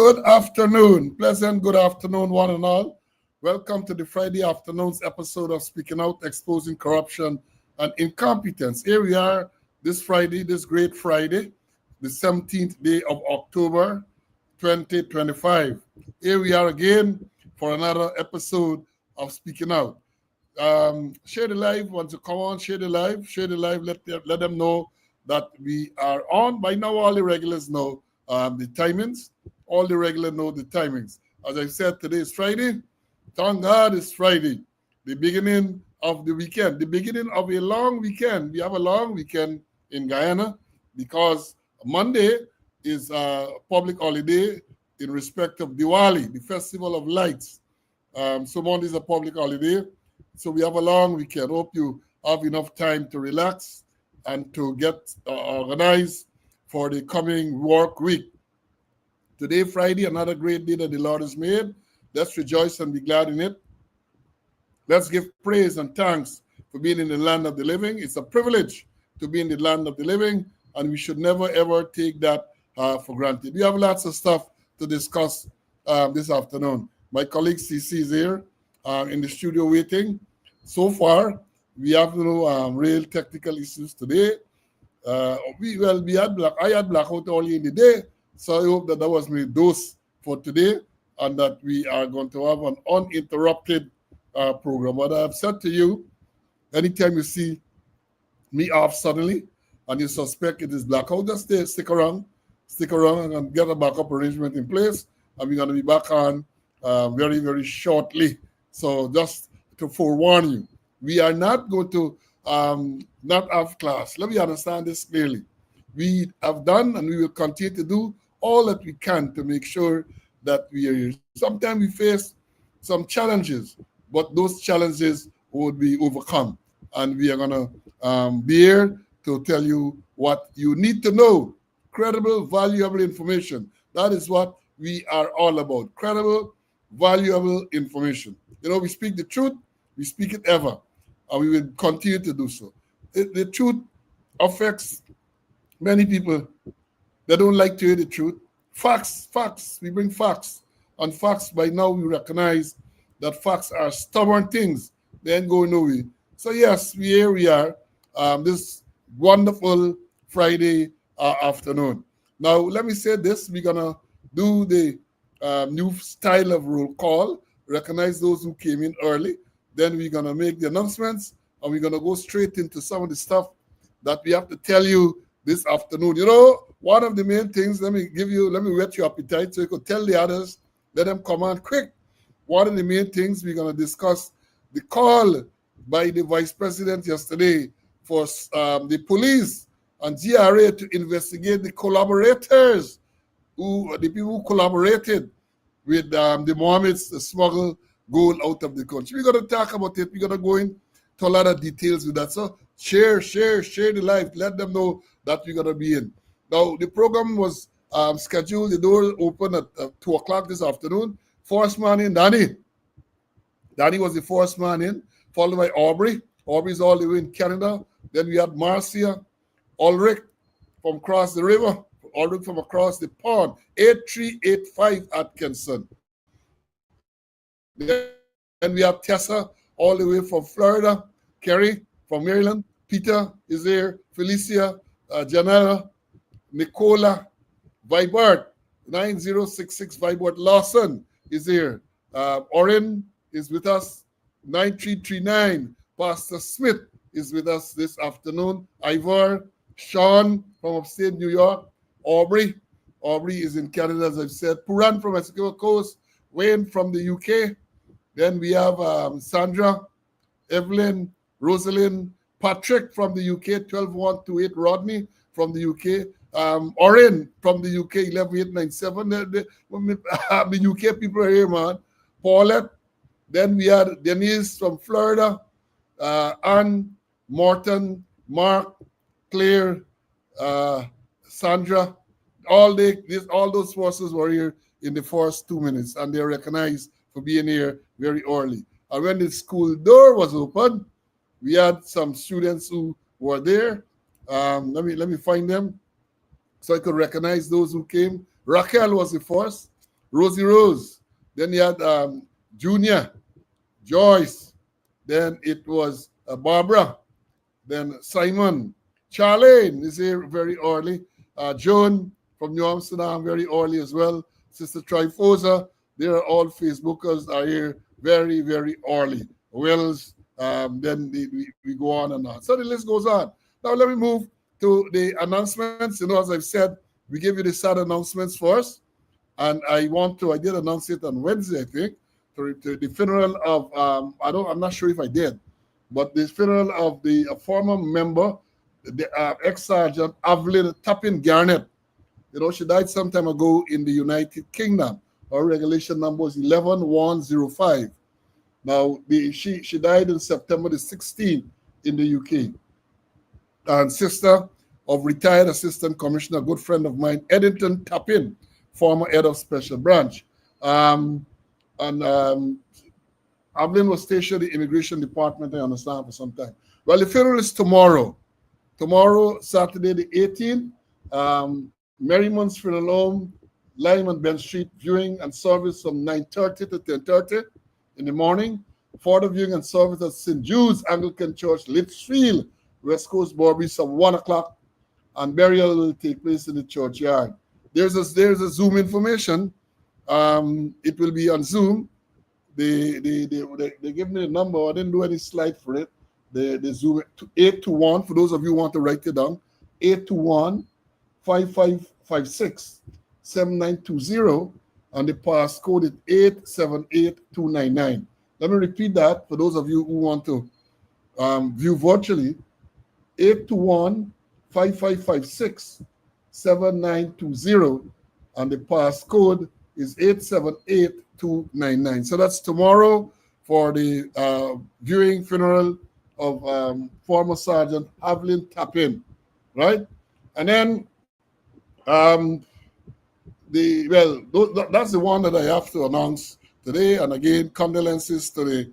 Good afternoon. Pleasant good afternoon, one and all. Welcome to the Friday afternoon's episode of Speaking Out, Exposing Corruption and Incompetence. Here we are this Friday, this great Friday, the 17th day of October, 2025. Here we are again for another episode of Speaking Out. Share the live. Once you come on, share the live. Let them know that we are on. By now, all the regulars know the timings. All the regulars know the timings. As I said, today is Friday. Thank God it's Friday, the beginning of the weekend, the beginning of a long weekend. We have a long weekend in Guyana because Monday is a public holiday in respect of Diwali, the Festival of Lights. So Monday is a public holiday. So we have a long weekend. Hope you have enough time to relax and to get organized for the coming work week. Today, Friday, another great day that the Lord has made. Let's rejoice and be glad in it. Let's give praise and thanks for being in the land of the living. It's a privilege to be in the land of the living, and we should never, ever take that for granted. We have lots of stuff to discuss this afternoon. My colleague CC is here in the studio waiting. So far, we have no real technical issues today. I had blackout early in the day, so I hope that was my dose for today and that we are going to have an uninterrupted program. What I have said to you, anytime you see me off suddenly and you suspect it is blackout, just stick around and get a backup arrangement in place, and we're going to be back on very, very shortly. So just to forewarn you, we are not going to not have class. Let me understand this clearly. We have done and we will continue to do all that we can to make sure that we are here. Sometimes we face some challenges, but those challenges would be overcome. And we are going to be here to tell you what you need to know. Credible, valuable information. That is what we are all about. Credible, valuable information. You know, we speak the truth, we speak it ever, and we will continue to do so. The truth affects many people. They don't like to hear the truth. Facts. We bring facts. And facts, by now, we recognize that facts are stubborn things. They ain't going nowhere. So, yes, here we are, this wonderful Friday afternoon. Now, let me say this. We're going to do the new style of roll call, recognize those who came in early. Then we're going to make the announcements, and we're going to go straight into some of the stuff that we have to tell you this afternoon. You know, one of the main things, let me whet your appetite so you could tell the others, let them come on quick. One of the main things we're going to discuss, the call by the Vice President yesterday for the police and GRA to investigate the collaborators, the people who collaborated with the Mohammeds to smuggle gold out of the country. We're going to talk about it. We're going to go into a lot of details with that. So share the live. Let them know that we're going to be in. Now, the program was scheduled. The door opened at 2 o'clock this afternoon. First man in, Danny. Danny was the first man in, followed by Aubrey. Aubrey's all the way in Canada. Then we had Marcia, Ulrich from across the river, Ulrich from across the pond, 8385 Atkinson. Then we have Tessa all the way from Florida, Kerry from Maryland, Peter is there, Felicia, Janella, Nicola, Vibert, 9066 Vibert Lawson is here. Oren is with us, 9339. Pastor Smith is with us this afternoon. Ivor, Sean from upstate New York, Aubrey is in Canada, as I've said. Puran from Essequibo Coast, Wayne from the UK. Then we have Sandra, Evelyn, Rosalind, Patrick from the UK, 12128, Rodney from the UK, Oren from the UK, 11897. The UK people are here, man. Paulette. Then we had Denise from Florida, Anne, Morton, Mark, Claire, Sandra. All those forces were here in the first 2 minutes, and they're recognized for being here very early. And when the school door was open, we had some students who were there. Let me find them so I could recognize those who came. Raquel was the first. Rosie Rose. Then you had Junior, Joyce. Then it was Barbara. Then Simon, Charlene is here very early. Joan from New Amsterdam, very early as well. Sister Trifosa, they are all Facebookers are here very, very early. Wills, then we go on and on. So the list goes on. Now let me move to the announcements. As I've said, we give you the sad announcements first. And I did announce it on Wednesday, I think, to the funeral of, I'm not sure if I did, but the funeral of the former member, the ex-sergeant Evelyn Tappin Garnett. She died some time ago in the United Kingdom. Her regulation number was 11105. Now, she died on September the 16th in the UK. And sister of retired Assistant Commissioner, a good friend of mine, Eddington Tappin, former head of Special Branch. Evelyn was stationed at the Immigration Department, I understand, for some time. Well, the funeral is tomorrow. Tomorrow, Saturday the 18th, Merriman's Funeral Home, Lyman Ben Street, viewing and service from 9:30 to 10:30 in the morning. Further viewing and service at St. Jude's Anglican Church, Litchfield, West Coast, Borby, from 1 o'clock, and burial will take place in the churchyard. There's a Zoom information. It will be on Zoom. They give me the number. I didn't do any slide for it. They Zoom it to 821, for those of you who want to write it down, 821-5556-7920, and the passcode is 878299. Let me repeat that for those of you who want to view virtually. 821-5556-7920, and the passcode is 878299. So that's tomorrow for the viewing funeral of former Sergeant Evelyn Tappin, right? And then that's the one that I have to announce today. And again, condolences to the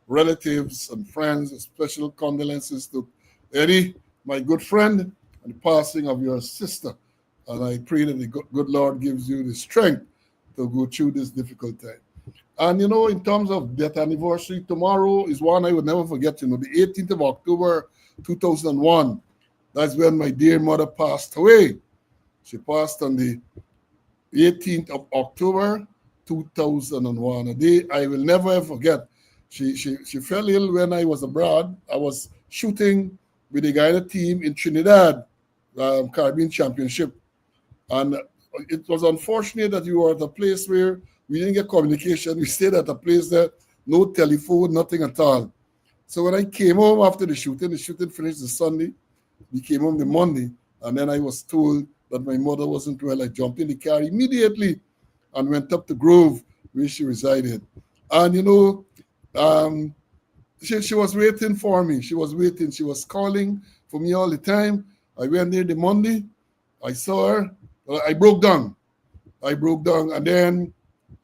relatives and friends, special condolences to Eddie, my good friend, and the passing of your sister. And I pray that the good Lord gives you the strength to go through this difficult time. And, in terms of death anniversary, tomorrow is one I would never forget, the 18th of October, 2001. That's when my dear mother passed away. She passed on the 18th of October, 2001, a day I will never ever forget. She fell ill when I was abroad. I was shooting with the Guyana team in Trinidad, Caribbean Championship. And it was unfortunate that we were at a place where we didn't get communication. We stayed at a place that no telephone, nothing at all. So when I came home after the shooting finished the Sunday. We came home the Monday, and then I was told that my mother wasn't well. I jumped in the car immediately and went up to Grove, where she resided. And, she was waiting for me. She was waiting. She was calling for me all the time. I went there the Monday. I saw her. I broke down. And then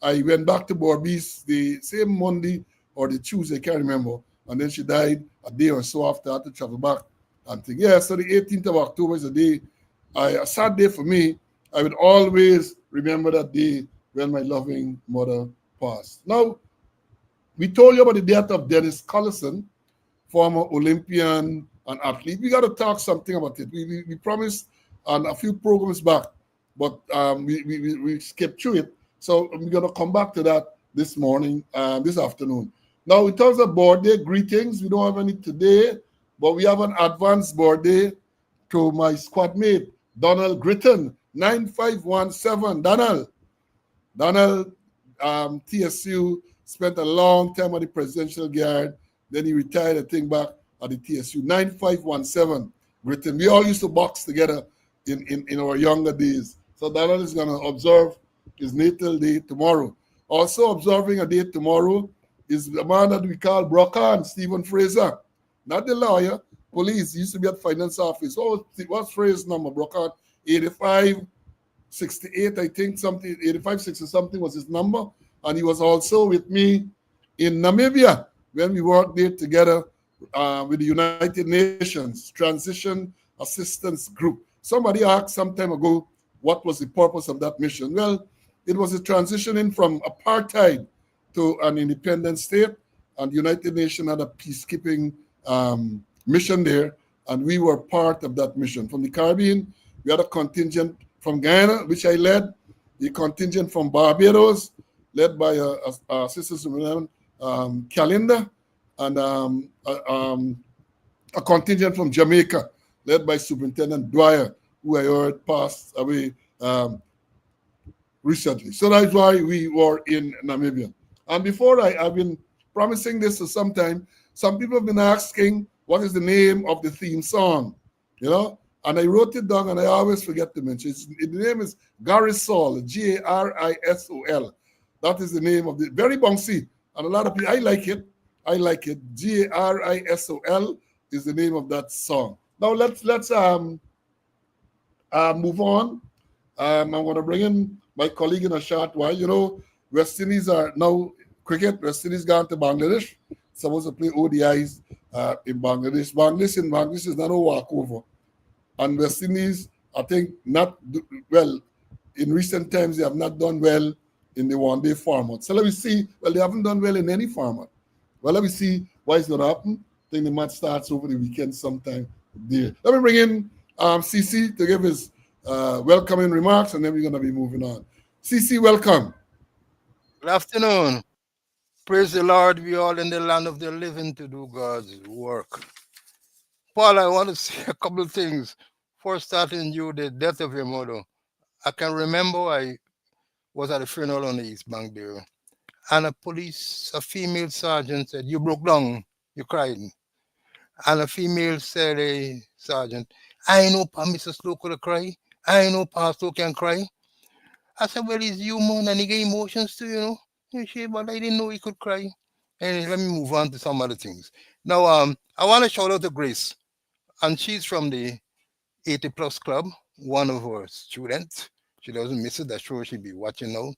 I went back to Borbees the same Monday or the Tuesday, I can't remember. And then she died a day or so after. I had to travel back and think. Yeah, so the 18th of October is a sad day for me. I would always remember that day when my loving mother passed. Now, we told you about the death of Dennis Collison, former Olympian and athlete. We got to talk something about it. We promised on a few programs back, but we skipped through it. So we're going to come back to that this afternoon. Now, in terms of birthday greetings, we don't have any today, but we have an advanced birthday to my squad mate, Donald Gritton, 9517. Donald, TSU, spent a long time at the Presidential Guard. Then he retired, I think, back at the TSU. 9517, Gritton. We all used to box together in our younger days. So Donald is going to observe his natal day tomorrow. Also observing a day tomorrow is the man that we call Brokan, Stephen Fraser. Not the lawyer, police. He used to be at finance office. What's Fraser's number, Brokan? 8568, I think, something, 8560 something was his number. And he was also with me in Namibia when we worked there together with the United Nations Transition Assistance Group. Somebody asked some time ago what was the purpose of that mission. Well, it was a transitioning from apartheid to an independent state, and the United Nations had a peacekeeping mission there, and we were part of that mission. From the Caribbean, we had a contingent from Guyana, which I led, the contingent from Barbados, led by a sister Suriname, Kalinda, and a contingent from Jamaica, led by Superintendent Dwyer, who I heard passed away recently. So that's why we were in Namibia. And before I've been promising this for some time. Some people have been asking, what is the name of the theme song? You know, and I wrote it down and I always forget to mention it. The name is Garisol, Garisol. That is the name of the, very bouncy. And a lot of people, I like it. I like it. Garisol is the name of that song. Now let's move on. I'm going to bring in my colleague in a short while. You know, West Indies are now cricket. West Indies gone to Bangladesh. Supposed to play ODIs in Bangladesh. Bangladesh is not a walkover. And West Indies, I think, not well. In recent times, they have not done well in the one-day format. So let me see. Well, they haven't done well in any format. Well, let me see what is going to happen. I think the match starts over the weekend sometime there. Let me bring in CC to give his welcoming remarks, and then we're going to be moving on. CC, welcome. Good afternoon. Praise the Lord. We all in the land of the living to do God's work. Paul, I want to say a couple of things. First, starting you, the death of your mother. I can remember I was at a funeral on the East Bank there, and a female sergeant said, "You broke down, you cried." And a female said, sergeant, "I know Mrs. Slow could cry. I know Pastor can cry." I said, "Well, he's human and he get emotions too, you know." And she, but I didn't know he could cry. And let me move on to some other things. Now, I want to shout out to Grace, and she's from the 80 Plus Club, one of our students. She doesn't miss it. That's sure she'll be watching now.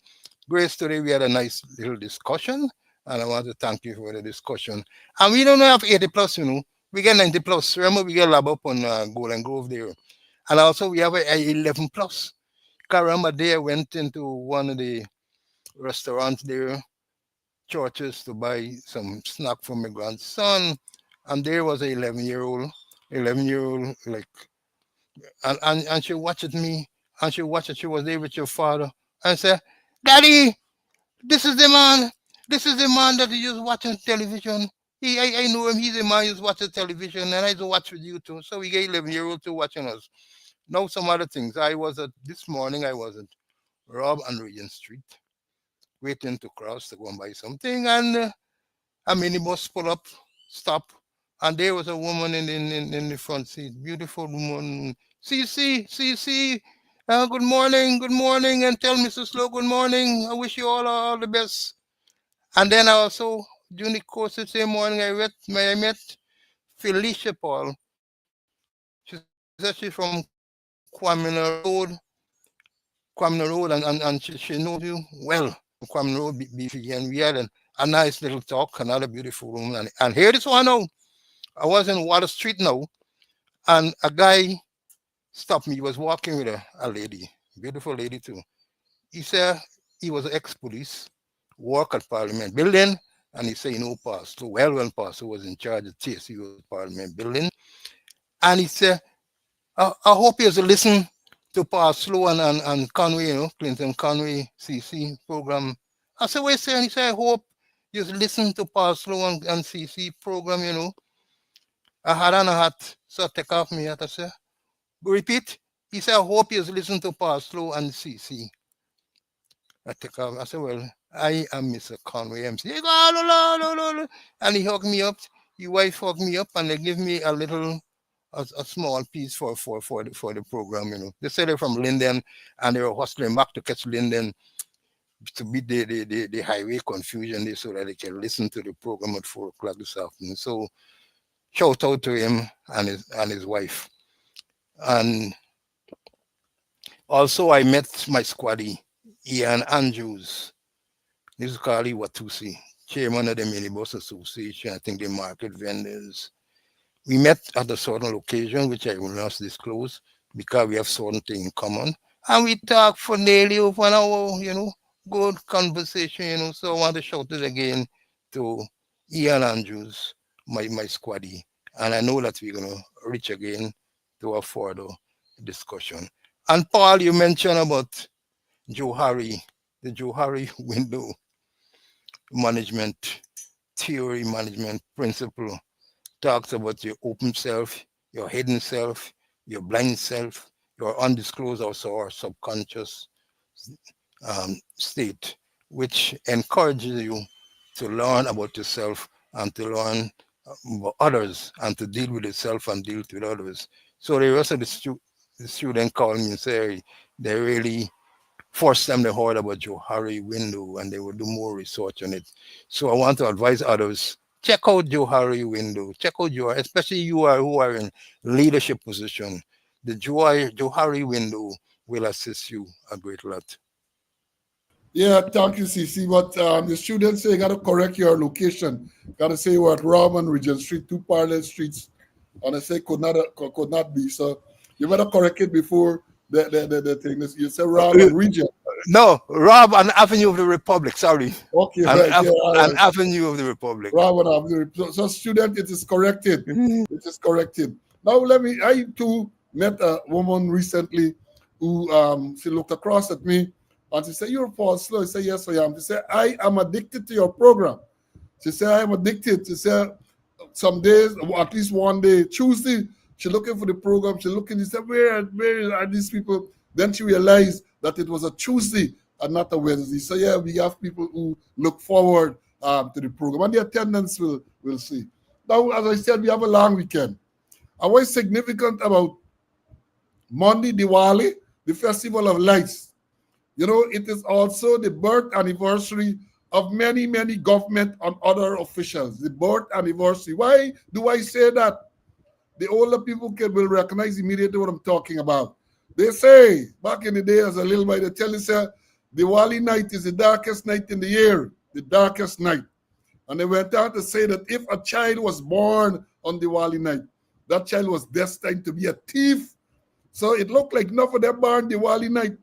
Grace, today we had a nice little discussion, and I want to thank you for the discussion. And we don't have 80 plus, you know. We get 90 plus. Remember, we get lab up on Golden Grove there. And also we have a 11 plus. Remember, there went into one of the restaurants there, churches, to buy some snack for my grandson. And there was a 11-year-old, like, and she watched me, and she watched it. She was there with your father, and said, "Daddy, this is the man. This is the man that is just watching television. I know him. He's the man who's watching television, and I just watch with you too." So we get 11-year-old to watching us. Now some other things. This morning. I was at Rob and Regent Street, waiting to cross to go and buy something, and a minibus pull up, stop, and there was a woman in the front seat, beautiful woman. See, good morning, and tell Mr. Slow good morning. I wish you all the best. And then I also, during the course of the same morning, I met Felicia Paul. She said she's from Kwamina Road, and she knows you well. Kwamina Road, Beefy, and we had a nice little talk, another beautiful room. And here this one now. I was in Water Street now, and a guy stopped me. He was walking with a lady, beautiful lady too. He said he was ex-police, work at Parliament Building, and he said, Pastor, when Pastor was in charge of TSU was Parliament Building, and he said, I hope you listen to Pastor Slow and Conway, Clinton Conway CC program. I said, what you saying? He said, I hope you listen to Pastor Slow and CC program. I had on a hat, so I take off my hat. I said, repeat. He said, I hope you listen to Pastor Slow and CC. I take off. I said, well, I am Mr. Conway MC. He go, "Oh, no, no, no, no." And he hugged me up. Your wife hugged me up, and they give me a small piece for the program. They said they're from Linden, and they were hustling back to catch Linden to beat the highway confusion so that they can listen to the program at 4 o'clock this afternoon. So shout out to him and his wife. And also I met my squaddy, Ian Andrews. This is Carly Watusi, chairman of the Minibus Association, I think the market vendors. We met at a certain location, which I will not disclose, because we have certain things in common. And we talked for nearly over an hour, good conversation, So I want to shout it again to Ian Andrews, my squaddy. And I know that we're going to reach again to a further discussion. And Paul, you mentioned about Johari, the Johari window management theory, management principle talks about your open self, your hidden self, your blind self, your undisclosed also or subconscious state, which encourages you to learn about yourself and to learn about others and to deal with yourself and deal with others. So the rest of the student call me and say they really force them to heard about Johari window and they will do more research on it. So I want to advise others, check out Johari window, check out your, especially you are who are in leadership position. The Johari window will assist you a great lot. Yeah, thank you, CC. But the students say you got to correct your location. Got to say you are at Robin Regent Street, two parallel streets. And I say could not be. So you better correct it before the thing. You say Robin Regent. No, Rob, an Avenue of the Republic. Sorry, Okay, right. Yeah, all an right. Avenue of the Republic. Robin Avenue. So student, it is corrected. It is corrected. Now I too met a woman recently who she looked across at me and she said, "You're Paul Slow." I said, "Yes, I am." She said, "I am addicted to your program." She said, "I am addicted." She said, "Some days, or at least one day, Tuesday, she looking for the program. She looking. She said, where are these people?" Then she realized that it was a Tuesday and not a Wednesday. So yeah, we have people who look forward to the program, and the attendance will see. Now, as I said, we have a long weekend. And what is significant about Monday, Diwali, the Festival of Lights? It is also the birth anniversary of many, many government and other officials. The birth anniversary. Why do I say that? The older people will recognize immediately what I'm talking about. They say, back in the day as a little boy, they tell you, say, Diwali night is the darkest night in the year, the darkest night. And they went on to say that if a child was born on Diwali night, that child was destined to be a thief. So it looked like enough of them born Diwali night.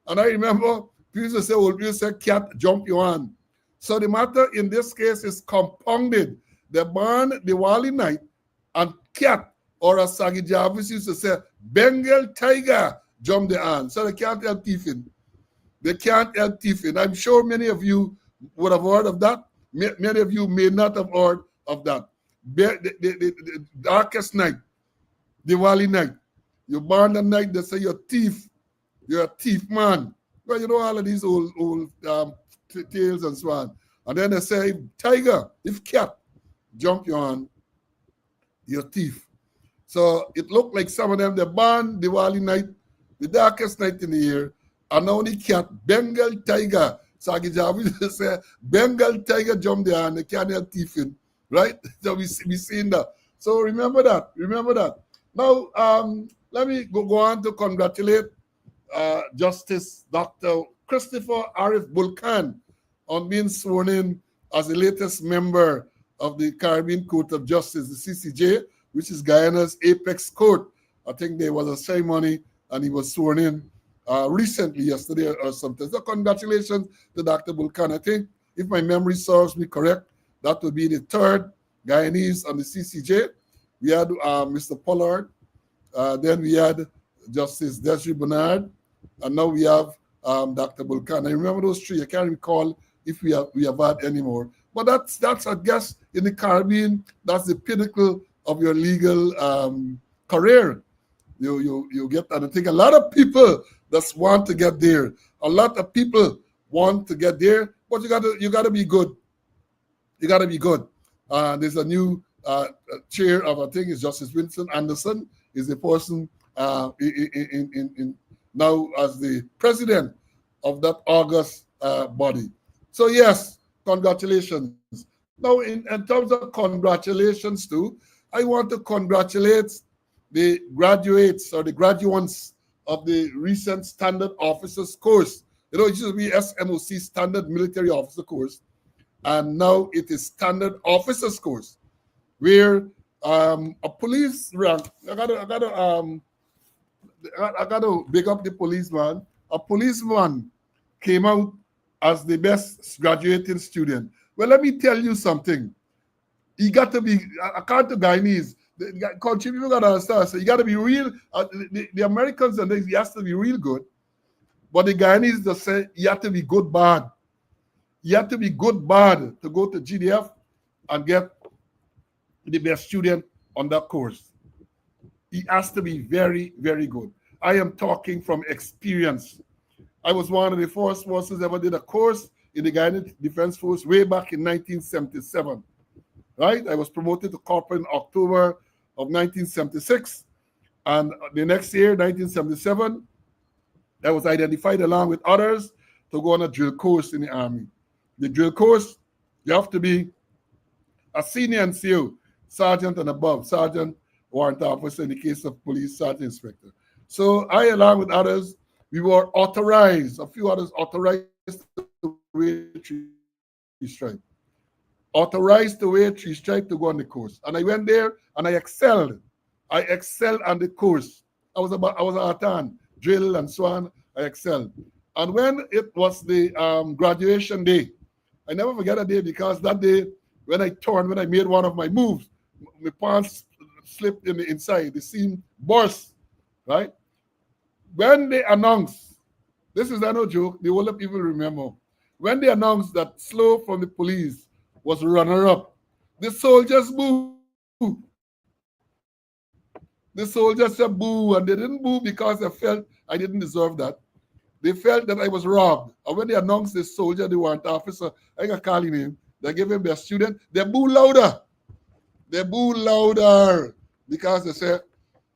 And I remember people used to say, well, you say, cat, jump you on. So the matter in this case is compounded. They born Diwali night and cat, or as Sagi Jarvis used to say, Bengal tiger, jump the on. So they can't help thieving. They can't help thieving. I'm sure many of you would have heard of that. Many of you may not have heard of that. The darkest night, Diwali night. You born the night, they say you're a thief. You're a thief, man. Well, all of these old tales and so on. And then they say, if tiger, if cat, jump you on, you're a thief. So it looked like some of them, they born Diwali night, the darkest night in the year, and only cat, Bengal tiger. Sagi Jarvis say, Bengal tiger jump there and they can't help thieving, right? So we seen that. So remember that. Remember that. Now, let me go on to congratulate Justice Dr. Christopher Arif Bulkan on being sworn in as the latest member of the Caribbean Court of Justice, the CCJ, which is Guyana's apex court. I think there was a ceremony and he was sworn in recently, yesterday or something. So congratulations to Dr. Bulkan. I think, if my memory serves me correct, that would be the third Guyanese on the CCJ. We had Mr. Pollard, then we had Justice Desiree Bernard, and now we have Dr. Bulkan. I remember those three. I can't recall if we have had any more. But that's I guess in the Caribbean, that's the pinnacle of your legal career. You get, and I think a lot of people just want to get there. A lot of people want to get there, but you gotta be good. You gotta be good. There's a new chair of, I think it's Justice Winston Anderson is the person in now as the president of that August body. So yes, congratulations. Now, in terms of congratulations too, I want to congratulate the graduates or the graduates of the recent Standard Officers course. It used to be SMOC, Standard Military Officer course, and now it is Standard Officers course, where a police rank. I gotta big up the policeman. A policeman came out as the best graduating student. Well, let me tell you something. You got to be, according to Guyanese, the country people got to understand. So you got to be real. The Americans and he has to be real good. But the Guyanese just say you have to be good bad. You have to be good bad to go to GDF and get the best student on that course. He has to be very, very good. I am talking from experience. I was one of the first forces ever did a course in the Guyanese Defense Force way back in 1977. Right? I was promoted to corporal in October of 1976. And the next year, 1977, I was identified along with others to go on a drill course in the Army. The drill course, you have to be a senior NCO, sergeant and above, sergeant, warrant officer in the case of police, sergeant, inspector. So I, along with others, we were authorized, a few others authorized to wear three stripe. Authorized to wear three stripe to go on the course. And I went there and I excelled. I excelled on the course. I was a Atan, drill and so on. I excelled. And when it was the graduation day, I never forget that day because that day when I made one of my moves, my pants slipped in the inside. The seam burst, right? When they announced, this is not no joke, the older people remember. When they announced that Slow from the police was runner-up, the soldiers booed. The soldiers said boo, and they didn't boo because they felt I didn't deserve that. They felt that I was robbed. And when they announced the soldier, the warrant officer, I got calling him, they gave him their student, they boo louder. They boo louder because they said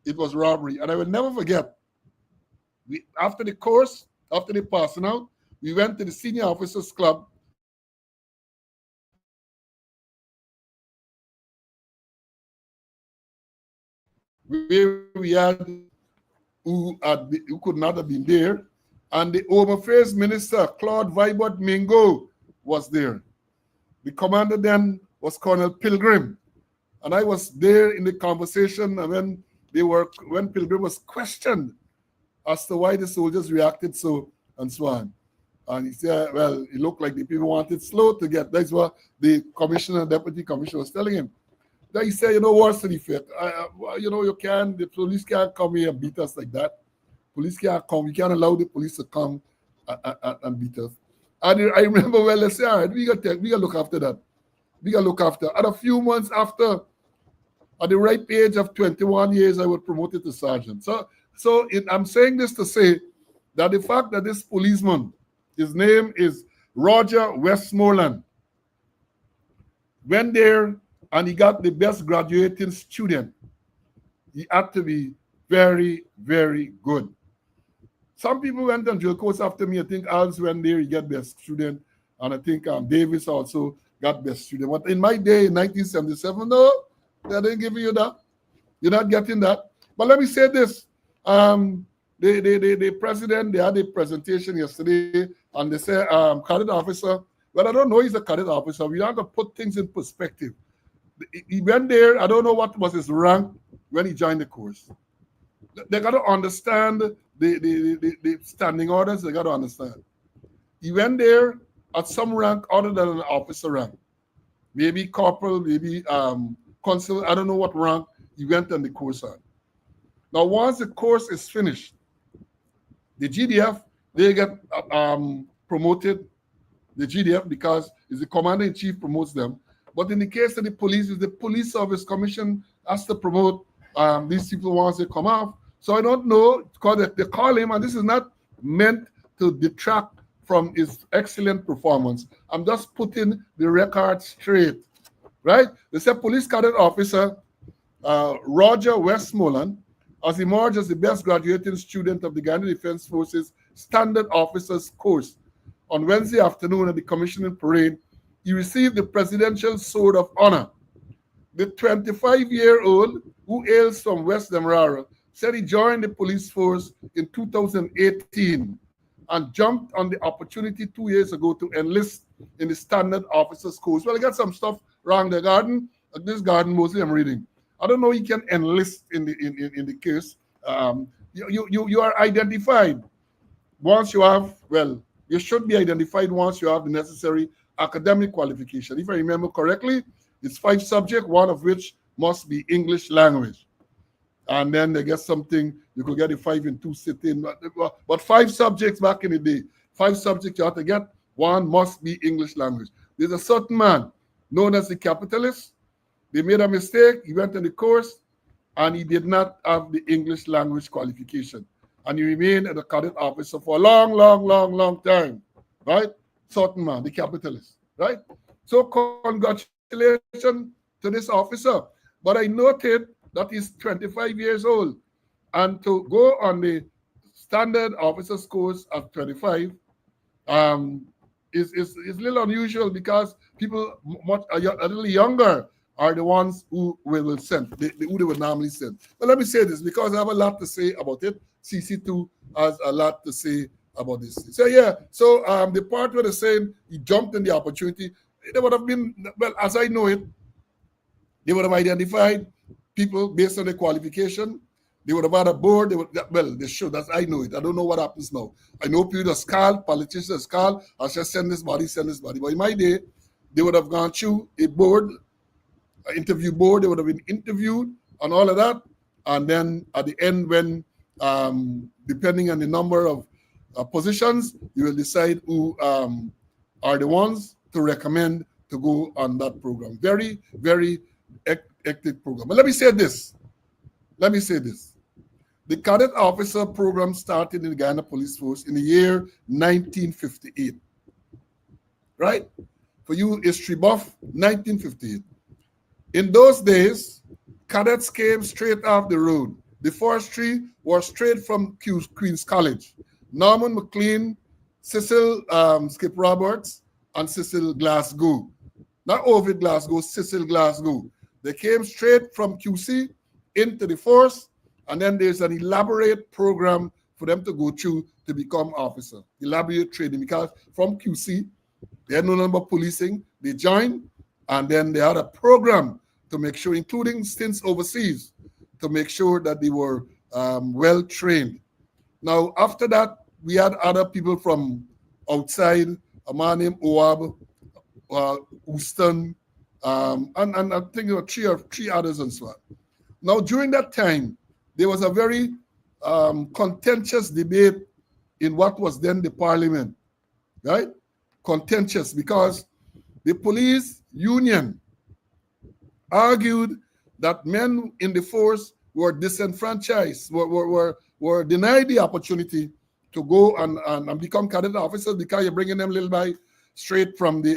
it was robbery. And I will never forget, after the course, after the passing out, we went to the senior officers club where we had who could not have been there. And the Home Affairs Minister, Claude Vibert Mingo, was there. The commander then was Colonel Pilgrim. And I was there in the conversation when Pilgrim was questioned as to why the soldiers reacted so and so on. And he said, well, it looked like the people wanted Slow to get. That's what the commissioner, deputy commissioner was telling him. Then he said, what's the effect? The police can't come here and beat us like that. Police can't come. We can't allow the police to come and beat us. And I remember well, they said, all right, we got to look after that. We got to look after. And a few months after, at the ripe age of 21 years, I was promoted to sergeant. I'm saying this to say that the fact that this policeman, his name is Roger Westmoreland, went there and he got the best graduating student. He had to be very, very good. Some people went on drill course after me. I think Al's went there, he got best student. And I think Davis also got best student. But in my day, in 1977, no, they didn't give you that. You're not getting that. But let me say this. The president, they had a presentation yesterday, and they said, cadet officer, well, I don't know he's a cadet officer. We have to put things in perspective. He went there, I don't know what was his rank when he joined the course. They got to understand the standing orders, they got to understand. He went there at some rank other than an officer rank. Maybe corporal, maybe consul, I don't know what rank he went on the course on. Now, once the course is finished, the GDF, they get promoted, the GDF, because it's the commander-in-chief promotes them. But in the case of the police, it's the Police Service Commission has to promote these people once they come off. So I don't know, because they call him, and this is not meant to detract from his excellent performance. I'm just putting the record straight, right? They said police cadet officer Roger Westmoreland has emerged as the best graduating student of the Guyana Defense Forces Standard Officers Course. On Wednesday afternoon at the commissioning parade, he received the Presidential Sword of Honor. The 25-year-old, who hails from West Demerara, said he joined the police force in 2018 and jumped on the opportunity 2 years ago to enlist in the Standard Officers Course. Well, I got some stuff wrong there, Garden. This Garden, mostly I'm reading. I don't know you can enlist in the case. You are identified. Once you have, well, you should be identified once you have the necessary academic qualification. If I remember correctly, it's 5 subjects, one of which must be English language. And then they get something, you could get a 5 in 2 sitting. But 5 subjects back in the day, 5 subjects you have to get, one must be English language. There's a certain man known as the capitalist. They made a mistake. He went in the course and he did not have the English language qualification. And he remained at the cadet officer for a long time, right? Certain man, the capitalist, right? So congratulations to this officer. But I noted that he's 25 years old. And to go on the standard officer scores at 25 is a little unusual because people a little younger are the ones who will send, who they would normally send. But let me say this, because I have a lot to say about it. CC2 has a lot to say about this. So yeah, so the part where they're saying he jumped in the opportunity, they would have been, well, as I know it, they would have identified people based on their qualification. They would have had a board. They should. That's, I know it. I don't know what happens now. I know people just call, politicians call, I just send this body. But in my day, they would have gone through a board, an interview board. They would have been interviewed and all of that. And then at the end, when depending on the number of positions, you will decide who are the ones to recommend to go on that program. Very, very hectic program. But let me say this. The cadet officer program started in the Guyana Police Force in the year 1958. Right? For you history buff, 1958. In those days, cadets came straight off the road. The forestry was straight from Queen's College. Norman McLean, Cecil Skip Roberts, and Cecil Glasgow. Not Ovid Glasgow, Cecil Glasgow. They came straight from QC into the force, and then there's an elaborate program for them to go through to become officer. Elaborate training, because from QC, they had no number of policing. They joined, and then they had a program to make sure, including stints overseas, to make sure that they were well trained. Now, after that, we had other people from outside, a man named Oab, Houston, and I think there were three others and so on. Now, during that time, there was a very contentious debate in what was then the parliament, right? Contentious, because the police union argued that men in the force were disenfranchised, were denied the opportunity to go and become cadet officers because you're bringing them little by straight from the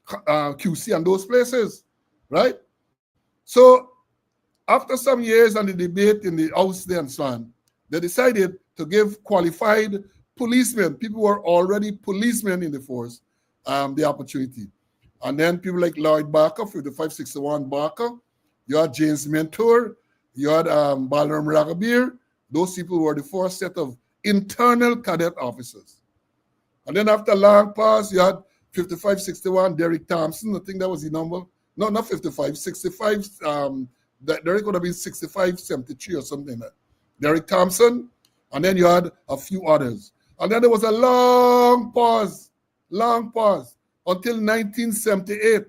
QC and those places, right? So after some years and the debate in the House there and so on, they decided to give qualified policemen, people who were already policemen in the force, the opportunity. And then people like Lloyd Barker, 5561 Barker, you had James Mentor, you had Balaram Ragabir. Those people were the first set of internal cadet officers. And then after a long pause, you had 5561 Derek Thompson. I think that was the number. No, not 55, 65. Derek would have been 6573 or something like that. Derek Thompson. And then you had a few others. And then there was a long pause until 1978,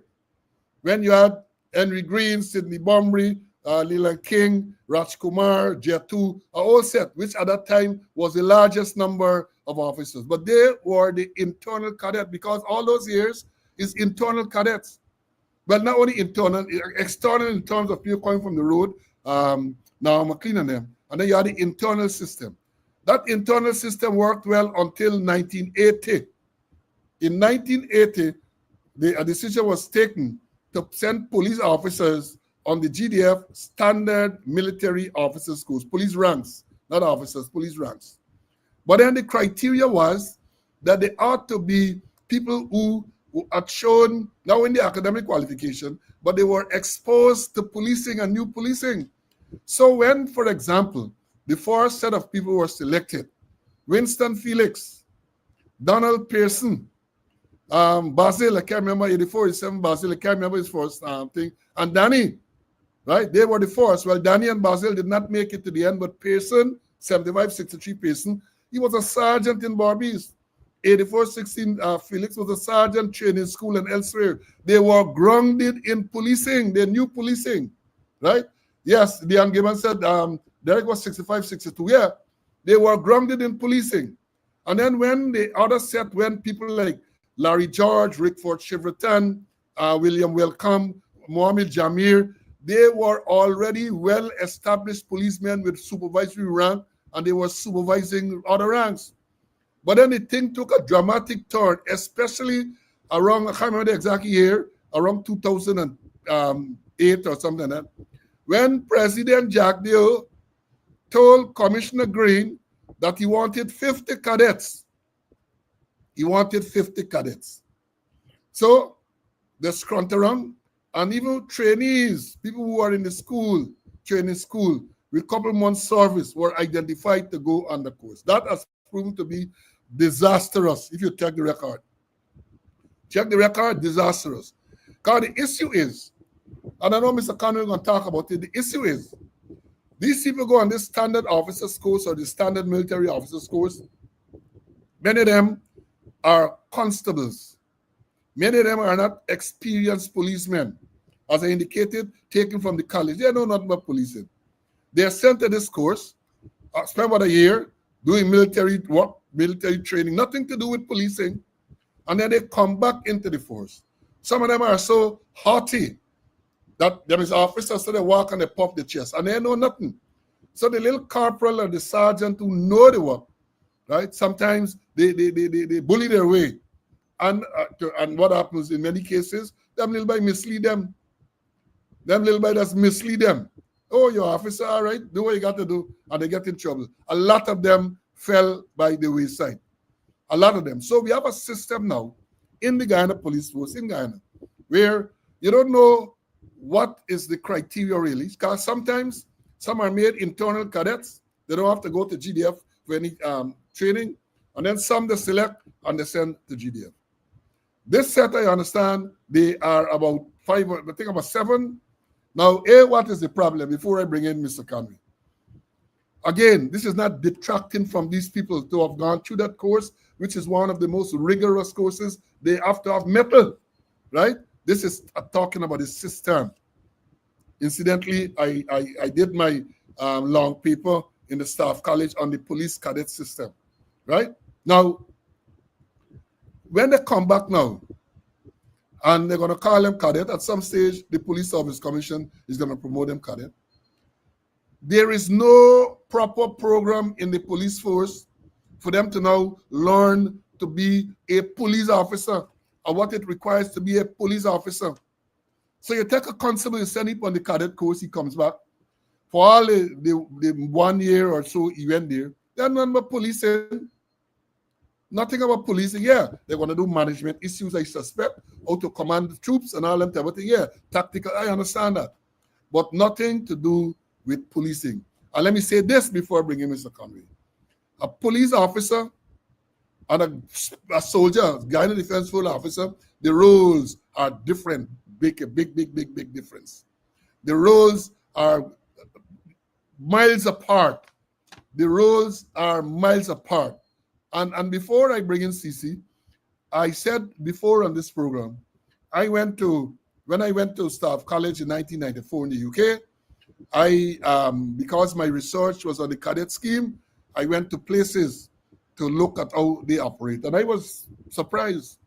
when you had Henry Green, Sidney Bomry, Leland King, Raj Kumar, Jetu, a whole set, which at that time was the largest number of officers. But they were the internal cadet, because all those years is internal cadets. Well, not only internal, external in terms of people coming from the road, now McLean and them. And then you had the internal system. That internal system worked well until 1980. In 1980, a decision was taken to send police officers on the GDF standard military officer schools, police ranks, not officers, police ranks. But then the criteria was that they ought to be people who had shown, not only academic qualification, but they were exposed to policing and new policing. So when, for example, the first set of people were selected, Winston Felix, Donald Pearson, Basil, I can't remember, 84, 87, Basil, I can't remember his first thing, and Danny, right? They were the first. Well, Danny and Basil did not make it to the end, but Pearson, 75, 63 Pearson, he was a sergeant in Barbies. 8416, Felix was a sergeant training school and elsewhere. They were grounded in policing. They knew policing, right? Yes, the young Gibbon said Derek was 65, 62. Yeah, they were grounded in policing. And then when the other set, when people like Larry George, Rickford Chivreton, William Welcome, Mohammed Jamir, they were already well-established policemen with supervisory rank, and they were supervising other ranks. But then the thing took a dramatic turn, especially around, I can't remember the exact year, around 2008 or something like that, when President Jack Dale told Commissioner Green that he wanted 50 cadets. He wanted 50 cadets. So the scrunt around, and even trainees, people who are in the school, training school, with couple months service were identified to go on the course. That has proven to be disastrous if you check the record. Check the record, disastrous. Because the issue is, and I know Mr. Conway is going to talk about it, the issue is, these people go on this standard officers course or the standard military officers course. Many of them are constables. Many of them are not experienced policemen. As I indicated, taken from the college. They know nothing about policing. They are sent to this course, spend about a year doing military work, military training, nothing to do with policing, and then they come back into the force. Some of them are so haughty that there is officers, so they walk and they puff the chest, and they know nothing. So the little corporal or the sergeant who know the work, right? Sometimes they bully their way, and what happens in many cases, them little boy mislead them. Them little boy just mislead them. Oh, you're officer, all right, do what you got to do, and they get in trouble. A lot of them fell by the wayside. A lot of them. So we have a system now in the Guyana police force in Guyana where you don't know what is the criteria really. Because sometimes some are made internal cadets. They don't have to go to GDF for any training. And then some they select and they send to GDF. This set, I understand, they are about 5, I think about 7. Now, what is the problem before I bring in Mr. Conway? Again, this is not detracting from these people to have gone through that course, which is one of the most rigorous courses. They have to have metal, right? This is talking about the system. Incidentally, I did my long paper in the staff college on the police cadet system, right? Now, when they come back now, and they're going to call them cadet, at some stage, the Police Service Commission is going to promote them cadet. There is no proper program in the police force for them to now learn to be a police officer or what it requires to be a police officer. So you take a constable, you send him on the cadet course, he comes back. For all the 1 year or so he went there, they're not about policing. Nothing about policing. Yeah, they're going to do management issues, I suspect, how to command the troops and all them type of thing. Yeah, tactical, I understand that. But nothing to do with policing. And let me say this before I bring in Mr. Conway. A police officer and a soldier, Guyana Defense Force officer, the roles are different. Big difference. The roles are miles apart. The roles are miles apart. And before I bring in CC, I said before on this program, when I went to Staff College in 1994 in the UK, because my research was on the cadet scheme, I went to places to look at how they operate. And I was surprised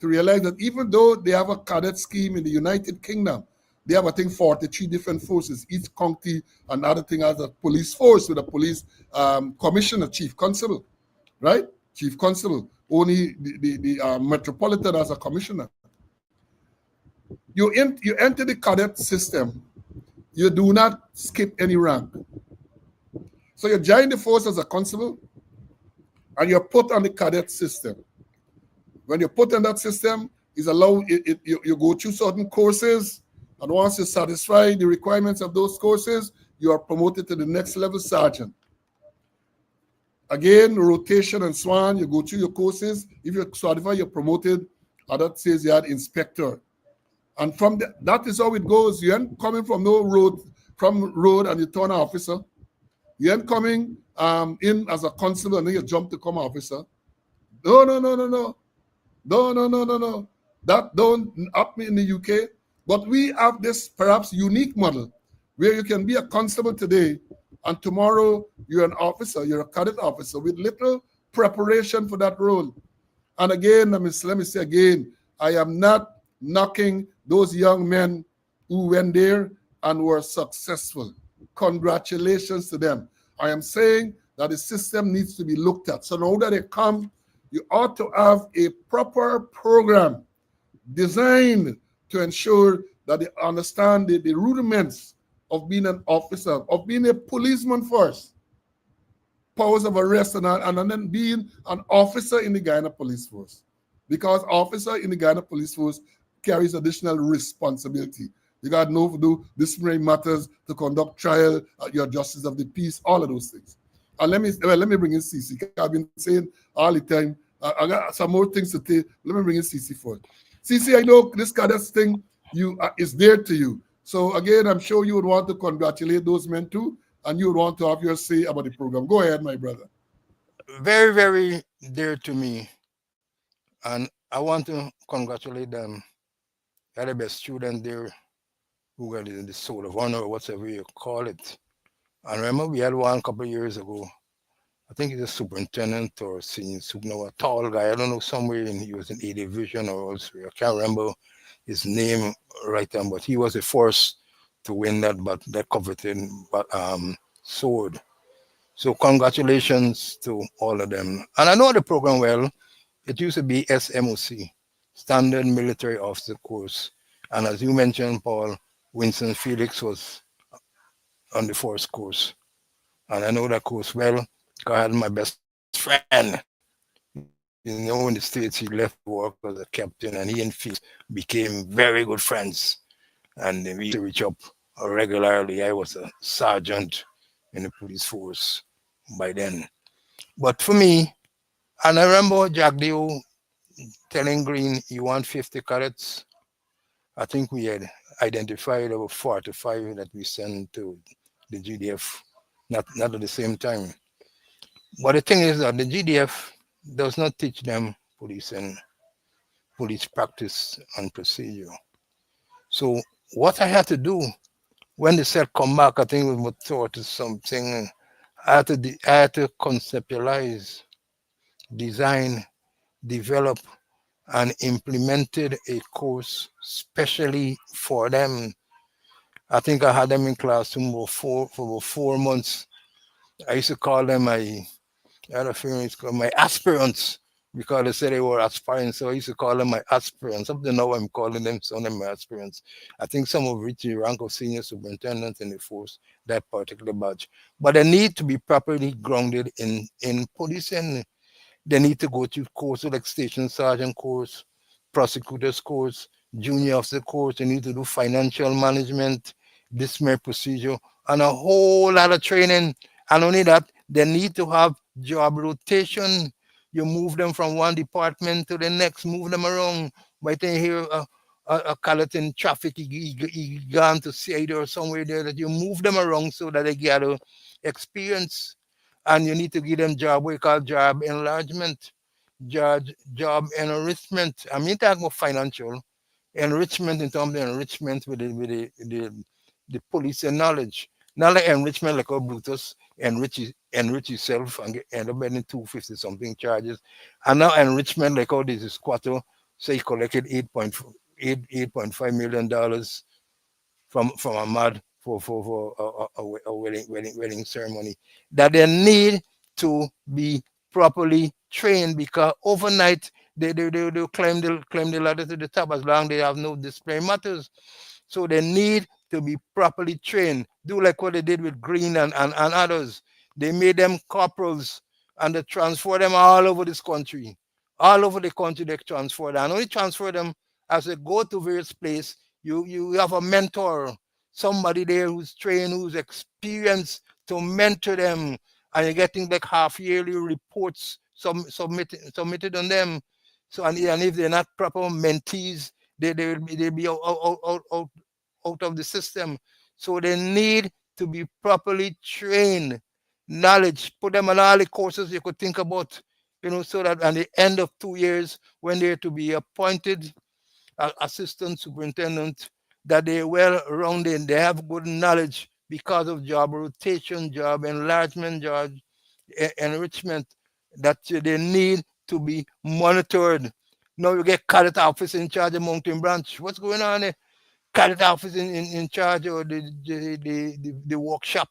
to realize that even though they have a cadet scheme in the United Kingdom, they have, I think, 43 different forces. Each county and other thing has a police force with a police commissioner, chief constable, right? Chief constable. Only the metropolitan as a commissioner. You enter the cadet system, you do not skip any rank. So you join the force as a constable, and you're put on the cadet system. When you're put in that system, you go through certain courses, and once you satisfy the requirements of those courses, you are promoted to the next level sergeant. Again, rotation and so on, you go through your courses. If you're certified, you're promoted, and that says you had inspector. And from that is how it goes. You ain't coming from road and you turn an officer. You ain't coming in as a constable and then you jump to become an officer. No, no, no, no, no. No, no, no, no, no. That don't happen in the UK. But we have this perhaps unique model where you can be a constable today and tomorrow you're an officer, you're a cadet officer with little preparation for that role. And again, let me say again, I am not knocking those young men who went there and were successful. Congratulations to them. I am saying that the system needs to be looked at. So now that they come, you ought to have a proper program designed to ensure that they understand the rudiments of being an officer, of being a policeman first, powers of arrest, and then being an officer in the Guyana Police Force. Because officer in the Guyana Police Force carries additional responsibility. You got to know to do disciplinary matters, to conduct trial, your justice of the peace, all of those things. And let me bring in CC. I've been saying all the time, I got some more things to say. Let me bring in CC first. CC, I know this cadets thing is dear to you. So again, I'm sure you would want to congratulate those men too, and you would want to have your say about the program. Go ahead, my brother. Very, very dear to me. And I want to congratulate them. They're the best student there who got the soul of honor, or whatever you call it. And remember, we had one couple of years ago. I think he's a superintendent or senior super, no, a tall guy. I don't know, somewhere he was in A division or elsewhere. I can't remember his name right now, but he was the first to win that coveted sword. So congratulations to all of them. And I know the program well. It used to be SMOC, Standard Military Officer Course. And as you mentioned, Paul, Winston Felix was on the first course. And I know that course well because I had my best friend. In the States, he left work as a captain, and he and Felix became very good friends. And we used to reach up regularly. I was a sergeant in the police force by then. But for me, and I remember Jack Dio telling Green he want 50 cadets. I think we had identified over 45 that we sent to the GDF, not at the same time. But the thing is that the GDF does not teach them police and police practice and procedure. So what I had to do when they said come back, I think we were taught something. I had to conceptualize, design, develop, and implemented a course specially for them. I think I had them in classroom for about 4 months. I used to call them I had a feeling it's called my aspirants because they said they were aspirants. So I used to call them my aspirants. Up to now, I'm calling them some of my aspirants. I think some have reached the rank of senior superintendent in the force, that particular batch. But they need to be properly grounded in policing. They need to go through courses like station sergeant course, prosecutors course, junior officer course. They need to do financial management, disciplinary procedure, and a whole lot of training. And only that, they need to have job rotation. You move them from one department to the next, move them around. But then here, a cadet in traffic, he gone to CID or somewhere there, that you move them around so that they get experience. And you need to give them job, we call job enlargement, job enrichment. I mean, talking about financial enrichment in terms of enrichment with the police and knowledge. Not like enrichment like how Brutus enrich himself and end up getting 250 something charges. And now enrichment like how this is Squatter, say he collected 8.5 million dollars from Ahmad for a wedding ceremony, that they need to be properly trained because overnight they claim the ladder to the top as long as they have no display matters. So they need to be properly trained. Do like what they did with Green and others. They made them corporals and they transfer them all over this country. All over the country they transfer them. And only transfer them as they go to various places. You have a mentor, somebody there who's trained, who's experienced to mentor them. And you're getting like half yearly reports submitted on them. So and if they're not proper mentees, they'll be out of the system. So they need to be properly trained. Knowledge, put them on all the courses you could think about. so that at the end of 2 years, when they're to be appointed assistant superintendent, that they're well rounded, they have good knowledge because of job rotation, job enlargement, job enrichment, that they need to be monitored. Now you get cadet office in charge of Mountain Branch. What's going on there? Cadet office in charge of the workshop.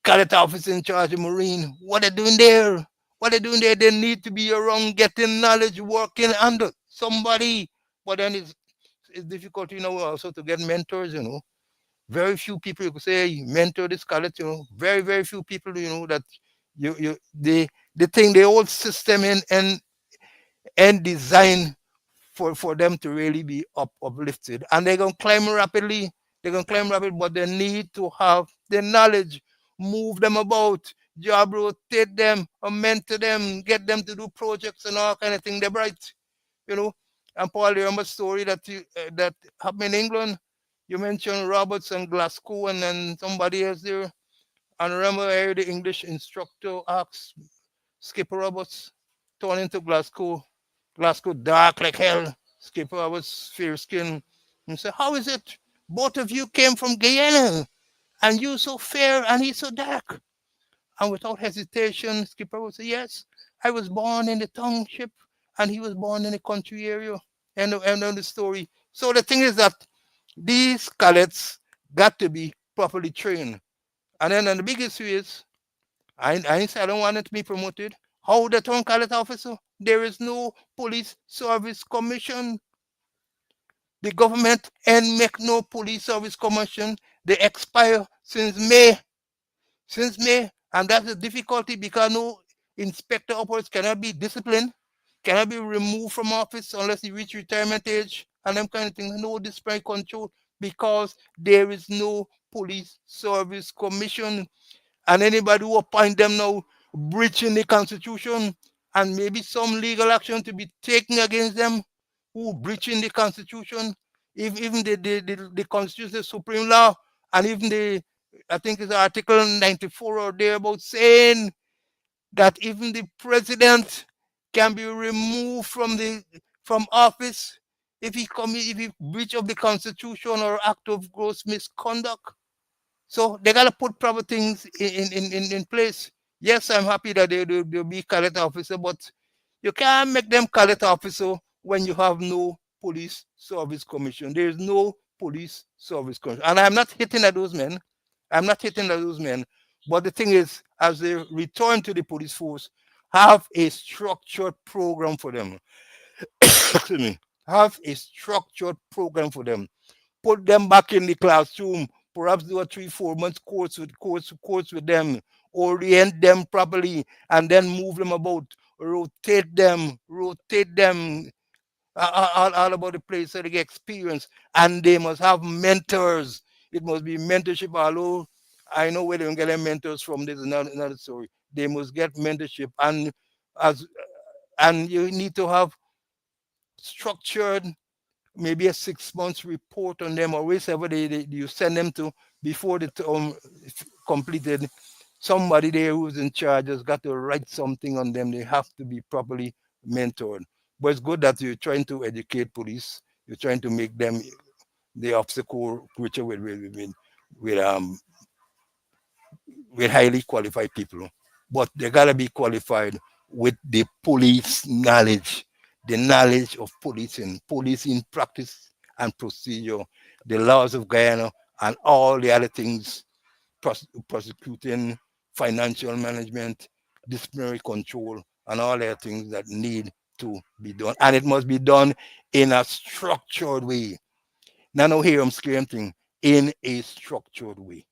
Cadet office in charge of Marine. What they doing there? What they doing there? They need to be around getting knowledge, working under somebody. But then it's difficult, also to get mentors, Very few people you could say "Hey, mentor this cadet, Very, very few people, that they think the old system and design for them to really be uplifted. And they're gonna climb rapidly. They're gonna climb rapidly, but they need to have the knowledge, move them about, job rotate them, or mentor them, get them to do projects and all kind of thing. They're bright, you know. And Paul, you remember a story that happened in England? You mentioned Roberts and Glasgow and then somebody else there. And remember, I heard the English instructor ask Skipper Roberts, turn into Glasgow. Glasgow dark like hell. Skipper Roberts, fair skin. And said, how is it? Both of you came from Guyana, and you so fair and he so dark. And without hesitation, Skipper would say, yes, I was born in the township, and he was born in the country area. End of the story. So the thing is that these cadets got to be properly trained. And the biggest issue is, I say I don't want it to be promoted. How the town cadet officer? There is no police service commission. The government and make no police service commission. They expire since May. Since May. And that's the difficulty because no inspector upwards cannot be disciplined, cannot be removed from office unless he reach retirement age and them kind of things. No disciplinary control because there is no police service commission. And anybody who appoint them now breaching the constitution and maybe some legal action to be taken against them who breaching the constitution, if even the constitution, the supreme law, and even I think it's article 94 or thereabout saying that even the president can be removed from office if he breach of the constitution or act of gross misconduct. So they gotta put proper things in place. Yes, I'm happy that they'll be cadet officer, but you can't make them cadet officer when you have no police service commission. There is no police service commission. And I'm not hitting at those men. I'm not hitting at those men. But the thing is, as they return to the police force, have a structured program for them. Excuse me. Have a structured program for them. Put them back in the classroom, perhaps do a 3-4 months course with them, orient them properly, and then move them about, rotate them all about the place so they get experience. And they must have mentors. It must be mentorship. Although I know where they can get their mentors from. This is another story. They must get mentorship, as and you need to have structured maybe a 6 months report on them or wherever you send them to before the term completed. Somebody there who's in charge has got to write something on them. They have to be properly mentored. But it's good that you're trying to educate police. You're trying to make them the officer creature with with highly qualified people. But they gotta be qualified with the police knowledge, the knowledge of policing practice and procedure, the laws of Guyana, and all the other things, prosecuting, financial management, disciplinary control, and all the other things that need to be done. And it must be done in a structured way. Now, no, here I'm scaring in a structured way.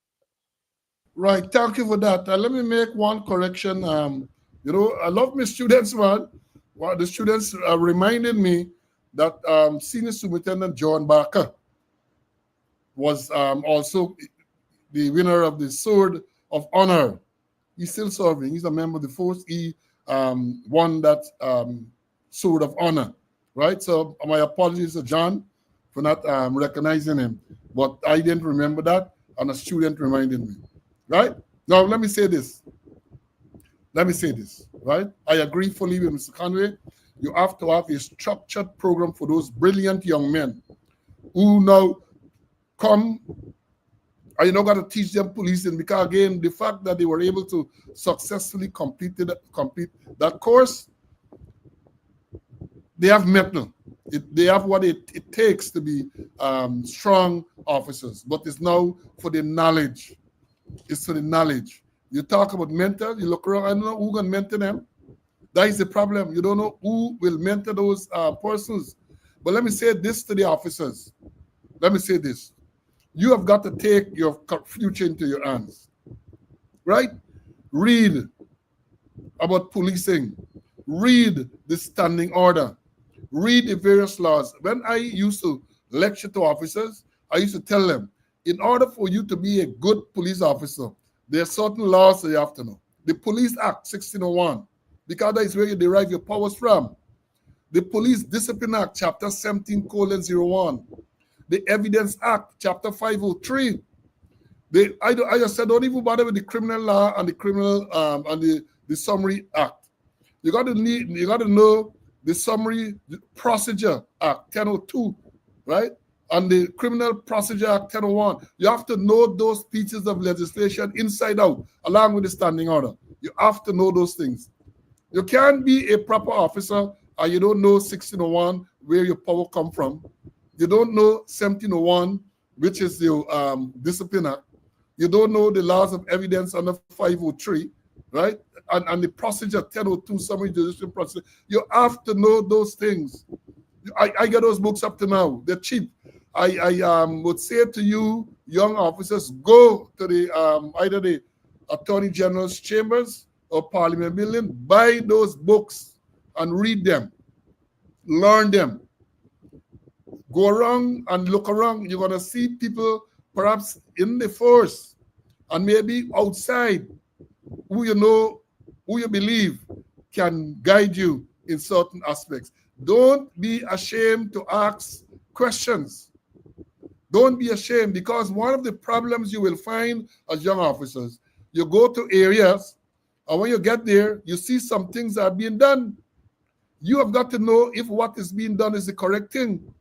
Right. Thank you for that. Let me make one correction. I love my students, man. Well, the students reminded me that Senior Superintendent John Barker was also the winner of the Sword of Honor. He's still serving. He's a member of the force. He won that Sword of Honor, right? So my apologies to John for not recognizing him, but I didn't remember that, and a student reminded me, right? Now let me say this, right? I agree fully with Mr. Conway. You have to have a structured program for those brilliant young men who now come, and you're not going to teach them policing, because again, the fact that they were able to successfully complete that course, they have metal. They have what it takes to be strong officers, but it's now for the knowledge. It's for the knowledge. You talk about mentor, you look around, I don't know who can mentor them. That is the problem. You don't know who will mentor those persons. But let me say this to the officers. Let me say this. You have got to take your future into your hands, right? Read about policing. Read the standing order. Read the various laws. When I used to lecture to officers, I used to tell them, in order for you to be a good police officer, there are certain laws that you have to know. The Police Act 1601, because that is where you derive your powers from. The Police Discipline Act, Chapter 17:01. The Evidence Act, Chapter 503. I just said, don't even bother with the criminal law and the criminal and the Summary Act. You got to know the Summary Procedure Act 1002, right? And the Criminal Procedure Act 1001. You have to know those pieces of legislation inside out, along with the standing order. You have to know those things. You can't be a proper officer and you don't know 1601, where your power come from. You don't know 1701, which is the Discipline Act. You don't know the laws of evidence under 503, right? And the procedure 1002, summary judicial procedure. You have to know those things. I get those books up to now. They're cheap. I would say to you, young officers, go to the either the Attorney General's chambers or Parliament building, buy those books and read them, learn them. Go around and look around. You're going to see people perhaps in the force and maybe outside who you believe can guide you in certain aspects. Don't be ashamed to ask questions. Don't be ashamed, because one of the problems you will find as young officers, you go to areas and when you get there, you see some things that are being done. You have got to know if what is being done is the correct thing,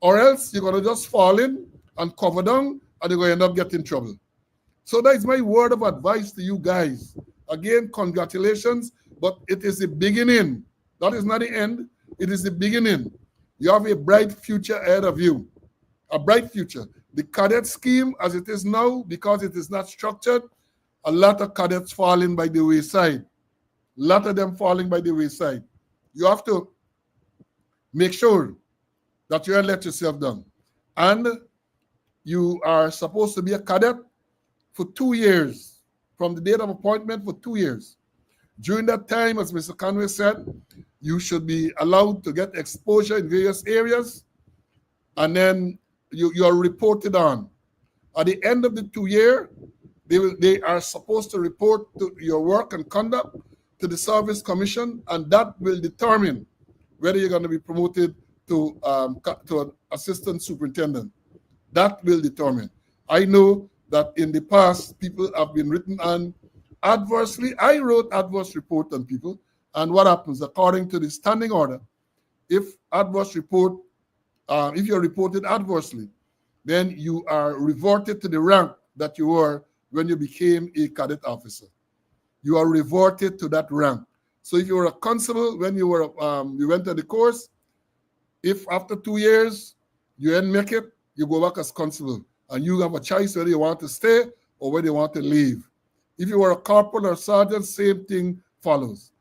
or else you're going to just fall in and cover down and you're going to end up getting in trouble. So that is my word of advice to you guys. Again, congratulations, but it is the beginning. That is not the end. It is the beginning. You have a bright future ahead of you. A bright future. The cadet scheme as it is now, because it is not structured, a lot of cadets falling by the wayside. A lot of them falling by the wayside. You have to make sure that you don't let yourself down. And you are supposed to be a cadet for 2 years, from the date of appointment for 2 years. During that time, as Mr. Conway said, you should be allowed to get exposure in various areas, and then you are reported on. At the end of the 2 year, they are supposed to report to your work and conduct to the Service Commission, and that will determine whether you're going to be promoted to an assistant superintendent. That will determine. I know that in the past, people have been written on adversely. I wrote adverse report on people, and what happens according to the standing order, if you're reported adversely, then you are reverted to the rank that you were when you became a cadet officer. You are reverted to that rank. So if you were a constable when you went to the course, if after 2 years you didn't make it, you go back as constable, and you have a choice whether you want to stay or whether you want to leave. If you were a corporal or sergeant, same thing follows.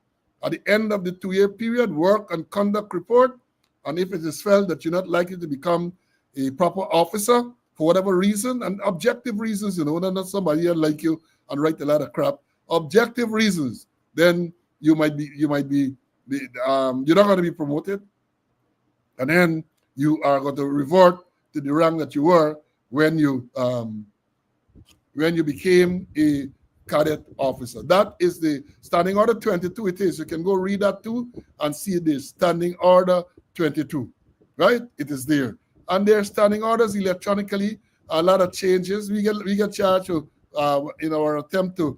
At the end of the 2 year period, work and conduct report, and if it is felt that you're not likely to become a proper officer for whatever reason, and objective reasons, not somebody here like you and write a lot of crap, objective reasons, then you're not going to be promoted, and then you are going to revert to the rank that you were when you became a cadet officer. That is the Standing Order 22. It is. You can go read that too and see the Standing Order 22, right? It is there. And there are standing orders electronically, a lot of changes. We get charged in our attempt to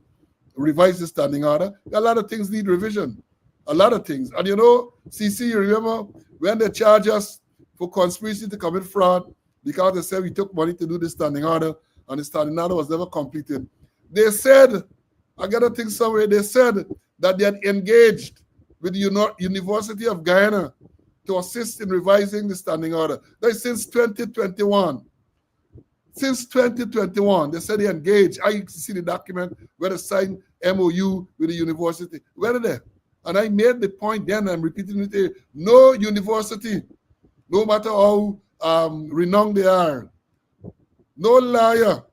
revise the standing order. A lot of things need revision. a lot of things. And you know, CC, you remember when they charge us for conspiracy to commit fraud because they said we took money to do the standing order and the standing order was never completed. They said, I got to think somewhere, they said that they had engaged with the University of Guyana to assist in revising the standing order. That's since 2021. Since 2021, they said they engaged. I used to see the document where they signed MOU with the university. Where are they? And I made the point then, I'm repeating it here, no university, no matter how renowned they are, no liar,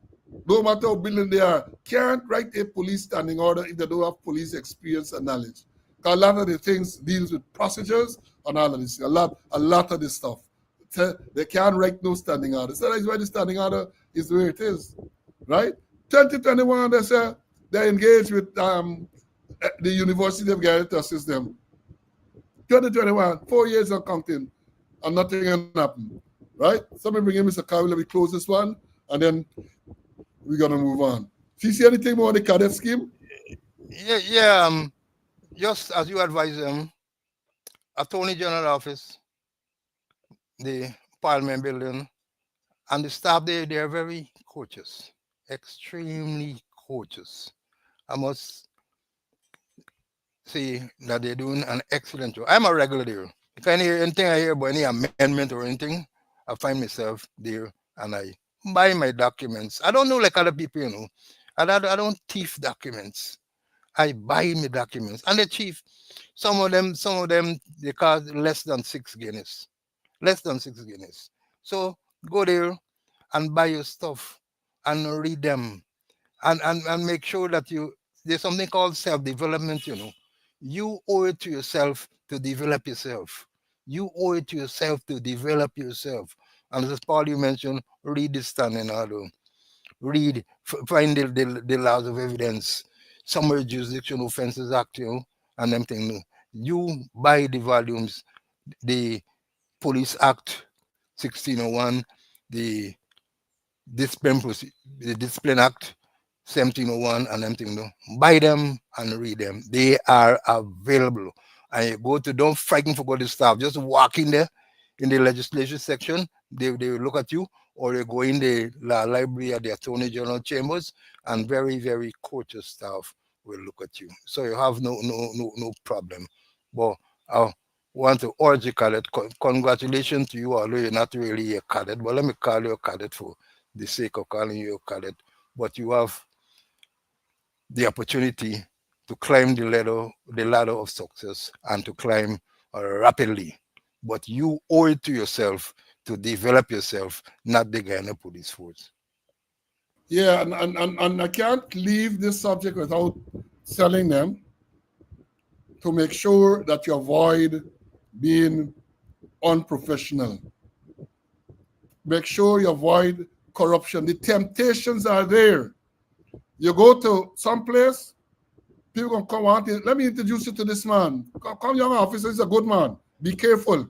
no matter how brilliant they are, can't write a police standing order if they don't have police experience and knowledge. Because a lot of the things deals with procedures and all of this. A lot of this stuff. They can't write no standing order. So that's why the standing order is the way it is. Right? 2021, they say they engaged with the University of Guyana to assist them. 2021, 4 years of counting, and nothing happened. Right? Somebody bring in Mr. Kyle, let me close this one, and then we're gonna move on. Do you see anything more on the cadet scheme? Yeah. Just as you advise them, Attorney General office, the Parliament building, and the staff there, they are very courteous, extremely courteous. I must say that they're doing an excellent job. I'm a regular there. If I hear anything I hear about any amendment or anything, I find myself there and I buy my documents. I don't know like other people, you know. I don't thief documents. I buy my documents. And the chief, some of them, they cost less than 6 guineas. Less than 6 guineas. So go there and buy your stuff and read them. And make sure that there's something called self-development, you know. You owe it to yourself to develop yourself. You owe it to yourself to develop yourself. And as Paul, you mentioned, read the standing order. Read, find the laws of evidence, summary jurisdiction offenses act, you know, and them things. You buy the volumes, the Police Act 1601, the Discipline Act 1701, and them things. Buy them and read them. They are available. And you go to, don't frighten for the staff. Just walk in there in the legislation section. They will look at you, or you go in the library at the Attorney General chambers, and very, very courteous staff will look at you. So you have no problem. But I want to urge you, cadet, congratulations to you, although you're not really a cadet, but let me call you a cadet for the sake of calling you a cadet. But you have the opportunity to climb the ladder of success and to climb rapidly. But you owe it to yourself to develop yourself, not the Guyana Police Force. Yeah, and I can't leave this subject without telling them to make sure that you avoid being unprofessional. Make sure you avoid corruption. The temptations are there. You go to some place, people gonna come out. Let me introduce you to this man. Come, young officer, he's a good man. Be careful.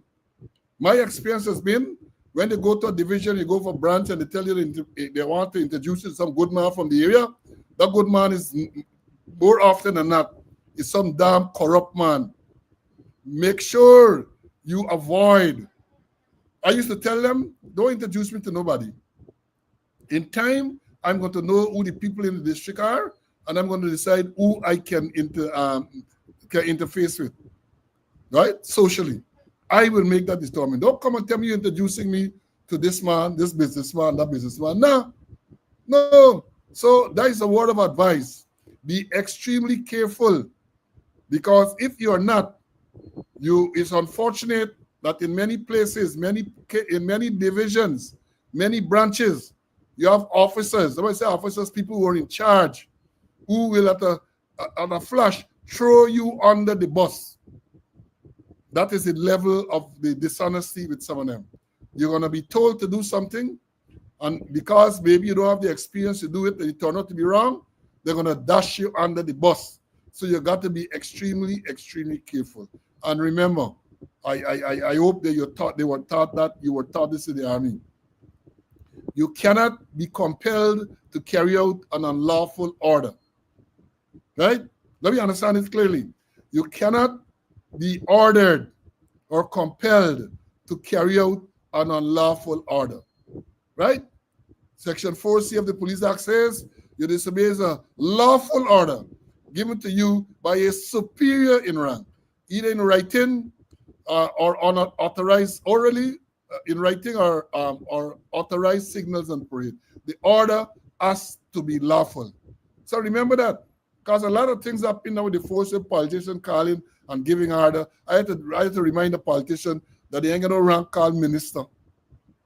My experience has been when they go to a division, you go for branch, and they tell you they want to introduce you to some good man from the area. That good man is more often than not is some damn corrupt man. Make sure you avoid. I used to tell them, don't introduce me to nobody. In time, I'm going to know who the people in the district are, and I'm going to decide who I can interface with, right? Socially. I will make that determination. Don't come and tell me you're introducing me to this man, this businessman, that businessman. No. So that is a word of advice. Be extremely careful, because if you are not, it's unfortunate that in many places, in many divisions, many branches, you have officers. When I say officers, people who are in charge, who will at a flash throw you under the bus. That is the level of the dishonesty with some of them. You're going to be told to do something, and because maybe you don't have the experience to do it and you turn out to be wrong, they're going to dash you under the bus. So you got to be extremely, extremely careful. And remember, I hope that you were taught this in the army. You cannot be compelled to carry out an unlawful order. Right? Let me understand it clearly. You cannot be ordered or compelled to carry out an unlawful order, right? Section 4C of the Police Act says you disobey a lawful order given to you by a superior in rank, either in writing or unauthorized orally in writing or authorized signals and parade. The order has to be lawful. So remember that, because a lot of things happen now with the force of politician calling and giving order. I had to remind the politician that they ain't got no rank called minister,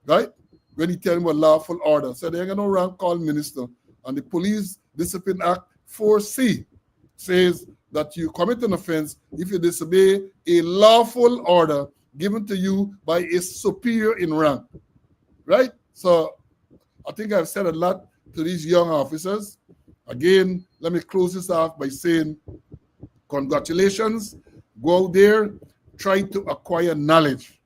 right? When he tell him a lawful order. So they ain't got no rank called minister. And the Police Discipline Act 4C says that you commit an offense if you disobey a lawful order given to you by a superior in rank, right? So I think I've said a lot to these young officers. Again, let me close this off by saying congratulations. Go out there, try to acquire knowledge.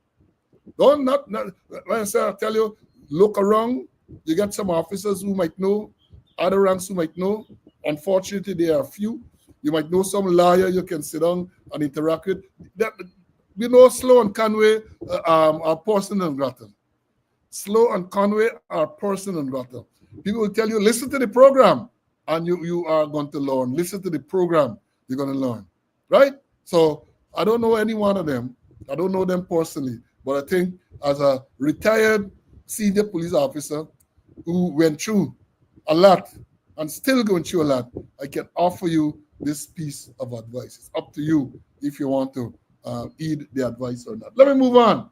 Don't not when I say I tell you, look around. You get some officers who might know, other ranks who might know. Unfortunately, there are few. You might know some lawyer you can sit down and interact with. That, we know Slow and Conway are person and grata. Slow and Conway are person and grata. People will tell you, listen to the program, and you are going to learn. Listen to the program, you're going to learn, right? So I don't know any one of them. I don't know them personally, but I think as a retired senior police officer who went through a lot and still going through a lot, I can offer you this piece of advice. It's up to you if you want to heed the advice or not. Let me move on.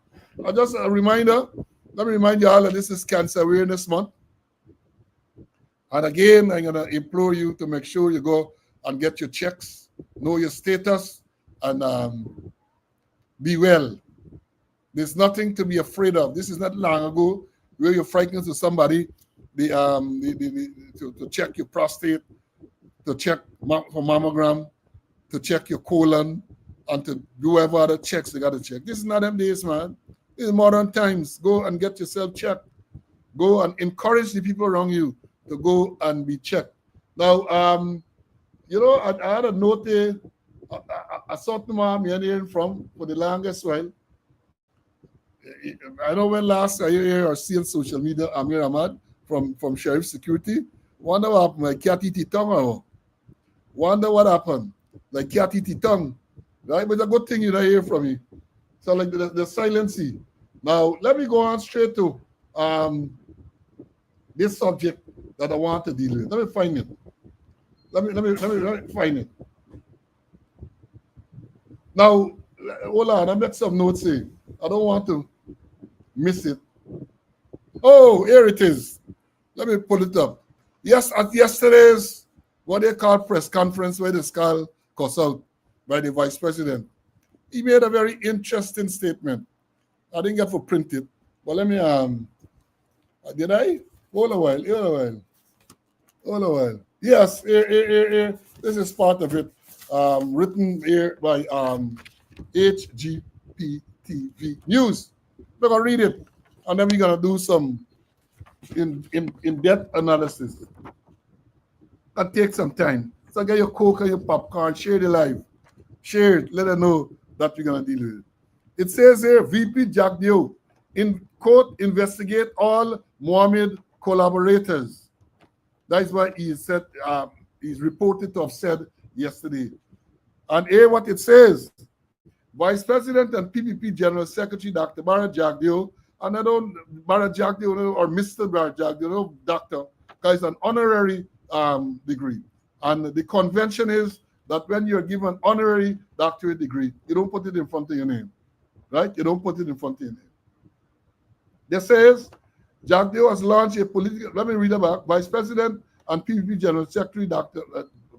Just a reminder, let me remind you all that this is Cancer Awareness Month. And again, I'm going to implore you to make sure you go and get your checks, know your status, and be well. There's nothing to be afraid of. This is not long ago where you're frightened to somebody to check your prostate, to check for mammogram, to check your colon, and to do whatever other checks they got to check. This is not them days, man. This is modern times. Go and get yourself checked. Go and encourage the people around you to go and be checked. Now, I had a note there. I saw the mom hearing from for the longest while. I know when last I hear or see on social media Amir Ahmad from Sheriff Security. Wonder what happened, like cat eat tongue or wonder what happened. Like cat eat tongue. Right? But it's a good thing you don't hear from me. So like the silency. Now let me go on straight to this subject that I want to deal with. Let me find it. Let me find it. Now, hold on, I made some notes here. I don't want to miss it. Oh, here it is. Let me pull it up. Yes, at yesterday's what they call press conference, where the skull cuss out by the vice president, he made a very interesting statement. I didn't get to print it, but let me did I? Hold a while. Yes, here. This is part of it. Written here by HGPTV News. We're gonna read it, and then we're gonna do some in-depth analysis. That takes some time. So get your Coke and your popcorn, share the live. Share it, let them know that we're gonna deal with it. It says here, VP Jack Dio, in quote, investigate all Mohammed collaborators. That's what he said, he's reported to have said yesterday. And here what it says, Vice President and PPP General Secretary Dr. Barra Jagdeo, and I don't Barra Jagdeo or Mr. Barra Jagdeo, doctor, because it's an honorary degree. And the convention is that when you're given honorary doctorate degree, you don't put it in front of your name, right? You don't put it in front of your name. This says, Jagdeo has launched a political, let me read about, Vice President and PPP General Secretary Dr.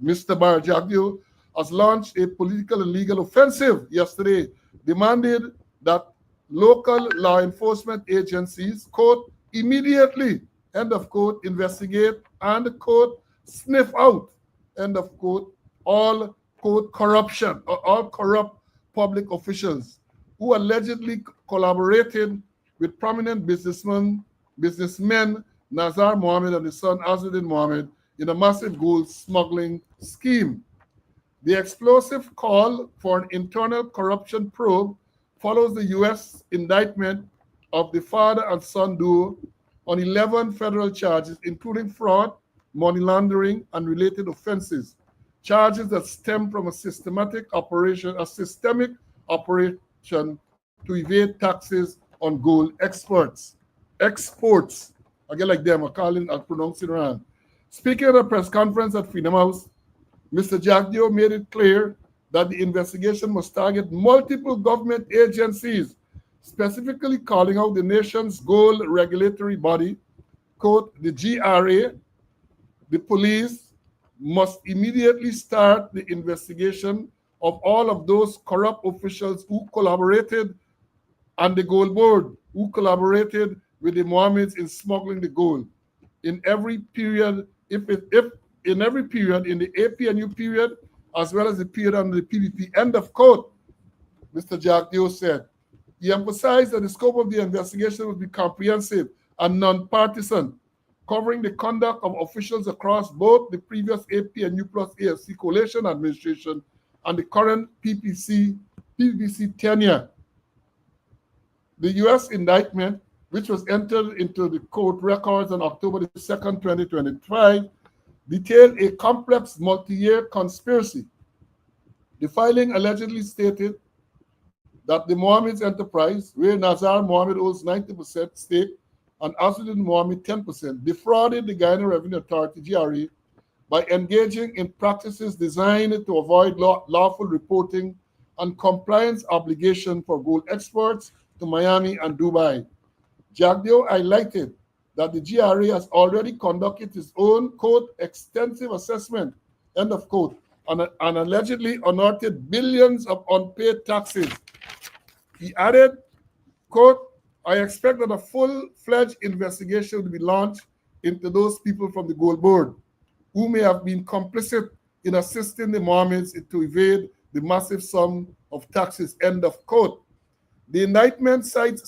Mr. Barra Jagdeo has launched a political and legal offensive yesterday, demanded that local law enforcement agencies, quote, immediately, end of quote, investigate and, quote, sniff out, end of quote, all, quote, corruption, or all corrupt public officials who allegedly collaborated with prominent businessmen Nazar Mohammed and his son Azuddin Mohammed in a massive gold smuggling scheme. The explosive call for an internal corruption probe follows the U.S. indictment of the father and son duo on 11 federal charges, including fraud, money laundering, and related offenses. Charges that stem from a systemic operation to evade taxes on gold exports. Exports. Again, like them, I'm pronouncing it wrong. Speaking at a press conference at Freedom House, Mr. Jagdeo made it clear that the investigation must target multiple government agencies, specifically calling out the nation's gold regulatory body, quote, the GRA. The police must immediately start the investigation of all of those corrupt officials who collaborated on the gold board, who collaborated with the Mohammeds in smuggling the gold. In every period, if in every period, in the APNU period, as well as the period under the PDP, end of quote, Mr. Jagdeo said. He emphasized that the scope of the investigation would be comprehensive and non-partisan, covering the conduct of officials across both the previous APNU plus AFC coalition administration and the current PPC tenure. The U.S. indictment, which was entered into the court records on October the 2nd, 2025, detailed a complex multi-year conspiracy. The filing allegedly stated that the Mohammed's enterprise, where Nazar Mohammed owns 90% stake and Asluddin Mohammed 10%, defrauded the Guyana Revenue Authority, GRA, by engaging in practices designed to avoid lawful reporting and compliance obligation for gold exports to Miami and Dubai. Jagdeo highlighted that the GRA has already conducted its own, quote, extensive assessment, end of quote, and allegedly unearthed billions of unpaid taxes. He added, quote, I expect that a full-fledged investigation will be launched into those people from the gold board who may have been complicit in assisting the Mohammeds to evade the massive sum of taxes, end of quote. The indictment cites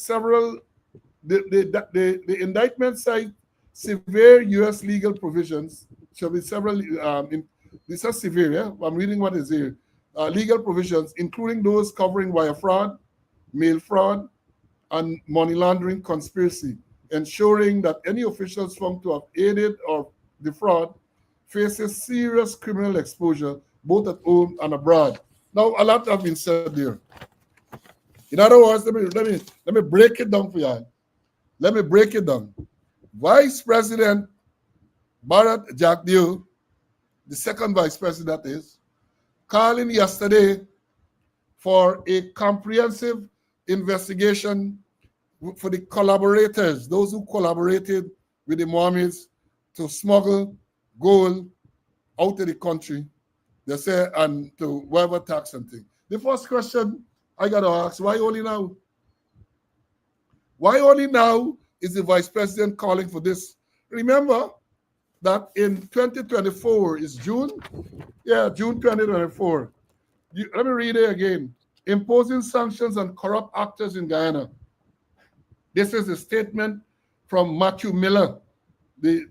the indictment cites severe U.S. legal provisions. Shall be several. These are severe. Yeah? I'm reading what is here. Legal provisions, including those covering wire fraud, mail fraud, and money laundering conspiracy, ensuring that any officials found to have aided or defraud faces serious criminal exposure both at home and abroad. Now, a lot has been said there. In other words, let me break it down for you. Let me break it down. Vice President Bharat Jagdeo, the second vice president is, calling yesterday for a comprehensive investigation for the collaborators, those who collaborated with the Mohammeds to smuggle gold out of the country, they say, and to whatever tax and thing. The first question I got to ask, why only now? Why only now is the vice president calling for this? Remember that in 2024, is June? Yeah, June 2024. Let me read it again. Imposing sanctions on corrupt actors in Guyana. This is a statement from Matthew Miller, the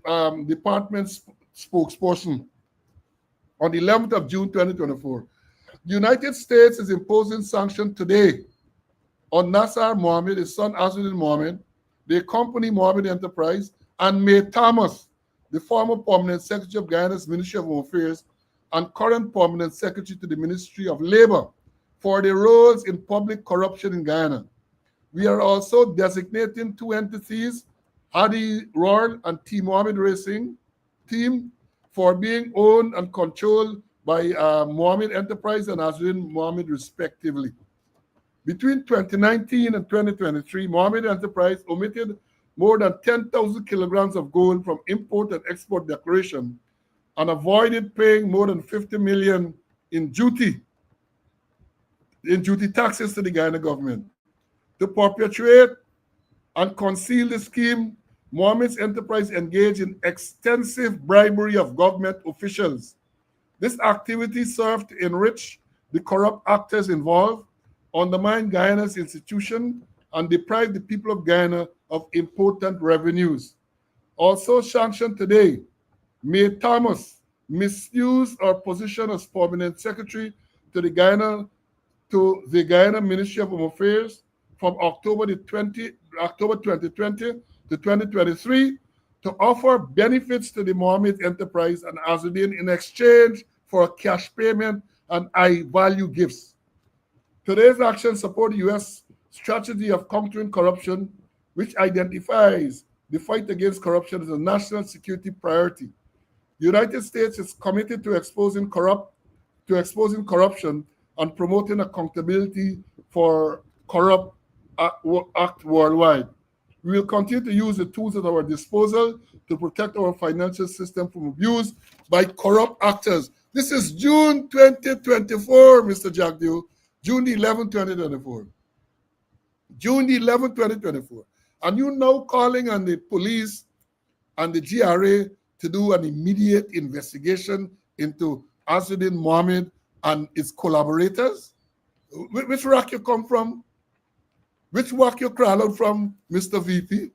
department's spokesperson, on the 11th of June 2024. The United States is imposing sanctions today on Nasser Mohammed, his son Asluddin Mohammed, the company Mohammed Enterprise, and May Thomas, the former permanent secretary of Guyana's Ministry of Home Affairs and current permanent secretary to the Ministry of Labor, for their roles in public corruption in Guyana. We are also designating two entities, Adi Royal and Team Mohammed Racing Team, for being owned and controlled by Mohammed Enterprise and Asluddin Mohammed respectively. Between 2019 and 2023, Mohammed Enterprise omitted more than 10,000 kilograms of gold from import and export declaration and avoided paying more than 50 million in duty taxes to the Guyana government. To perpetuate and conceal the scheme, Mohammed's enterprise engaged in extensive bribery of government officials. This activity served to enrich the corrupt actors involved, undermine Guyana's institution, and deprive the people of Guyana of important revenues. Also sanctioned today, May Thomas, misuse or position as permanent secretary to the Guyana Ministry of Home Affairs from October 2020 to 2023 to offer benefits to the Mohammed Enterprise and Azudin in exchange for cash payment and high value gifts. Today's actions support the U.S. strategy of countering corruption, which identifies the fight against corruption as a national security priority. The United States is committed to exposing corruption and promoting accountability for corrupt act worldwide. We will continue to use the tools at our disposal to protect our financial system from abuse by corrupt actors. This is June 2024, Mr. Jagdew. June the 11th, 2024. June the 11th, 2024. And you now calling on the police and the GRA to do an immediate investigation into Azudin Mohammed and his collaborators? Which rock you come from? Which rock you crawl out from, Mr. VP?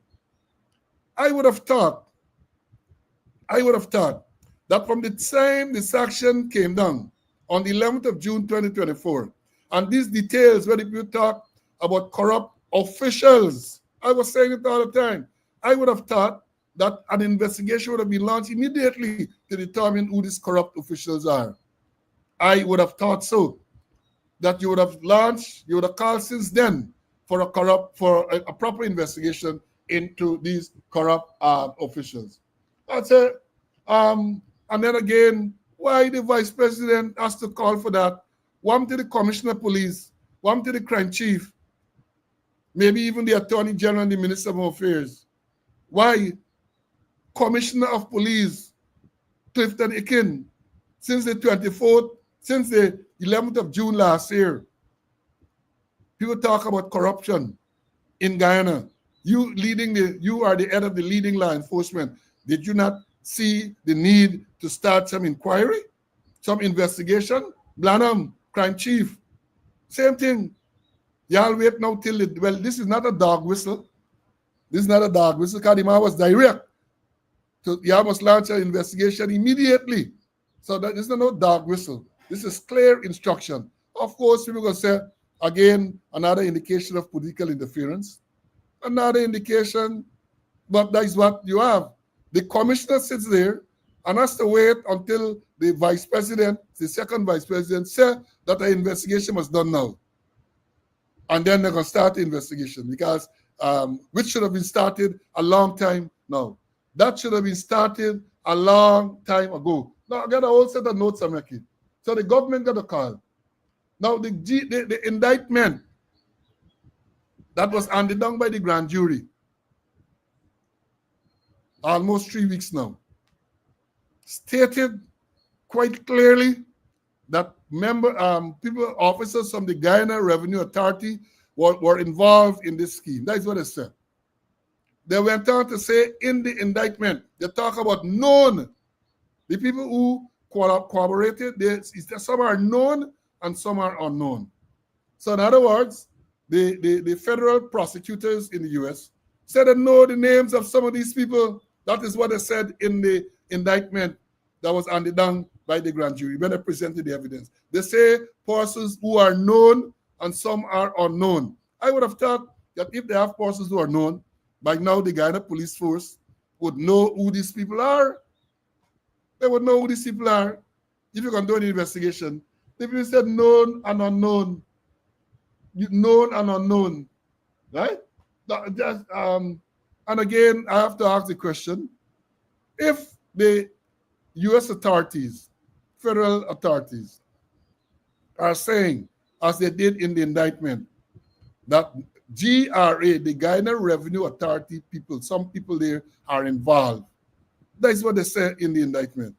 I would have thought that from the time this action came down on the 11th of June 2024, and these details where people talk about corrupt officials, I was saying it all the time, I would have thought that an investigation would have been launched immediately to determine who these corrupt officials are. I would have thought so, that you would have called since then for a proper investigation into these corrupt officials. That's it. And then again, why the vice president has to call for that? One to the commissioner of police, one to the crime chief, maybe even the attorney general and the minister of home affairs. Why? Commissioner of police, Clifton Ikin, since the 11th of June last year, people talk about corruption in Guyana. You are the head of the leading law enforcement. Did you not see the need to start some inquiry, some investigation? Blanham, crime chief, same thing. Y'all wait now till this is not a dog whistle. This is not a dog whistle. Kadima was direct. So y'all must launch an investigation immediately. So that is no dog whistle. This is clear instruction. Of course, people are going to say, again, another indication of political interference. Another indication, but that is what you have. The commissioner sits there and has to wait until the vice president, the second vice president, said that the investigation was done now. And then they're going to start the investigation because which should have been started a long time now. That should have been started a long time ago. Now, I got a whole set of notes I'm making. So the government got a call. Now, the indictment that was handed down by the grand jury, almost 3 weeks now, stated quite clearly that officers from the Guyana Revenue Authority were involved in this scheme. That's what it said. They went on to say in the indictment, they talk about known. The people who cooperated, some are known and some are unknown. So in other words, the federal prosecutors in the U.S. said they know the names of some of these people. That is what they said in the indictment that was handed down by the grand jury when they presented the evidence. They say persons who are known and some are unknown. I would have thought that if they have persons who are known, by now the Guyana police force would know who these people are. They would know who these people are. If you can do an investigation, the people said known and unknown. Known and unknown, right? And again, I have to ask the question, if the U.S. authorities, federal authorities, are saying, as they did in the indictment, that GRA, the Guyana Revenue Authority people, some people there are involved. That's what they said in the indictment.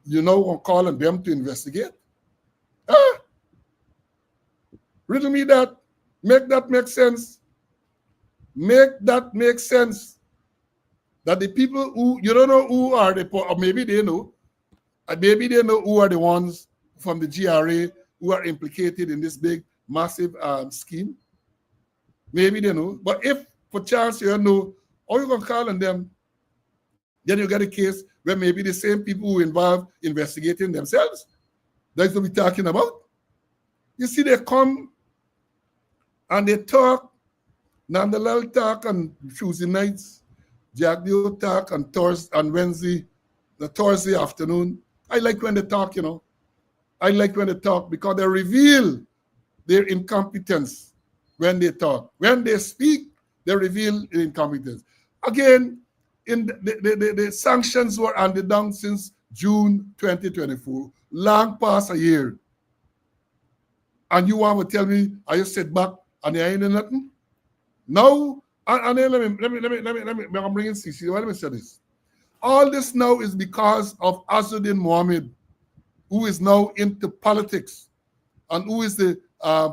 You know, we're calling them to investigate. Riddle me that. Make that make sense. Make that make sense. That the people who, you don't know who are the, or maybe they know who are the ones from the GRA who are implicated in this big, massive scheme. Maybe they know. But if, for chance, you know, all you're going to call on them, Then you get a case where maybe the same people who involved investigating themselves. That's what we're talking about. You see, they come and they talk. Nandalal talk on Tuesday nights. Jack Dio talk on Thursday and Wednesday, the Thursday afternoon. I like when they talk, you know. I like when they talk because they reveal their incompetence when they talk. When they speak, they reveal incompetence. Again, the sanctions were handed down since June 2024, long past a year. And you want to tell me, I just sit back and I ain't doing nothing? Now, and then I'm bringing CC. Let me say this. All this now is because of Azuddin Mohammed, who is now into politics and who is the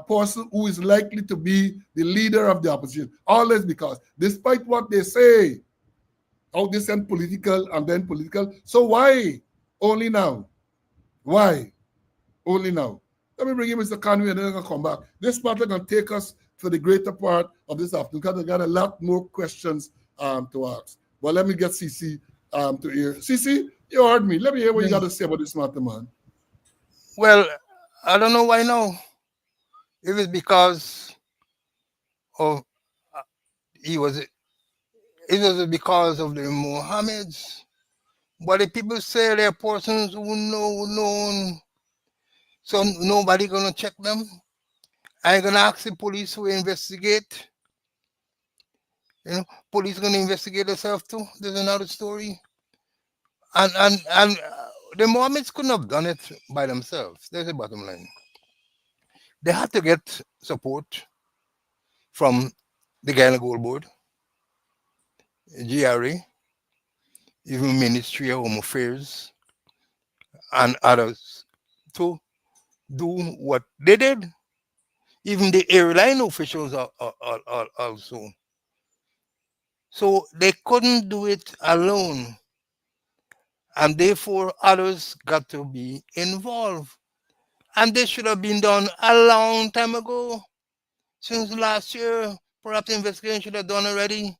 person who is likely to be the leader of the opposition. All this because, despite what they say, how they send political and then political. So why only now? Why only now? Let me bring in Mr. Conway and then I'm going to come back. This part is going to take us to the greater part of this afternoon because I got a lot more questions to ask. But let me get CC to hear. CC, you heard me. Let me hear what you got to say about this matter, man. Well, I don't know why now. If it's because of he was, it was because of the Mohammeds. But the people say they're persons who know, so nobody gonna check them. I gonna ask the police to investigate. You know, police gonna investigate themselves too. There's another story. And the Mohammeds couldn't have done it by themselves. There's the bottom line. They had to get support from the Ghana Gold Board, GRA, even Ministry of Home Affairs, and others to do what they did. Even the airline officials are also. So they couldn't do it alone. And therefore, others got to be involved. And this should have been done a long time ago. Since last year, perhaps the investigation should have done already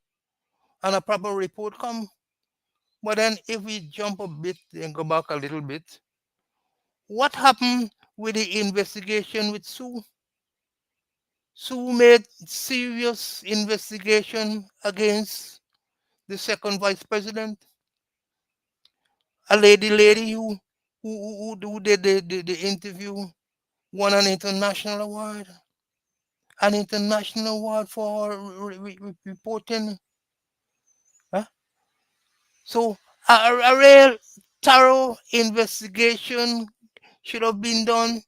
and a proper report come. But then if we jump a bit and go back a little bit, what happened with the investigation with Sue? Sue made serious investigation against the second vice president, a lady who did the interview, won an international award for reporting. Huh? So a real thorough investigation should have been done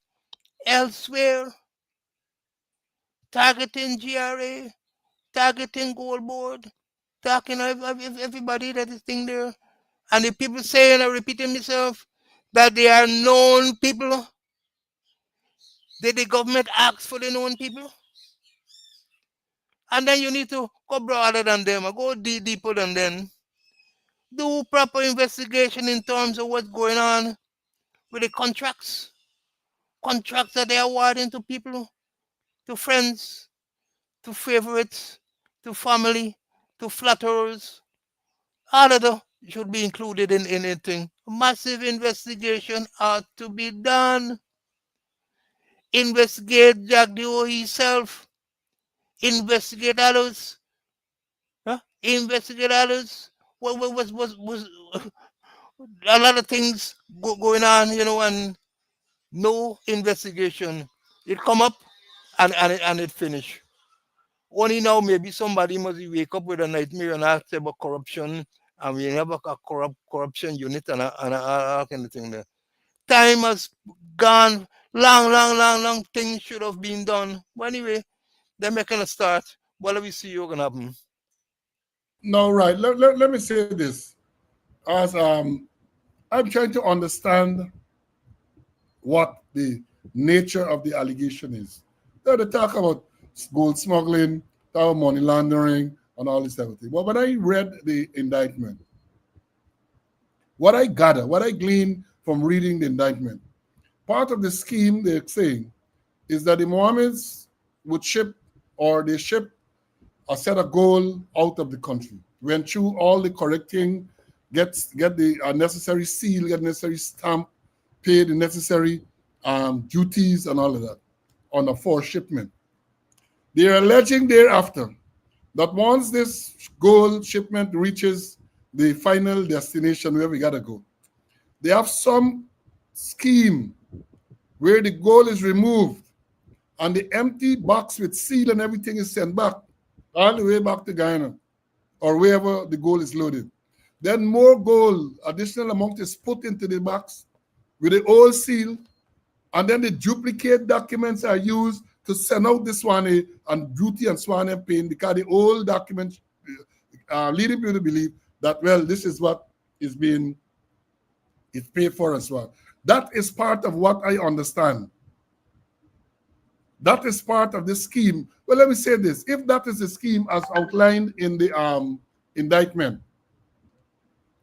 elsewhere, targeting GRA, targeting Gold Board, talking everybody that is thing there. And the people saying, I repeating myself, that they are known people. Did the government ask for the known people? And then you need to go broader than them or go deeper than them. Do proper investigation in terms of what's going on with the contracts. Contracts that they are awarding to people, to friends, to favorites, to family, to flatterers. All of them should be included in anything. Massive investigation ought to be done. Investigate Jack Dio himself. Investigate others. Huh? Investigate others. Was a lot of things going on, and no investigation. It come up and it finish. Only now maybe somebody must wake up with a nightmare and ask about corruption, and we have a corruption unit and all kind of thing there. Time has gone long. Things should have been done. But anyway, they're making a start. What do we see what's gonna happen? No, right. Let me say this. As I'm trying to understand what the nature of the allegation is. They talk about gold smuggling, talk about money laundering, and all this type of thing. But when I read the indictment, what I glean from reading the indictment, part of the scheme they're saying is that the Mohammeds would ship or they ship a set of gold out of the country, went through all the correcting get the necessary seal, get necessary stamp, pay the necessary duties and all of that on a forced shipment. They are alleging thereafter that once this gold shipment reaches the final destination where we gotta go, they have some scheme where the gold is removed and the empty box with seal and everything is sent back, all the way back to Guyana or wherever the gold is loaded. Then more gold, additional amount is put into the box with the old seal, and then the duplicate documents are used to send out the Swanee and duty and Swanee paying, because the old documents leading people to believe that, well, this is what is being paid for as well. That is part of what I understand. That is part of the scheme. Well, let me say this. If that is the scheme as outlined in the indictment,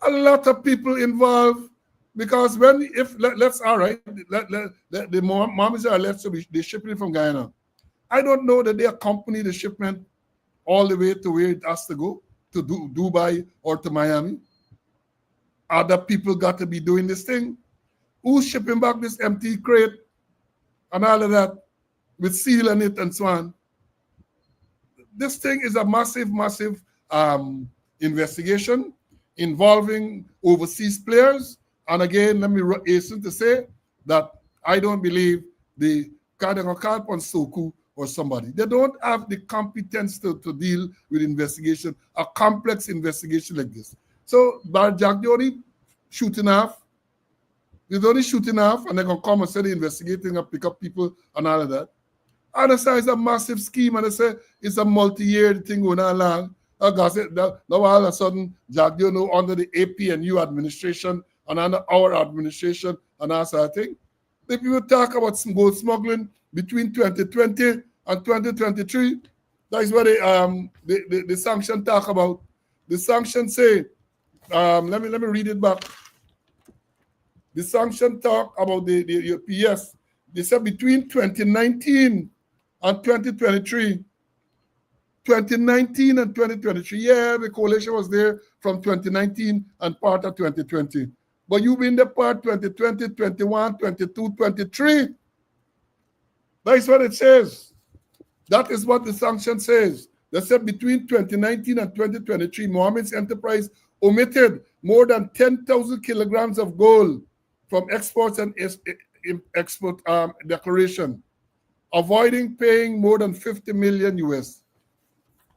a lot of people involved, because let's all right, the mommies are left to be they shipping it from Guyana. I don't know that they accompany the shipment all the way to where it has to go, to Dubai or to Miami. Other people got to be doing this thing. Who's shipping back this empty crate and all of that with seal on it and so on? This thing is a massive, massive investigation involving overseas players. And again, let me hasten to say that I don't believe the Kadangakal Soku or somebody. They don't have the competence to deal with investigation, a complex investigation like this. So Jack, they only shooting off. They're only shooting off, and they're going to come and say they're investigating and pick up people and all of that. And it's a massive scheme, and they say it's a multi-year thing going on. Now all of a sudden, Jack, you know, under the APNU administration and under our administration and that sort of thing, the people talk about gold smuggling between 2020 and 2023. That is what the sanction talk about. The sanction say, let me read it back. The sanction talk about the PS. They said between 2019 and 2023. 2019 and 2023. Yeah, the coalition was there from 2019 and part of 2020. But you've been the part 2020, 21, 22, 23. That's what it says. That is what the sanction says. They said between 2019 and 2023, Mohammed's enterprise omitted more than 10,000 kilograms of gold from exports and export declaration, avoiding paying more than 50 million US.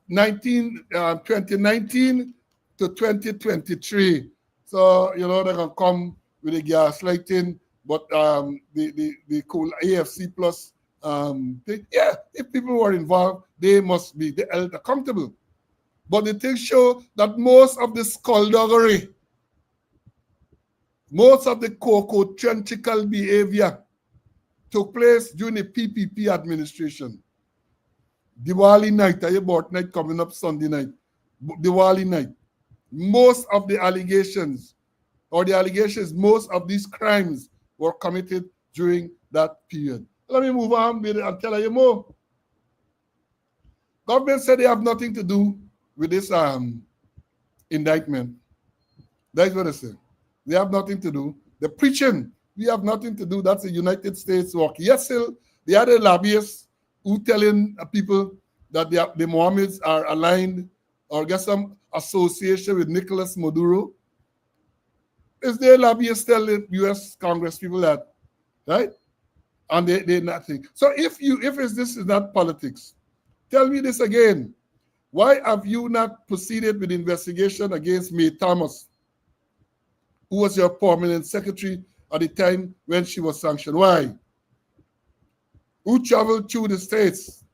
2019 to 2023. So, you know, they're going to come with the gaslighting, but the cool AFC plus thing. Yeah, if people were involved, they must be held accountable. But the thing show that most of the skullduggery, most of the coco-trenchical behavior took place during the PPP administration. Diwali night, your birthday night coming up Sunday night. Diwali night. Most of the allegations, most of these crimes were committed during that period. Let me move on and tell you more. Government said they have nothing to do with this indictment. That's what they said. They have nothing to do. The preaching, we have nothing to do. That's the United States work. Yes, still, the other lobbyists who telling people that the Mohammeds are aligned or get some association with Nicolas Maduro. Is there lobbyists telling U.S. Congress people that, right? And they're nothing. So if this is not politics, tell me this again. Why have you not proceeded with investigation against May Thomas, who was your permanent secretary at the time when she was sanctioned? Why? Who traveled through the states,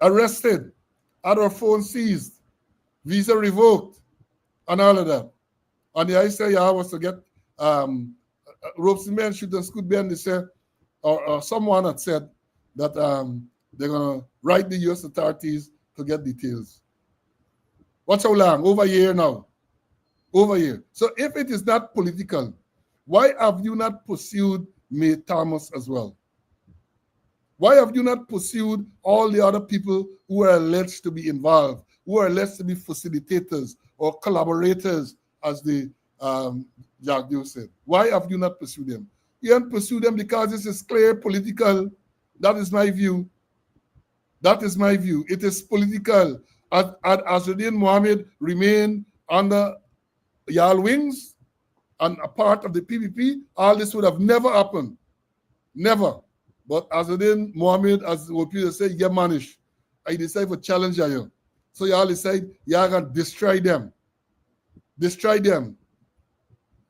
arrested, had her phone seized, visa revoked, and all of that. And the ICIR was to get ropes and men shoot and scoot behind. They said, or someone had said that they're going to write the U.S. authorities to get details. Watch how long? Over a year now. Over a year. So if it is not political, why have you not pursued May Thomas as well? Why have you not pursued all the other people who are alleged to be involved, who are alleged to be facilitators or collaborators as the Jack Dew said. Why have you not pursued them? You haven't pursued them because this is clear political. That is my view. That is my view. It is political. As Azzuddin Mohammed remained under y'all wings and a part of the PPP, all this would have never happened. Never. But Azzuddin Mohammed, as what people say, get managed. I decide to challenge you. So y'all decide y'all gonna destroy them. Destroy them.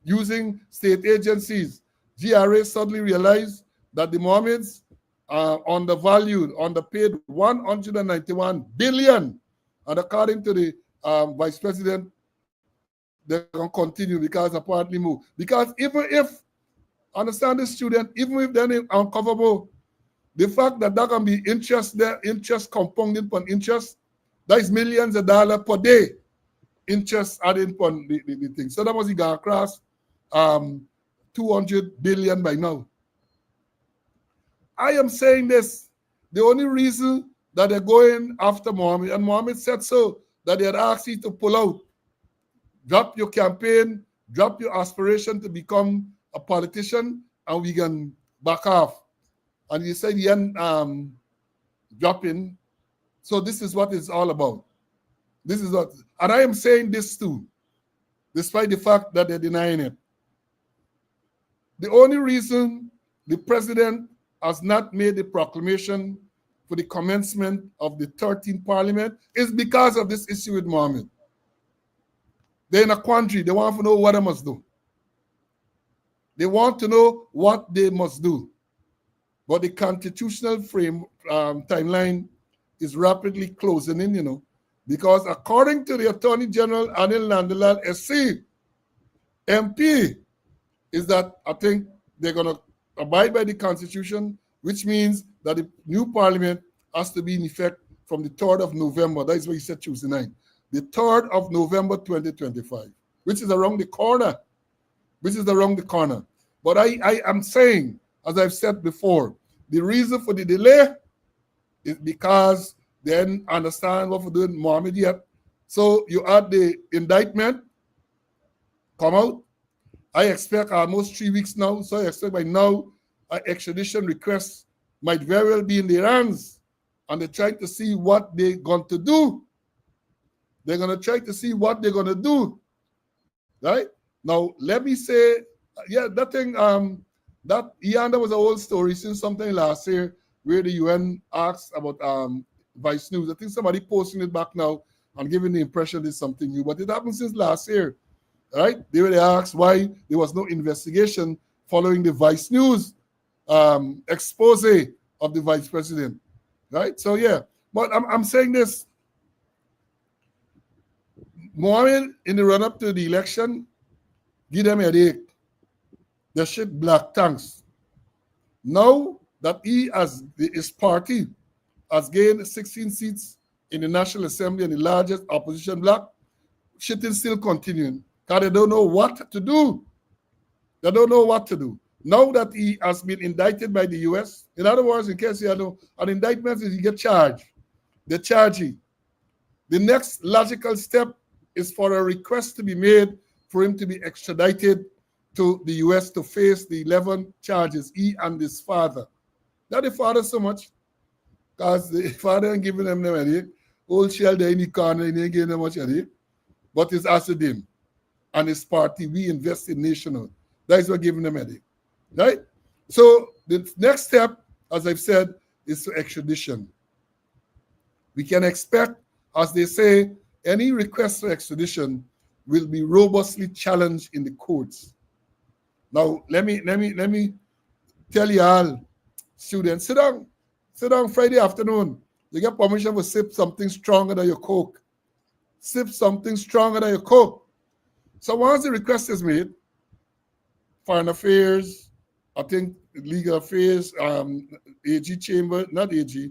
Using state agencies. GRA suddenly realized that the Mohammeds are undervalued, underpaid 191 billion. And according to the vice president, they're going to continue because apparently move. Because even if, understand this student, even if they're uncoverable, the fact that there can be interest there, interest compounding upon interest, that is millions of dollars per day interest adding upon the thing. So that was going to cross 200 billion by now. I am saying this, the only reason that they're going after Mohammed, and Mohammed said so, that they had asked you to pull out, drop your campaign, drop your aspiration to become a politician, and we can back off. And he said he ain't dropping. So this is what it's all about. This is what, and I am saying this too, despite the fact that they're denying it. The only reason the president has not made the proclamation for the commencement of the 13th parliament is because of this issue with Mohammed. They're in a quandary. They want to know what they must do. They want to know what they must do. But the constitutional frame timeline is rapidly closing in, you know, because according to the Attorney General Anil Nandlall SC, MP, is that I think they're going to abide by the Constitution, which means that the new parliament has to be in effect from the 3rd of November. That is what he said Tuesday night. The 3rd of November 2025, which is around the corner. But I am saying, as I've said before, the reason for the delay is because they didn't understand what we're doing Mohammed yet. So you had the indictment come out. I expect almost 3 weeks now. So I expect by now an extradition request might very well be in their hands. And they're trying to see what they're going to do. They're going to try to see what they're going to do. Right? Now, let me say, yeah, that thing, that was a whole story since sometime last year where the UN asked about Vice News. I think somebody posting it back now and giving the impression it's something new. But it happened since last year. Right? They were asked why there was no investigation following the Vice News expose of the vice president. Right? So, yeah. But I'm saying this. Mohammed, in the run-up to the election, give them a headache. They shit black tanks. Now that his party has gained 16 seats in the National Assembly and the largest opposition bloc, shit is still continuing. Because they don't know what to do. They don't know what to do. Now that he has been indicted by the U.S., in other words, in case you know, an indictment is you get charged. They charge you. The next logical step is for a request to be made for him to be extradited to the U.S. to face the 11 charges, he and his father. Not the father so much, because the father ain't giving them no money. Old shell there in the corner, he ain't giving them much money. But it's Azzuddin and his party, we invest in national. That is what giving them money. Right? So the next step, as I've said, is to extradition. We can expect, as they say, any request for extradition will be robustly challenged in the courts. Now, let me tell you all, students, sit down Friday afternoon. You get permission to sip something stronger than your Coke. Sip something stronger than your Coke. So once the request is made, Foreign Affairs, I think Legal Affairs, AG Chamber, not AG,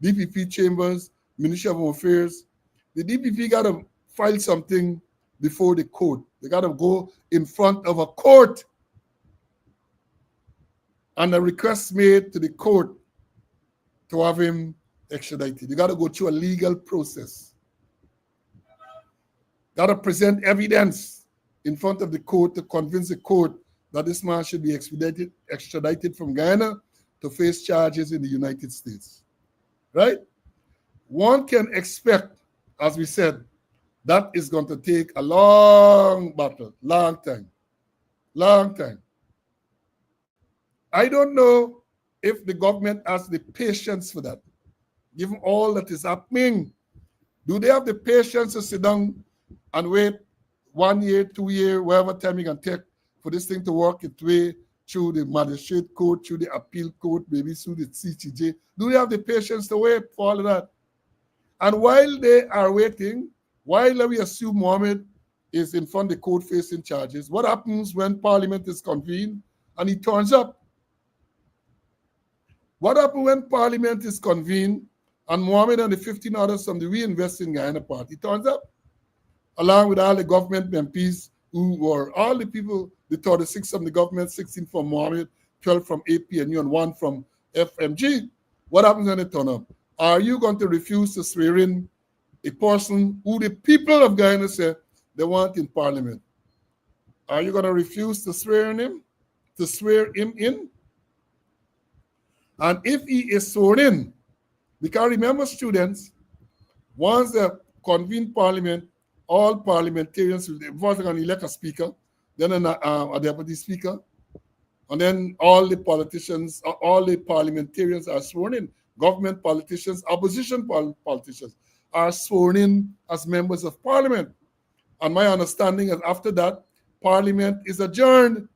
DPP Chambers, Ministry of Home Affairs, the DPP got to file something before the court. They got to go in front of a court and a request made to the court to have him extradited. You got to go through a legal process. Got to present evidence in front of the court to convince the court that this man should be extradited from Guyana to face charges in the United States. Right? One can expect, as we said, that is going to take a long battle, long time, long time. I don't know if the government has the patience for that, given all that is happening. Do they have the patience to sit down and wait 1 year, 2 year, whatever time you can take for this thing to work its way through the magistrate court, through the appeal court, maybe through the CTJ? Do they have the patience to wait for all of that? And while they are waiting, while we assume Mohammed is in front of the court facing charges, what happens when Parliament is convened and he turns up? What happens when Parliament is convened and Mohammed and the 15 others from the Reinvest in Guyana party turns up, along with all the government MPs who were all the people, the 36 from the government, 16 from Mohammed, 12 from APNU, and 1 from FMG? What happens when they turn up? Are you going to refuse to swear in a person who the people of Guyana say they want in Parliament? Are you going to refuse to swear in him? To swear him in? And if he is sworn in, because remember, students, once they convene Parliament, all parliamentarians will first going to elect a speaker, then a deputy speaker, and then all the politicians, all the parliamentarians are sworn in. Government politicians, opposition politicians are sworn in as members of Parliament. And my understanding is after that, Parliament is adjourned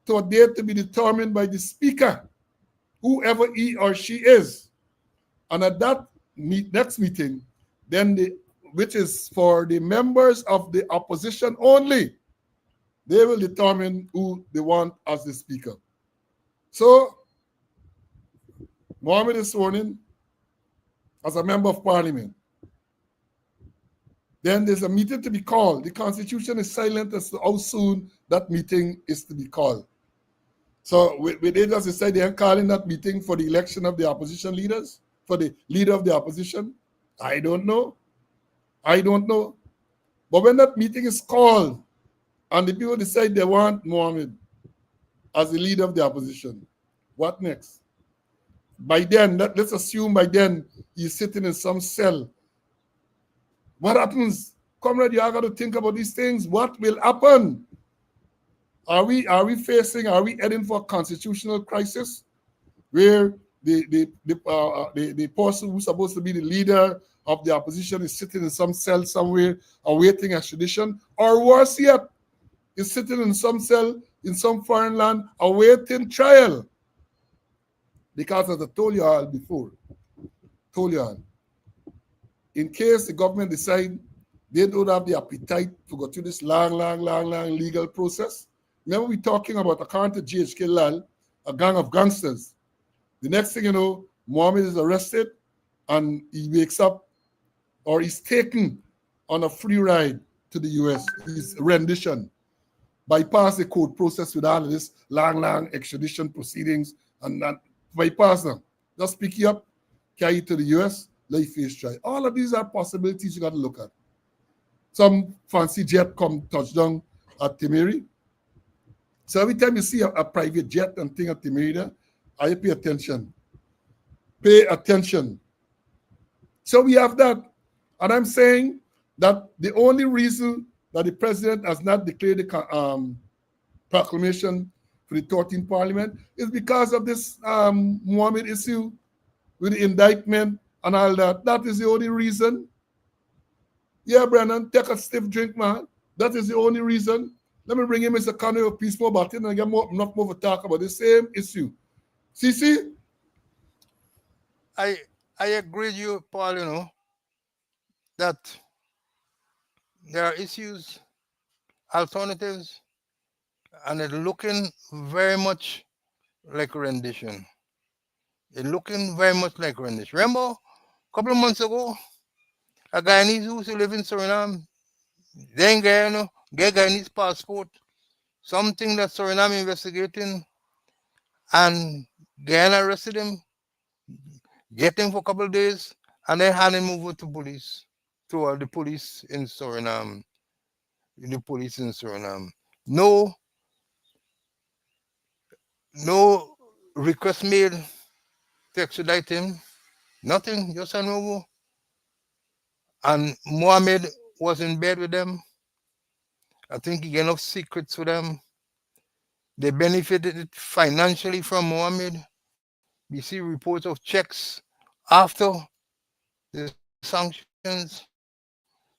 to a date to be determined by the Speaker, whoever he or she is. And at that next meeting, then which is for the members of the opposition only, they will determine who they want as the Speaker. So, Mohammed is sworn in as a member of Parliament. Then there's a meeting to be called. The Constitution is silent as to how soon that meeting is to be called. So, will they just decide they are calling that meeting for the election of the opposition leaders? For the leader of the opposition? I don't know. I don't know. But when that meeting is called and the people decide they want Mohammed as the leader of the opposition, what next? By then, let's assume by then he's sitting in some cell. What happens? Comrade, you are going to think about these things. What will happen? Are we heading for a constitutional crisis where the person who's supposed to be the leader of the opposition is sitting in some cell somewhere awaiting extradition? Or worse yet, is sitting in some cell in some foreign land awaiting trial? Because as I told you all before, in case the government decide they don't have the appetite to go through this long legal process. Remember we talking about, according to GHK Lal, a gang of gangsters. The next thing you know, Mohammed is arrested and he wakes up or he's taken on a free ride to the US. His rendition, bypass the court process with all of this long extradition proceedings and bypass them. Just pick you up, carry you to the US, let you face trial. All of these are possibilities you got to look at. Some fancy jet come touchdown at Timeri. So every time you see a private jet and thing at Timeri, I pay attention. Pay attention. So we have that. And I'm saying that the only reason that the president has not declared the proclamation for the 13th Parliament is because of this Mohammed issue with the indictment and all that. That is the only reason. Yeah, Brennan, take a stiff drink, man. That is the only reason. Let me bring him Mr. Conway of Peaceful Button and get enough more to talk about the same issue. CC? I agree with you, Paul, that there are issues, alternatives, and it's looking very much like rendition. It's looking very much like rendition. Remember, a couple of months ago, a Guyanese who used to live in Suriname, then Guyana, get Guyanese passport, something that Suriname investigating, and Guyana arrested him, get him for a couple of days, and then hand him over to police, to the police in Suriname. in the police in Suriname. No, no request made to extradite him. Nothing, just a no. And Mohammed was in bed with them. I think he got enough secrets with them. They benefited financially from Mohammed. We see reports of checks after the sanctions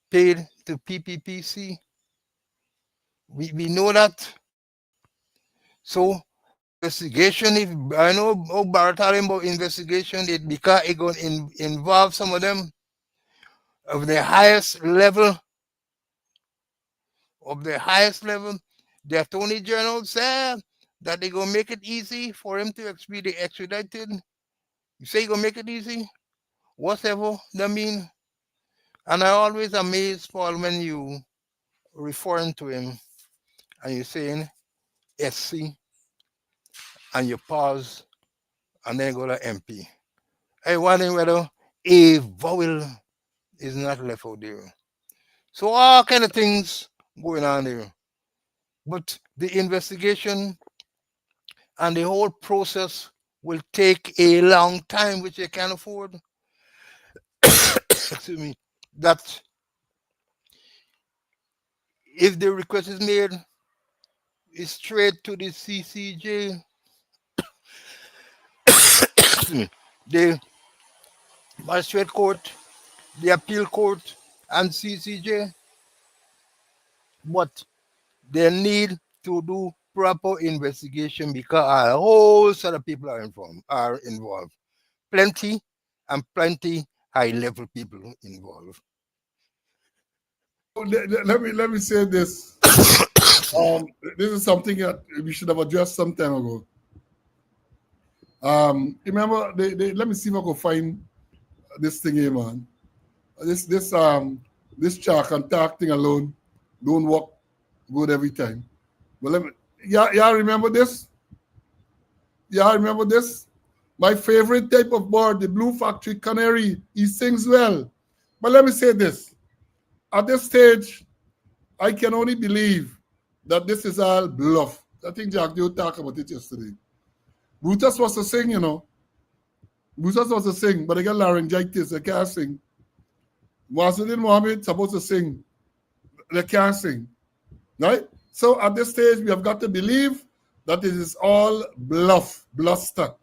paid to PPPC. We know that. So investigation, if I know about talking about investigation, it because it going to involve some of them of the highest level the attorney general said that they gonna make it easy for him to be extradited. You say you gonna make it easy, whatever that mean. And I always amazed Paul when you referring to him and you saying SC and you pause and then go to MP. I wondering whether a vowel is not left out there. So all kind of things going on there. But the investigation and the whole process will take a long time, which they can't afford. Excuse me. That if the request is made, it's straight to the CCJ, the magistrate court, the appeal court, and CCJ. But they need to do proper investigation because a whole set of people are involved. Plenty and plenty high level people involved. So let me say this. This is something that we should have addressed some time ago. Remember, let me see if I can find this thing here, man. This chart contacting alone don't work good every time. But y'all remember this? Y'all remember this? My favorite type of bird, the blue factory canary, he sings well. But let me say this. At this stage, I can only believe that this is all bluff. I think Jack Joe talked about it yesterday. Brutus was to sing, you know. Brutus was to sing, but they got laryngitis, they can't sing. Wazuddin Mohammed supposed to sing, they can't sing. Right? So at this stage, we have got to believe that it is all bluster.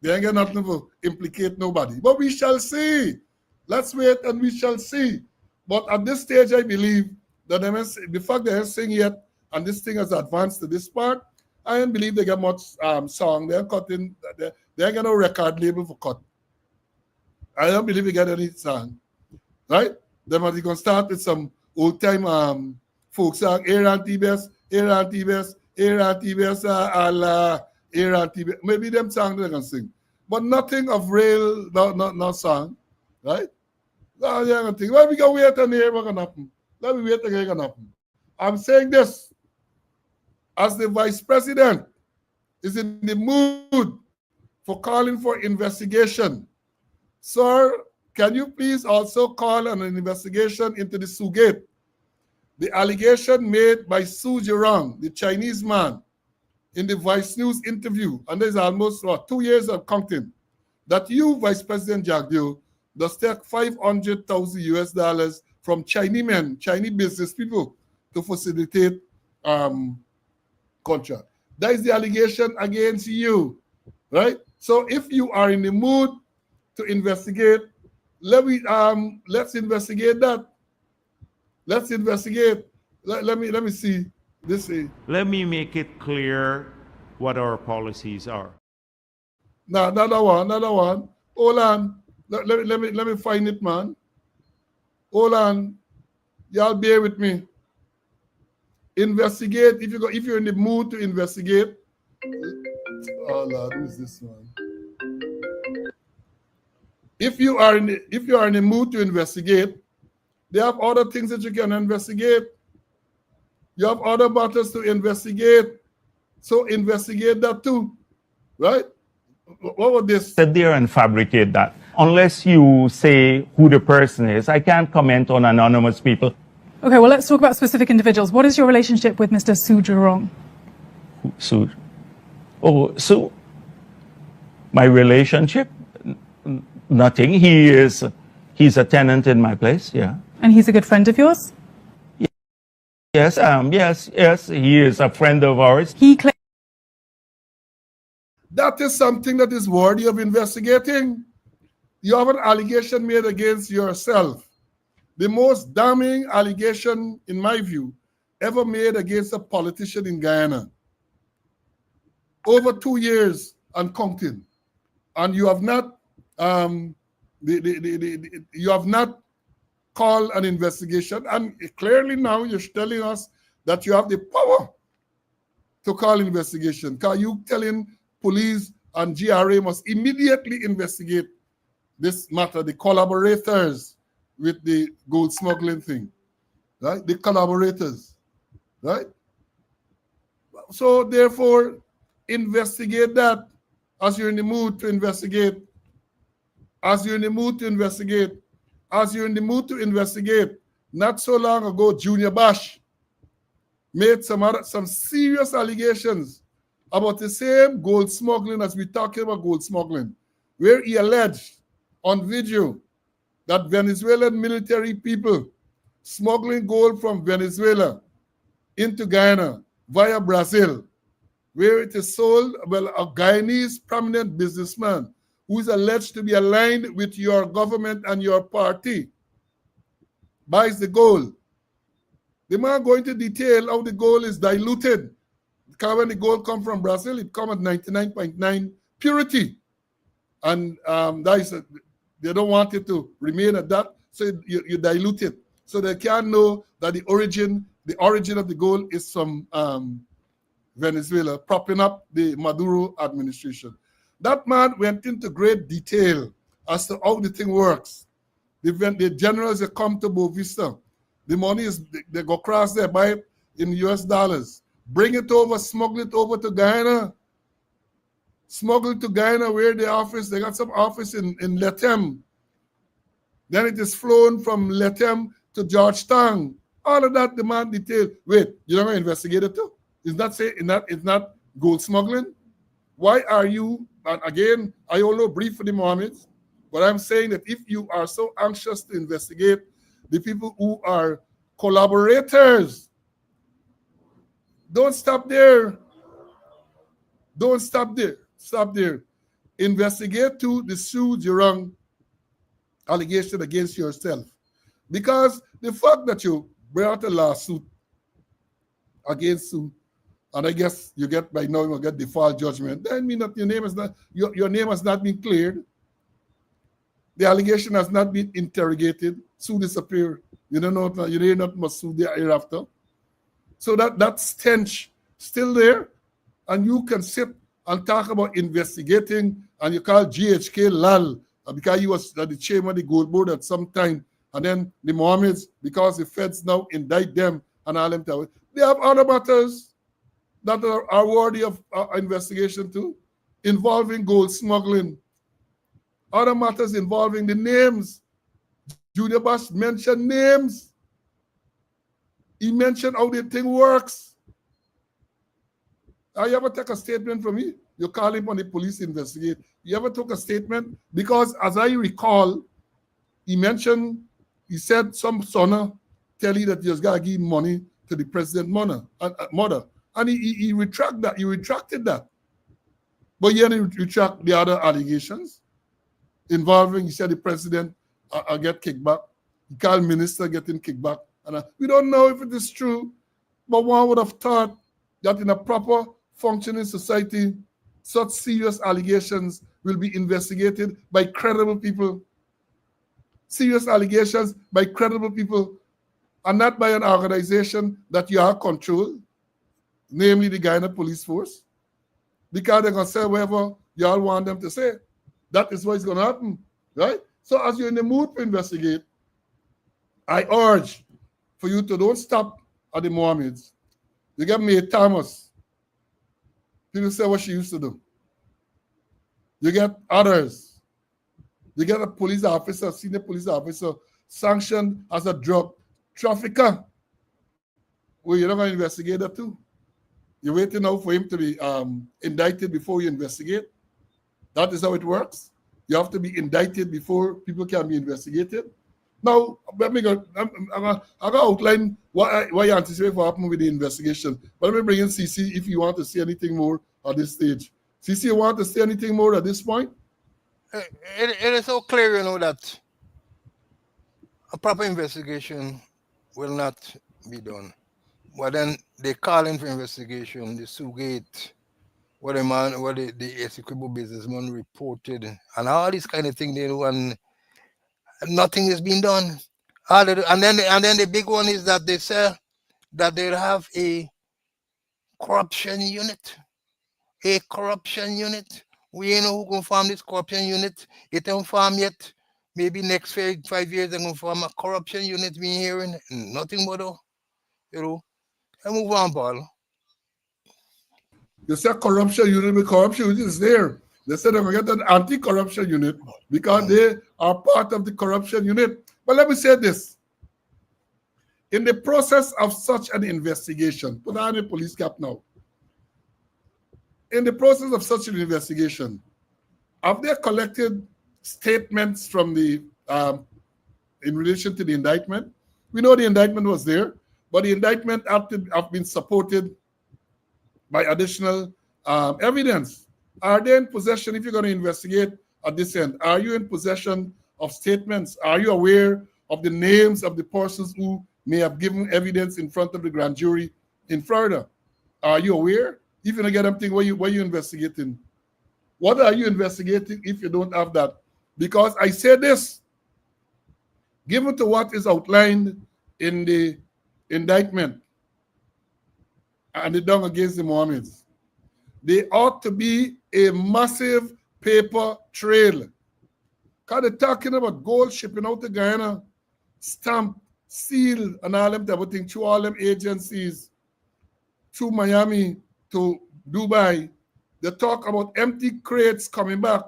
They ain't got nothing to implicate nobody. But we shall see. Let's wait and we shall see. But at this stage, I believe that the fact they haven't sing yet and this thing has advanced to this part, I don't believe they get much song. They're cutting, they ain't got no record label for cut. I don't believe they get any song. Right? Then they going to start with some old time folk song, Aaron Tibes, Allah, Aaron Tibes. Maybe them song they can sing. But nothing of real, no song. Right? No, yeah, I think. Well, we can wait and hear what's going to happen. Let me wait and hear what's going to happen. I'm saying this. As the vice president is in the mood for calling for investigation, sir, can you please also call on an investigation into the Sugate? The allegation made by Su Jirang, the Chinese man, in the Vice News interview, and there's almost 2 years of counting, that you, Vice President Jagdeo, does take $500,000 from Chinese men, Chinese business people to facilitate contract. That is the allegation against you, right? So if you are in the mood to investigate, let's investigate that. Let's investigate. Let me see this. Let me make it clear what our policies are. Now, another one. Hold on. Let me find it, man. Hold on. Y'all bear with me. Investigate. If you're in the mood to investigate. Oh Lord, who is this man? If you are in the mood to investigate, they have other things that you can investigate. You have other matters to investigate. So investigate that too. Right? What was this? Sit there and fabricate that. Unless you say who the person is, I can't comment on anonymous people. Okay, well, let's talk about specific individuals. What is your relationship with Mr. Su Jurong? So my relationship, nothing. He's a tenant in my place. Yeah. And he's a good friend of yours? Yes. Yes. He is a friend of ours. He claims That is something that is worthy of investigating. You have an allegation made against yourself. The most damning allegation, in my view, ever made against a politician in Guyana. Over 2 years and counting. And you have not you have not called an investigation. And clearly now you're telling us that you have the power to call investigation. Because you telling police and GRA must immediately investigate this matter, the collaborators with the gold smuggling thing, right? The collaborators, right? So therefore, investigate that as you're in the mood to investigate. As you're in the mood to investigate. As you're in the mood to investigate. Not so long ago, Junior Bash made some serious allegations about the same gold smuggling as we're talking about gold smuggling, where he alleged on video that Venezuelan military people smuggling gold from Venezuela into Guyana via Brazil, where it is sold. Well, a Guyanese prominent businessman who is alleged to be aligned with your government and your party buys the gold. The man going to detail how the gold is diluted. Because when the gold comes from Brazil, it comes at 99.9 purity. And that is they don't want it to remain at that, so you dilute it. So they can't know that the origin of the gold is from Venezuela, propping up the Maduro administration. That man went into great detail as to how the thing works. The generals that come to Bovista, the money is, they go across there, buy it in US dollars, bring it over, smuggle it over to Guyana, smuggle it to Guyana where the office, they got some office in Letem. Then it is flown from Letem to Georgetown. All of that demand detail. Wait, you're not going to investigate it too? It's not gold smuggling? Why are you, and again, I only brief for the Mohammeds, but I'm saying that if you are so anxious to investigate the people who are collaborators, don't stop there. Don't stop there. Stop there. Investigate to the Su Jurong allegation against yourself. Because the fact that you brought a lawsuit against Su, and I guess you get by now you get default judgment, that means that your name has not been cleared. The allegation has not been interrogated. Su disappeared. You don't know, you did not must sue thereafter. So that stench still there, and you can sit and talk about investigating, and you call GHK Lal because he was at the chairman of the gold board at some time, and then the Mohammeds, because the feds now indict them and all them. They have other matters that are worthy of investigation too, involving gold smuggling. Other matters involving the names. Junior Bash mentioned names. He mentioned how the thing works. You ever take a statement from me? You call him on the police investigate. You ever took a statement? Because as I recall, he said some son tell you that you just got to give money to the president mother. And he retracted that. But he didn't retract the other allegations involving, he said the president get kickback. He called minister getting kickback. And we don't know if it is true, but one would have thought that in a proper functioning society, such serious allegations will be investigated by credible people. Serious allegations by credible people, and not by an organization that you are control, namely the Guyana Police Force, because they're going to say whatever you all want them to say. That is what's going to happen, right? So as you're in the mood to investigate, I urge for you to don't stop at the Mohammeds. You get May Thomas. People say what she used to do. You get others. You get a police officer, senior police officer, sanctioned as a drug trafficker. Well, you're not going to investigate that too. You're waiting now for him to be indicted before you investigate. That is how it works. You have to be indicted before people can be investigated. Now, let me go. I'm going to outline what you anticipate for happening with the investigation. But let me bring in CC if you want to say anything more at this stage. CC, you want to say anything more at this point? It is so clear, that a proper investigation will not be done. But then they call in for investigation, the Sugate, what the executable businessman reported, and all these kind of things they do, and nothing is being done. And then the big one is that they say that they'll have a corruption unit. A corruption unit. We ain't know who gonna form this corruption unit. It don't form yet. Maybe next 5 years they're gonna form a corruption unit. We hearing nothing but and move on, Paul. You said corruption unit, but corruption unit is there. They said they're going to get an anti-corruption unit because they are part of the corruption unit. But let me say this. In the process of such an investigation, put on a police cap now. In the process of such an investigation, have they collected statements from the in relation to the indictment? We know the indictment was there, but the indictment have been supported by additional evidence. Are they in possession, if you're going to investigate at this end, are you in possession of statements? Are you aware of the names of the persons who may have given evidence in front of the grand jury in Florida? Are you aware? If you don't get something, what you investigating? What are you investigating if you don't have that? Because I say this, given to what is outlined in the indictment and the done against the Mohammeds, there ought to be a massive paper trail. Because they're talking about gold shipping out to Guyana, stamp, seal, and all them type of thing through all them agencies, to Miami, to Dubai. They talk about empty crates coming back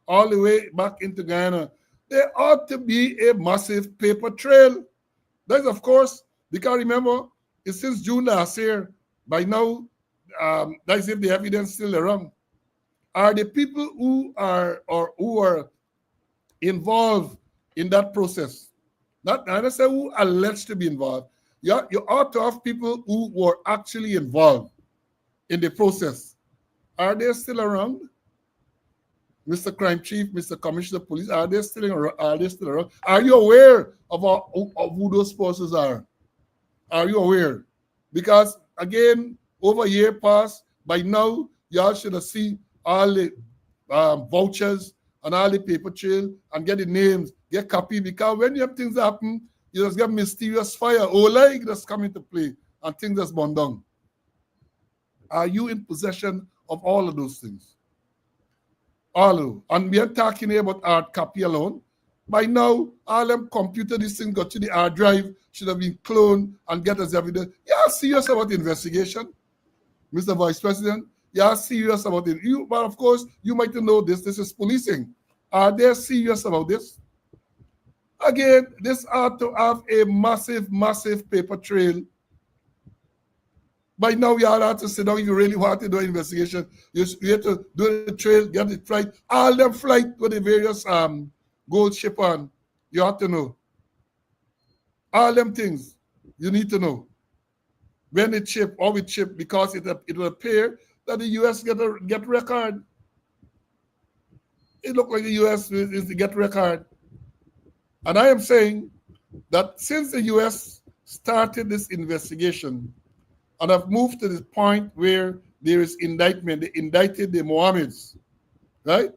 all the way back into Guyana. There ought to be a massive paper trail. That's, of course, because remember, it's since June last year. By now, that's if the evidence still around. Are the people who are involved in that process, not necessarily who are alleged to be involved, you ought to have people who were actually involved in the process. Are they still around? Mr. Crime Chief, Mr. Commissioner of Police, are they still around? Are you aware of who those persons are? Are you aware? Because, again, over a year past, by now, y'all should have seen all the vouchers and all the paper trail and get the names, get copy, because when you have things happen, you just get mysterious fire, like that's coming to play, and things that's burned down. Are you in possession of all of those things? All of them. And we are talking here about hard copy alone. By now, all them computer, this thing got to the hard drive, should have been cloned and get us evidence. Yeah, serious about the investigation, Mr. Vice President. Yeah, serious about it. But of course, you might know this. This is policing. Are they serious about this? Again, this ought to have a massive, massive paper trail. By now, you all have to sit down if you really want to do an investigation. You have to do the trail, get the flight, all them flight with the various gold ship on. You have to know. All them things you need to know. When it chip or with chip, because it will appear that the U.S. get record. It looked like the U.S. is to get record. And I am saying that since the U.S. started this investigation and have moved to the point where there is indictment, they indicted the Mohammeds, right?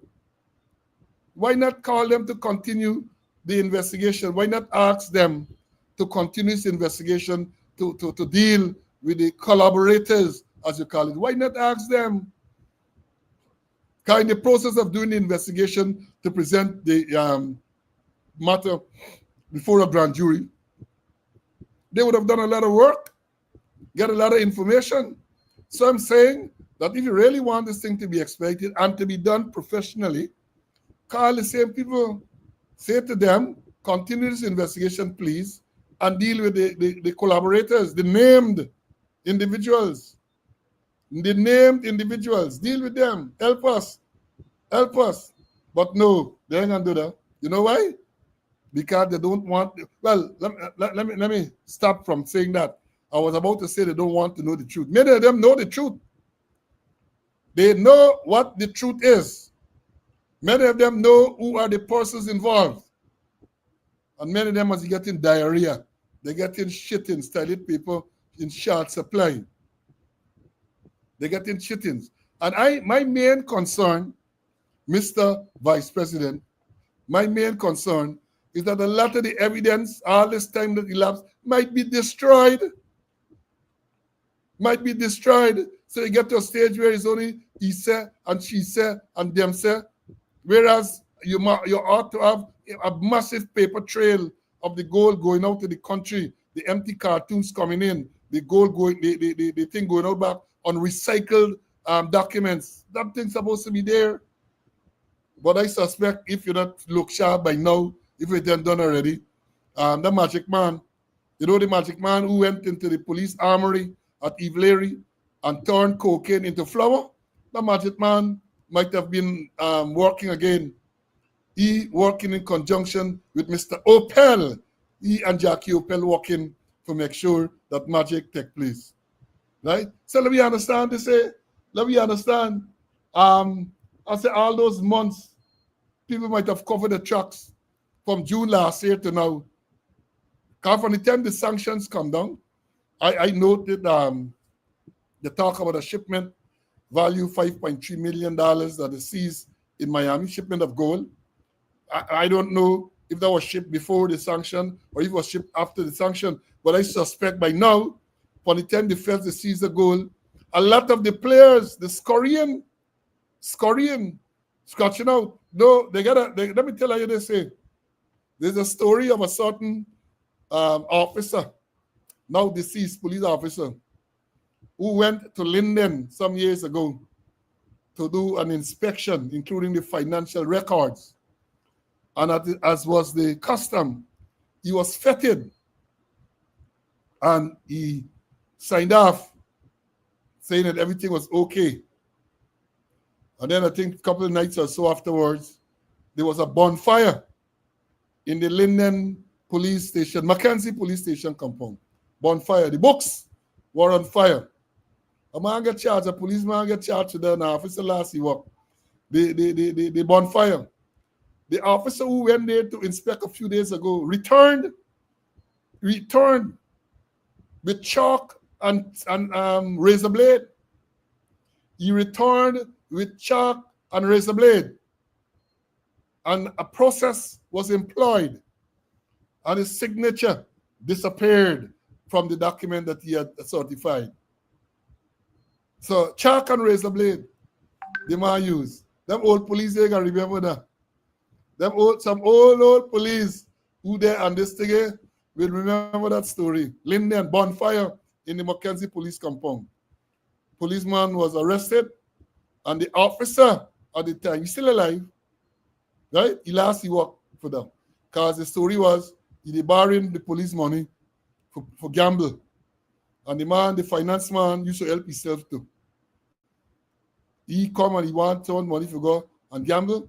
Why not call them to continue the investigation? Why not ask them to continue this investigation to deal with the collaborators, as you call it? Why not ask them? Because in the process of doing the investigation to present the matter before a grand jury, they would have done a lot of work, get a lot of information. So I'm saying that if you really want this thing to be expected and to be done professionally, call the same people, say to them, continue this investigation, please, and deal with the collaborators, the named individuals. The named individuals, deal with them. Help us. Help us. But no, they ain't gonna do that. You know why? Because they don't want. Well, let me stop from saying that. I was about to say they don't want to know the truth. Many of them know the truth. They know what the truth is. Many of them know who are the persons involved. And many of them are getting diarrhea. They're getting shittings, telling people in short supply. They're getting shittings. And my main concern, Mr. Vice President, my main concern is that a lot of the evidence, all this time that elapsed, might be destroyed. Might be destroyed. So you get to a stage where it's only he said and she said and them said. Whereas you ought to have a massive paper trail of the gold going out to the country, the empty cartoons coming in, the gold going, the thing going out back on recycled documents. That thing's supposed to be there. But I suspect if you don't look sharp by now, if it ain't done already, the magic man, you know the magic man who went into the police armory at Evelary and turned cocaine into flour? The magic man might have been working again. He working in conjunction with Mr. Opel. He and Jackie Opel working to make sure that magic take place. Right? So let me understand this. Let me understand. I say all those months, people might have covered the tracks from June last year to now. Because from the time the sanctions come down, I noted the talk about a shipment value $5.3 million that is seized in Miami, shipment of gold. I don't know if that was shipped before the sanction or if it was shipped after the sanction, but I suspect by now, for the time the feds they seize the gold, a lot of the players, the scurrying, scratching out. No, let me tell you this. There's a story of a certain officer, now deceased police officer, who went to Linden some years ago to do an inspection, including the financial records. And as was the custom, he was feted and he signed off saying that everything was okay. And then I think a couple of nights or so afterwards, there was a bonfire in the Linden police station, Mackenzie police station compound. Bonfire. The books were on fire. A man get charged, a policeman get charged to the officer last he worked. The bonfire. The officer who went there to inspect a few days ago returned with chalk and razor blade. He returned with chalk and razor blade. And a process was employed. And his signature disappeared from the document that he had certified. So chalk and razor blade, the man used. Them old police, they can remember that. Some old police who there on this thing will remember that story. Linden bonfire in the Mackenzie police compound. Policeman was arrested, and the officer at the time, he's still alive, right? He worked for them. Because the story was he borrowing the police money for gamble. And the man, the finance man, used to help himself too. He come and he want to money for go and gamble.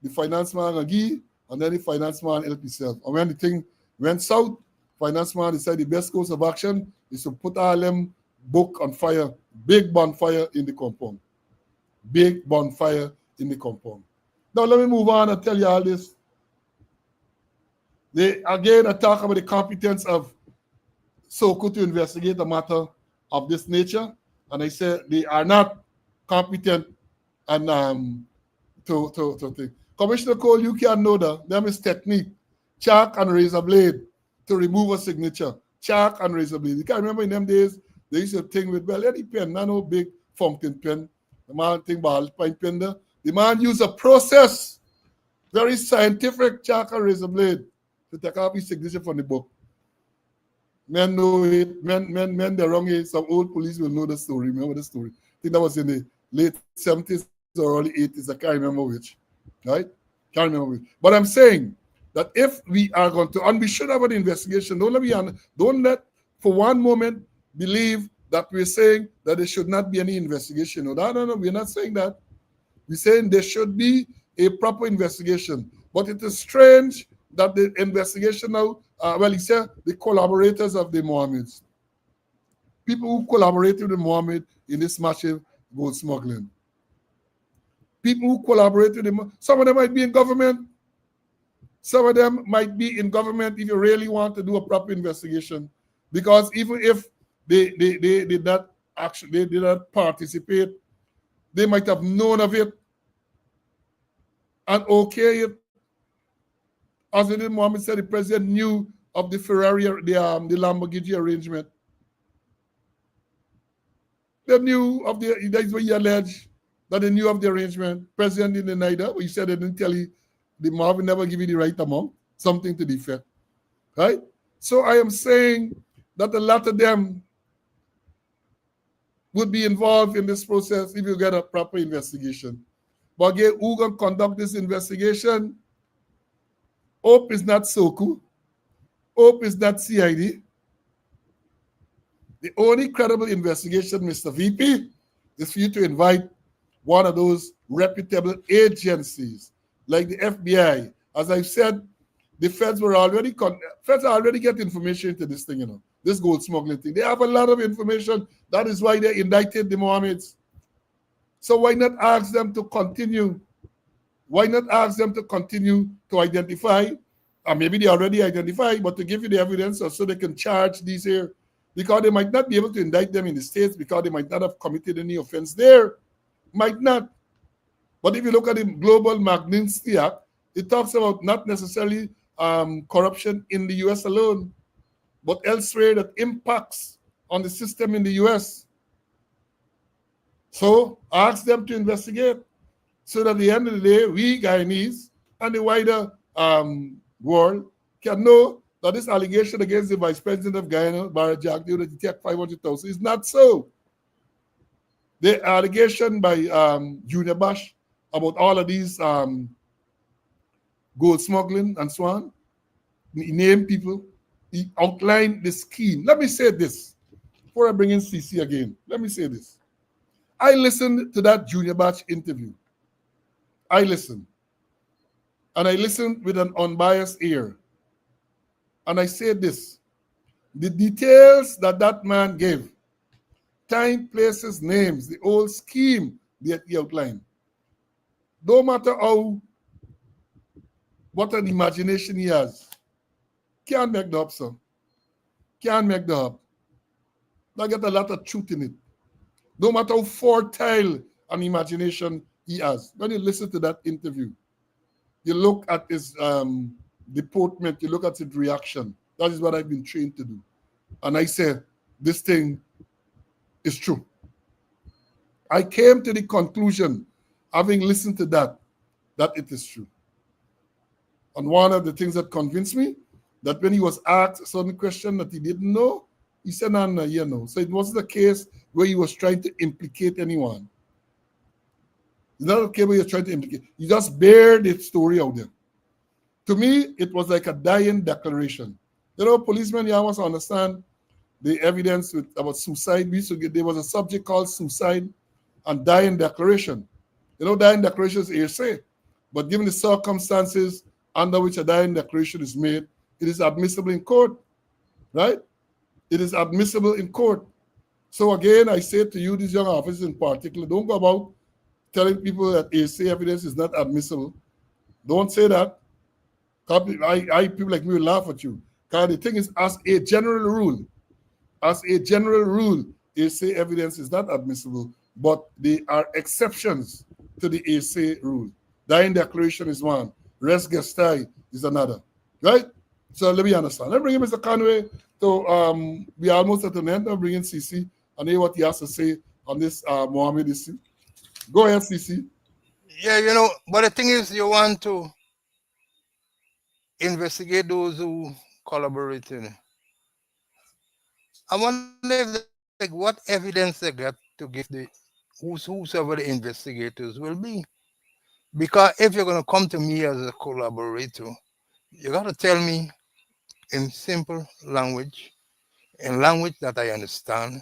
The finance man agree, and then the finance man help himself. And when the thing went south, finance man decided the best course of action is to put all them book on fire, big bonfire in the compound. Big bonfire in the compound. Now let me move on and tell you all this. I talk about the competence of SOCO to investigate a matter of this nature, and I said they are not competent and to think. Commissioner Cole, you can know that. Them is technique. Chalk and razor blade to remove a signature. Chalk and razor blade. You can remember in them days, they used to think with, well, any pen, not no big fountain pen. The man think ball pen there. The man used a process, very scientific chalk and razor blade to take off his signature from the book. Men know it. Men the wrong age. Some old police will know the story. Remember the story? I think that was in the late 70s or early 80s. I can't remember which. Right? Can't remember which. But I'm saying that if we are going to, and we should have an investigation, don't let for one moment believe that we're saying that there should not be any investigation. No, we're not saying that. We're saying there should be a proper investigation. But it is strange that the investigation now, he said the collaborators of the Mohammeds, people who collaborated with Mohammed in this massive gold smuggling, people who collaborated, some of them might be in government. Some of them might be in government if you really want to do a proper investigation. Because even if they did not actually, they did not participate, they might have known of it and okay it. As Mohammed said, the president knew of the Ferrari, the Lamborghini arrangement. They knew of that's what he alleged, that they knew of the arrangement. President didn't deny that, but he said they didn't tell you, the Marvin never give you the right amount, something to the effect. Right? So I am saying that a lot of them would be involved in this process if you get a proper investigation. But again, who going to conduct this investigation? Hope is not SOKU. Hope is not CID. The only credible investigation, Mr. VP, is for you to invite one of those reputable agencies like the FBI. As I've said, the feds are already get information into this thing, this gold smuggling thing. They have a lot of information. That is why they indicted the Mohammeds. So why not ask them to continue? Why not ask them to continue to identify, or maybe they already identified, but to give you the evidence so they can charge these here, because they might not be able to indict them in the States because they might not have committed any offense there. Might not. But if you look at the Global Magnitsky Act, it talks about not necessarily corruption in the US alone, but elsewhere that impacts on the system in the US. So ask them to investigate so that at the end of the day, we Guyanese and the wider world can know that this allegation against the Vice President of Guyana, Barra Jack, that he take 500,000 is not so. The allegation by Junior Bash about all of these gold smuggling and so on, he named people, he outlined the scheme. Let me say this before I bring in CC again. Let me say this. I listened to that Junior Batch interview. I listened. And I listened with an unbiased ear. And I said this. The details that that man gave, time, places, names, the whole scheme that he outlined, no matter what an imagination he has, can't make the up, sir. Can't make the up. That get a lot of truth in it. No matter how fertile an imagination he has. When you listen to that interview, you look at his deportment, you look at his reaction. That is what I've been trained to do. And I said, this thing is true. I came to the conclusion, having listened to that it is true. And one of the things that convinced me, that when he was asked a certain question that he didn't know, he said, no, you know. So it wasn't a case where he was trying to implicate anyone. It's not a case where he was trying to implicate. He just bared the story out there. To me, it was like a dying declaration. You know, policemen, you must understand the evidence about suicide. There was a subject called suicide and dying declaration. You know, dying declaration is hearsay. But given the circumstances under which a dying declaration is made, it is admissible in court, right? It is admissible in court. So again, I say to you, these young officers in particular, don't go about telling people that hearsay evidence is not admissible. Don't say that. People like me will laugh at you. Because the thing is, as a general rule, hearsay evidence is not admissible, but there are exceptions to the hearsay rule. Dying declaration is one. Res gestae is another. Right? So let me understand. Let me bring in Mr. Conway. So we are almost at an end. I'm bringing CC and hear what he has to say on this Mohammed issue. Go ahead, CC. Yeah, you know, but the thing is, you want to investigate those who collaborated. I wonder if, like, what evidence they got to give the whosoever the investigators will be. Because if you're going to come to me as a collaborator, You got to tell me in simple language, in language that I understand,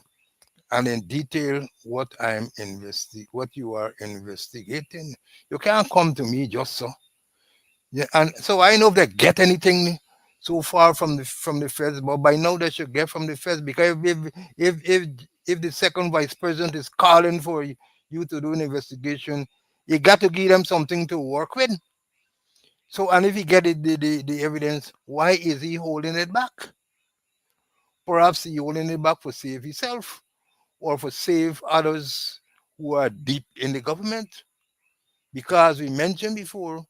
and in detail what you are investigating. You can't come to me just so. Yeah, and so I know if they get anything so far from the feds, but by now they should get from the feds because if the second vice president is calling for you to do an investigation, you got to give them something to work with. So and if he get the evidence, why is he holding it back? Perhaps he holding it back for save himself or for save others who are deep in the government. Because we mentioned before,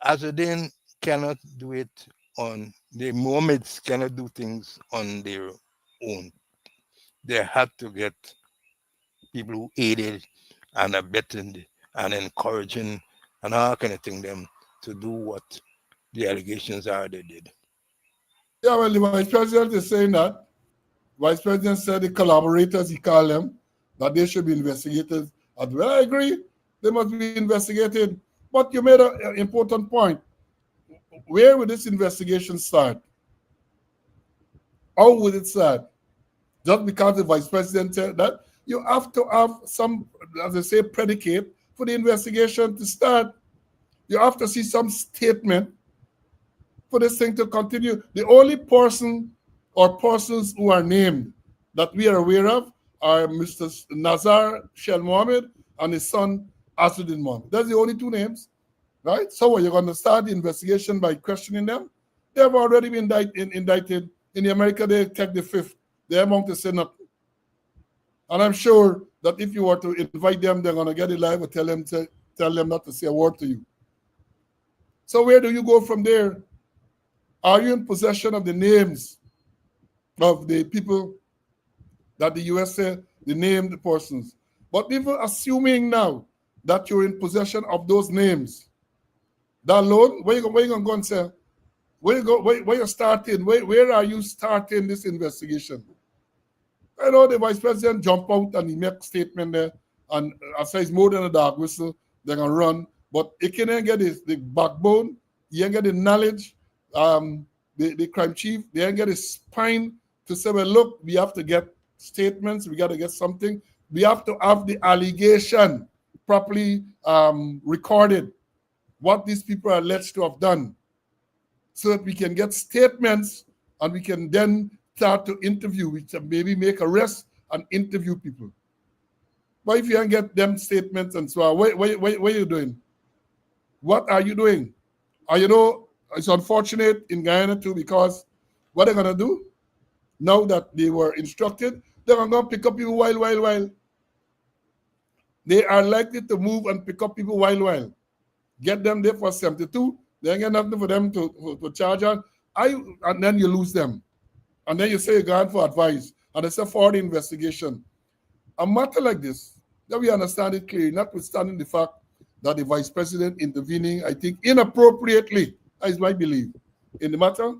Azuddin cannot do it on the Mohammeds cannot do things on their own. They have to get people who aided and abetted and encouraging and all kind of thing them to do what the allegations are they did. Yeah, well, the vice president is saying that. Vice president said the collaborators, he called them, that they should be investigated as well. I agree, they must be investigated. But you made an important point. Where would this investigation start? How would it start? Just because the vice president said that, you have to have some, as I say, predicate for the investigation to start. You have to see some statement for this thing to continue. The only person or persons who are named that we are aware of are Mr. Nazar Shel Mohammed and his son Asudin Mohammed. That's the only two names, right? So you're going to start the investigation by questioning them. They have already been indicted. In America, they take the fifth. They amount to say nothing. And I'm sure that if you were to invite them, they're going to get it live or tell them not to say a word to you. So where do you go from there? Are you in possession of the names of the people that the US said, the named persons? But even assuming now that you're in possession of those names, that alone, where you going to go and say, where you starting? Where are you starting this investigation? I know the vice president jump out and he make a statement there, and I say it's more than a dog whistle, they're going to run. But he can't get the backbone, he ain't get the knowledge, the crime chief, they ain't get his spine to say, well, look, we have to get statements, we got to get something. We have to have the allegation properly recorded, what these people are alleged to have done, so that we can get statements and we can then start to interview, we can maybe make arrests and interview people. But if you don't get them statements and so on, what are you doing? What are you doing? You know, it's unfortunate in Guyana too, because what they're going to do, now that they were instructed, they're going to pick up people while. They are likely to move and pick up people while. Get them there for 72, they ain't got nothing for them to charge on. And then you lose them. And then you say you're going for advice, and it's a for the investigation. A matter like this, that we understand it clearly, notwithstanding the fact that the vice president intervening, I think, inappropriately, is my belief, in the matter.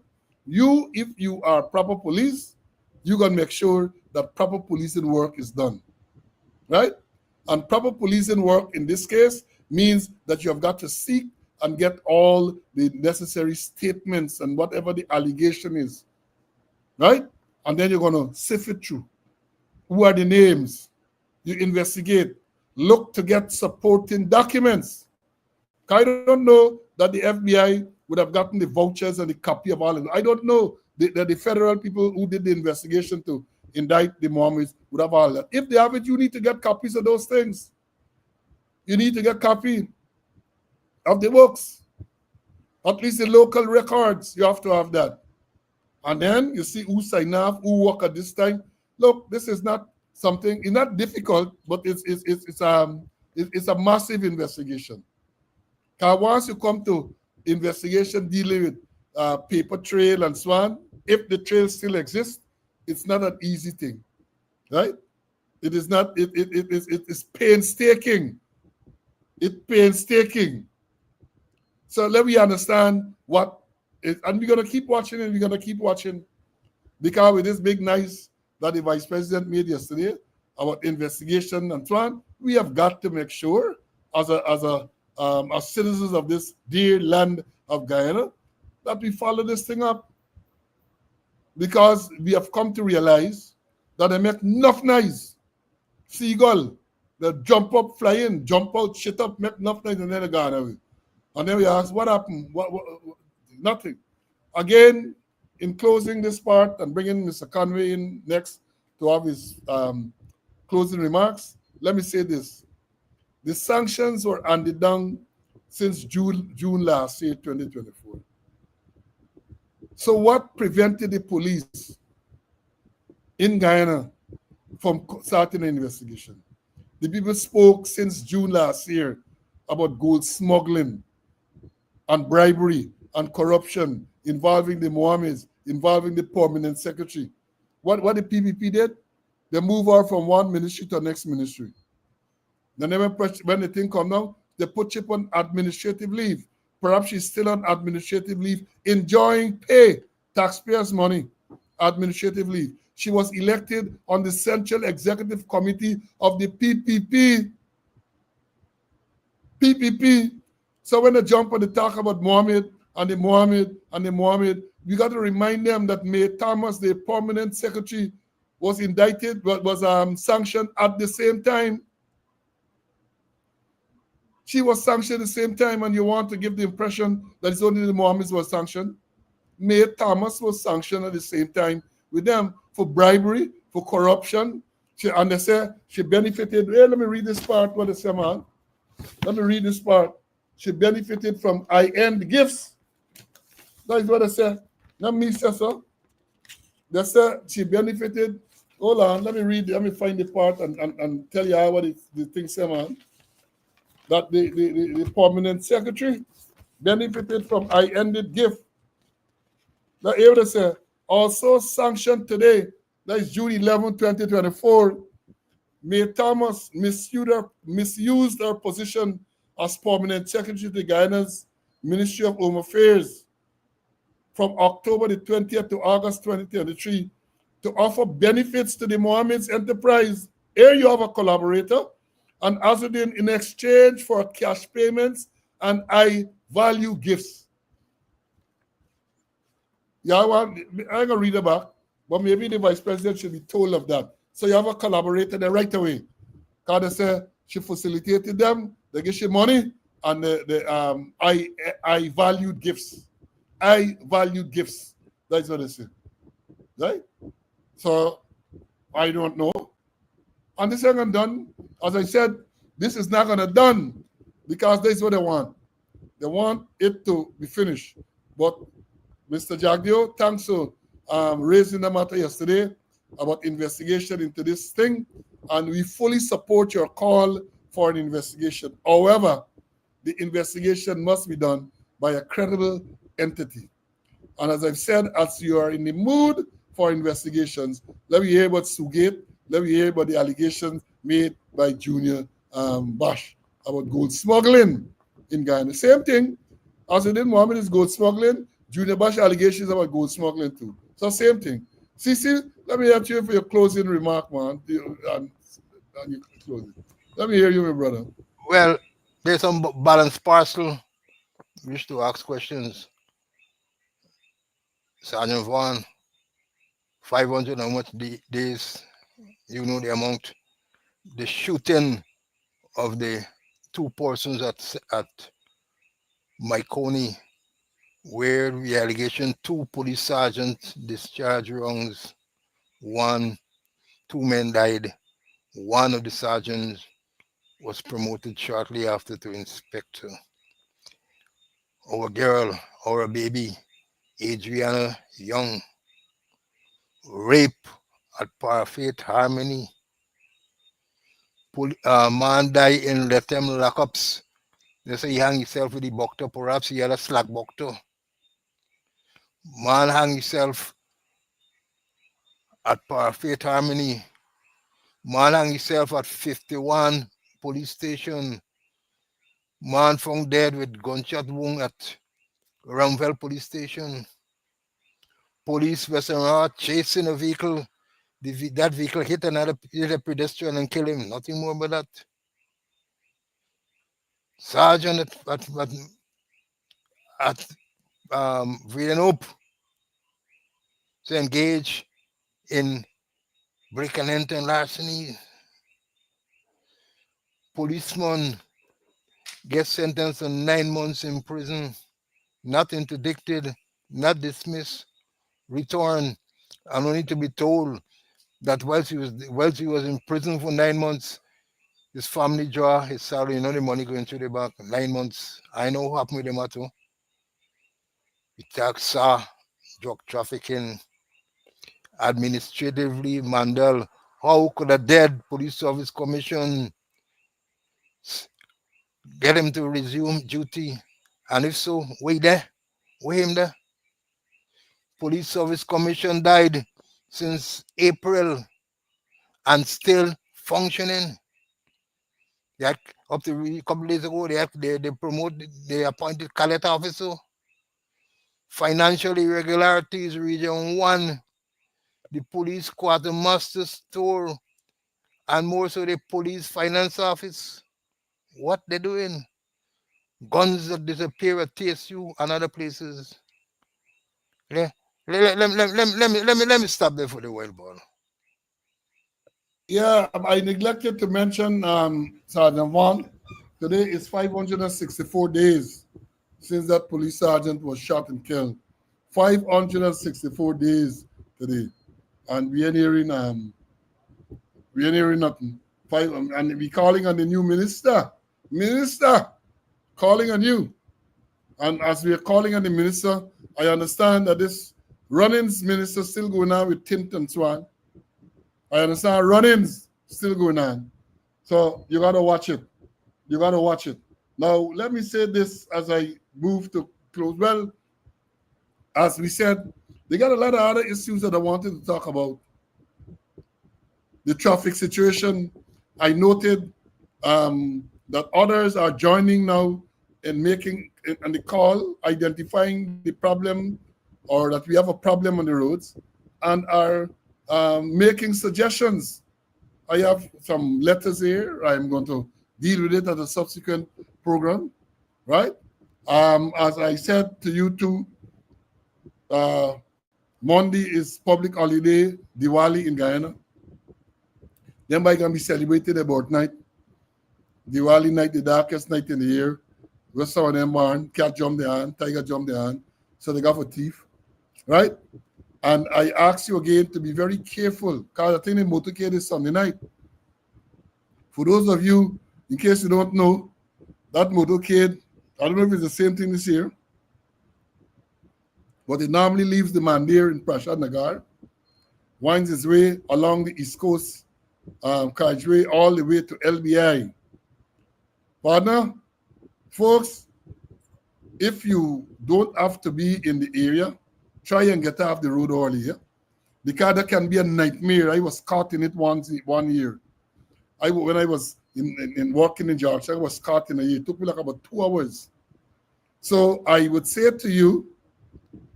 If you are proper police, you're going to make sure that proper policing work is done, right? And proper policing work in this case means that you have got to seek and get all the necessary statements and whatever the allegation is, right? And then you're going to sift it through. Who are the names? You investigate. Look to get supporting documents. I don't know that the FBI would have gotten the vouchers and the copy of all of it. I don't know that the federal people who did the investigation to indict the Mohammeds would have all that. If they have it, you need to get copies of those things. You need to get copy of the books. At least the local records, you have to have that. And then you see who signed off, who work at this time. Look, this is not something, it's not difficult, but it's a massive investigation. Because once you come to investigation dealing with paper trail and so on, if the trail still exists, it's not an easy thing, right? It is not, it's painstaking. It's painstaking. So let me understand what is, and we're going to keep watching and we're going to keep watching, because with this big nice that the vice president made yesterday about investigation and so on, we have got to make sure as citizens of this dear land of Guyana that we follow this thing up, because we have come to realize that they make enough noise. Seagull, they jump up, fly in, jump out, shit up, make enough noise, and then they gone away. And then we ask, what happened? What, nothing. Again, in closing this part and bringing Mr. Conway in next to have his closing remarks, let me say this. The sanctions were handed down since June last year, 2024. So what prevented the police in Guyana from starting an investigation? The people spoke since June last year about gold smuggling and bribery and corruption involving the Mohammeds, involving the permanent secretary. What the PPP did? They move her from one ministry to the next ministry. Then when the thing come down, they put Chip on administrative leave. Perhaps she's still on administrative leave, enjoying pay, taxpayers' money, administrative leave. She was elected on the Central Executive Committee of the PPP. PPP. So when they jump on the talk about Mohammed and the Mohammed, we got to remind them that May Thomas, the permanent secretary, was indicted, was sanctioned at the same time. She was sanctioned at the same time, and you want to give the impression that it's only the Mohammeds was sanctioned. May Thomas was sanctioned at the same time with them for bribery, for corruption. And they say she benefited. Hey, let me read this part, what they say, man. Let me read this part. She benefited from high-end gifts. That is what they say. Not me say so. They say she benefited. Hold on, let me find the part and tell you what the thing say, man. That the permanent secretary benefited from high-ended gift. Now, here they say, also sanctioned today, that is June 11, 2024, May Thomas misused her position as permanent secretary to Guyana's Ministry of Home Affairs from October the 20th to August 2023 to offer benefits to the Mohammed's enterprise. Here you have a collaborator, and Azudin in exchange for cash payments and high-value gifts. Yeah, I'm going to read it back, but maybe the vice president should be told of that. So you have a collaborator there right away. Because they say she facilitated them, they give you money, and the high-valued gifts. High-valued gifts. That's what they say. Right? So, I don't know. And this ain't done. As I said, this is not going to done because that's what they want. They want it to be finished. But Mr. Jagdio, thanks for raising the matter yesterday about investigation into this thing. And we fully support your call for an investigation. However, the investigation must be done by a credible entity. And as I've said, as you are in the mood for investigations, let me hear about Sugate, let me hear about the allegations made by Junior Bash about gold smuggling in Guyana. Same thing. As it did Mohammed is gold smuggling, Junior Bash allegations about gold smuggling too. So same thing. Cece, let me ask you for your closing remark, man. And your closing. Let me hear you, my brother. Well, there's some balanced parcel. Wish to ask questions. Sergeant Vaughan, 500 how much days? You know the amount. The shooting of the two persons at Myconi, where the allegation 2 police sergeants discharged rounds. 2 men died. One of the sergeants was promoted shortly after to inspector. Our girl, our baby, Adriana Young, rape at Parfaith Harmony. Man died in Lethem lockups. They say he hung himself with the buckler. Perhaps he had a slack buckler. Man hung himself at Parfaith Harmony. Man hung himself at 51 police station. Man found dead with gunshot wound at Ramvel police station. Police were chasing a vehicle. That vehicle hit a pedestrian and killed him. Nothing more but that. Sergeant at Villanop to engage in break and enter and larceny. Policeman gets sentenced to 9 months in prison, not interdicted, not dismissed, return, and only to be told that whilst he was in prison for 9 months, his family draw his salary, the money going to the bank. 9 months. I know what happened with them too. He tax drug trafficking, administratively, Mandel. How could a dead police service commission get him to resume duty? And if so, wait there, wait him there. Police service commission died since April and still functioning. They had, up to a couple days ago, they appointed Cadet officer. Financial irregularities, Region 1, the police quartermaster store, and more so the police finance office. What they doing? Guns that disappear at TSU and other places. Let me stop there for the while, ball. Yeah, I neglected to mention, Sergeant Vaughn, today is 564 days since that police sergeant was shot and killed. 564 days today. And we ain't hearing nothing. And we calling on the new minister. Minister, calling on you. And as we are calling on the minister, I understand that this Runnings minister still going on with Tint and Swan. I understand Runnings still going on. So you got to watch it. You got to watch it. Now, let me say this as I move to close. Well, as we said, they got a lot of other issues that I wanted to talk about. The traffic situation. I noted that others are joining now in making and the call, identifying the problem or that we have a problem on the roads and are making suggestions. I have some letters here. I'm going to deal with it at a subsequent program, right? As I said to you too, Monday is public holiday, Diwali in Guyana. Then by can be celebrated about night. Diwali night, the darkest night in the year. We saw them born, cat jump the hand, tiger jump the hand. So they got for thief, right? And I ask you again to be very careful because I think the motorcade is Sunday night. For those of you, in case you don't know, that motorcade, I don't know if it's the same thing this year, but it normally leaves the Mandir in Prashad Nagar, winds its way along the East Coast carriageway all the way to LBI. Partner, folks, if you don't have to be in the area, try and get off the road early, yeah? Because that can be a nightmare. I was caught in it one year. When I was in working in Georgia, I was caught in a year. It took me like about 2 hours. So I would say to you,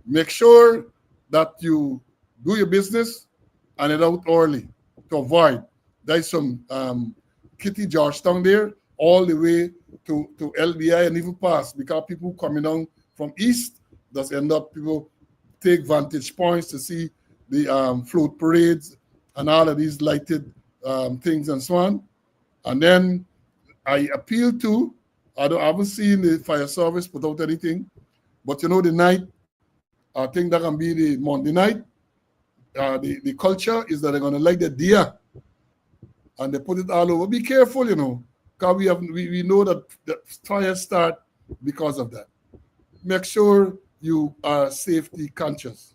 make sure that you do your business and head out early to avoid. There's some Kitty Georgetown there, all the way to LBI and even past, because people coming down from east does end up, people take vantage points to see the float parades and all of these lighted things and so on. And then I appeal to, I haven't seen the fire service put out anything, but you know, the night, I think that can be the Monday night. The culture is that they're going to light the deer and they put it all over. Be careful, you know, because we know that the fires start because of that. Make sure you are safety conscious.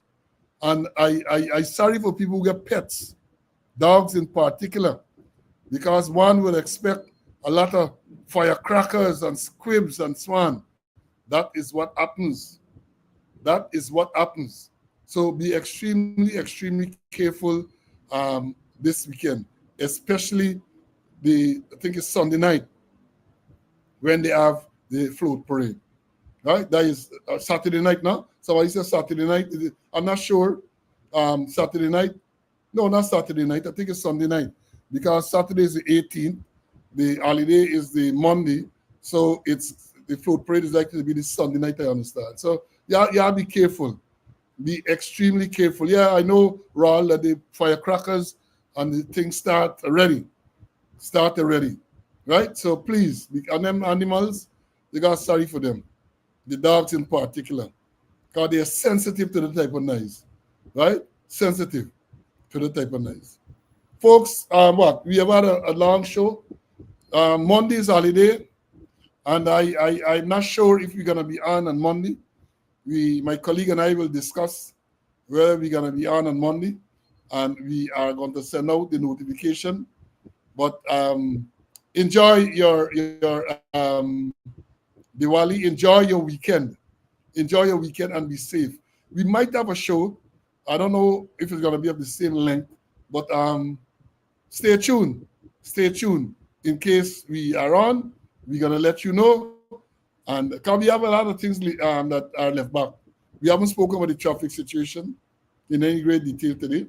And I sorry for people who get pets, dogs in particular, because one would expect a lot of firecrackers and squibs and so on. That is what happens. That is what happens. So be extremely, extremely careful this weekend, especially I think it's Sunday night when they have the float parade. Right? That is Saturday night now. So I said Saturday night. I'm not sure. Saturday night. No, not Saturday night. I think it's Sunday night because Saturday is the 18th. The holiday is the Monday. So it's the float parade is likely to be this Sunday night, I understand. So Yeah, be careful. Be extremely careful. Yeah, I know, Raul, that the firecrackers and the things start already. Right? So please, and them animals, they got sorry for them. The dogs in particular. Because they are sensitive to the type of noise. Right? Sensitive to the type of noise. Folks, what? We have had a long show. Monday is holiday. And I'm not sure if we're gonna be on Monday. My colleague and I will discuss whether we're gonna be on Monday, and we are going to send out the notification. But enjoy your Diwali, enjoy your weekend, and be safe. We might have a show. I don't know if it's gonna be of the same length, but stay tuned. Stay tuned. In case we are on, we're gonna let you know. And because we have a lot of things that are left back. We haven't spoken about the traffic situation in any great detail today.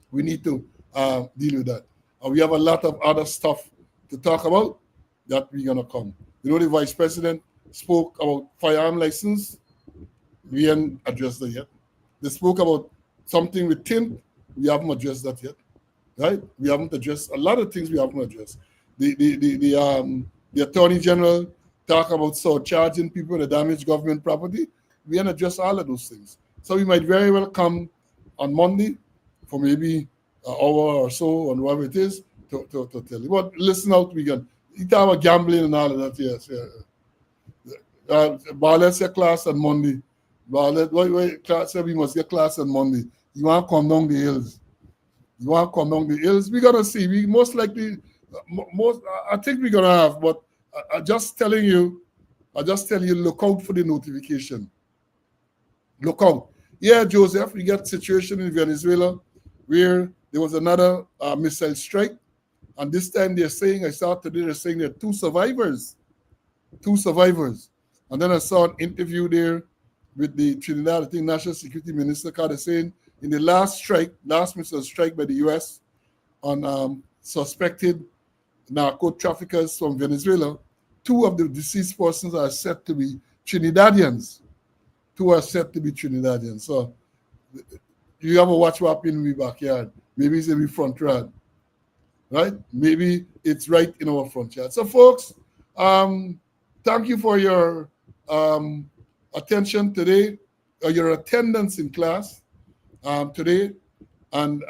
We need to deal with that. And we have a lot of other stuff to talk about that we're gonna come. You know, the vice president spoke about firearm license. We haven't addressed that yet. They spoke about something with tint. We haven't addressed that yet. Right? We haven't addressed a lot of things we haven't addressed. The attorney general talk about surcharging people that damage government property. We haven't addressed all of those things. So we might very well come on Monday for maybe an hour or so on whatever it is to tell you. But listen out, we can. You talk about gambling and all of that, yes. Yeah. Let's get class on Monday. Wait, class said we must get class on Monday. You want to come down the hills. We're gonna see. We most likely, I think we're gonna have. But I just tell you, look out for the notification. Look out. Yeah, Joseph, we got situation in Venezuela where there was another missile strike, and this time they're saying, I saw today they're saying there are two survivors, and then I saw an interview there with the Trinidad, I think, National Security Minister, Carter, saying in the last missile strike by the U.S. on suspected narco traffickers from Venezuela, 2 of the deceased persons are said to be Trinidadians. 2 are said to be Trinidadians. So you have to watch what happened in the backyard. Maybe it's in the front yard, right? Maybe it's right in our front yard. So, folks, thank you for your attention today, your attendance in class today. And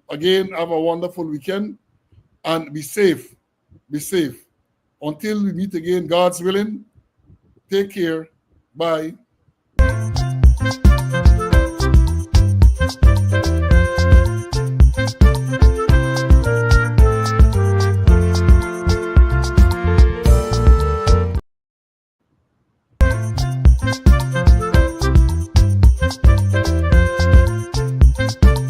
again, have a wonderful weekend and be safe. Be safe. Until we meet again, God's willing, take care. Bye.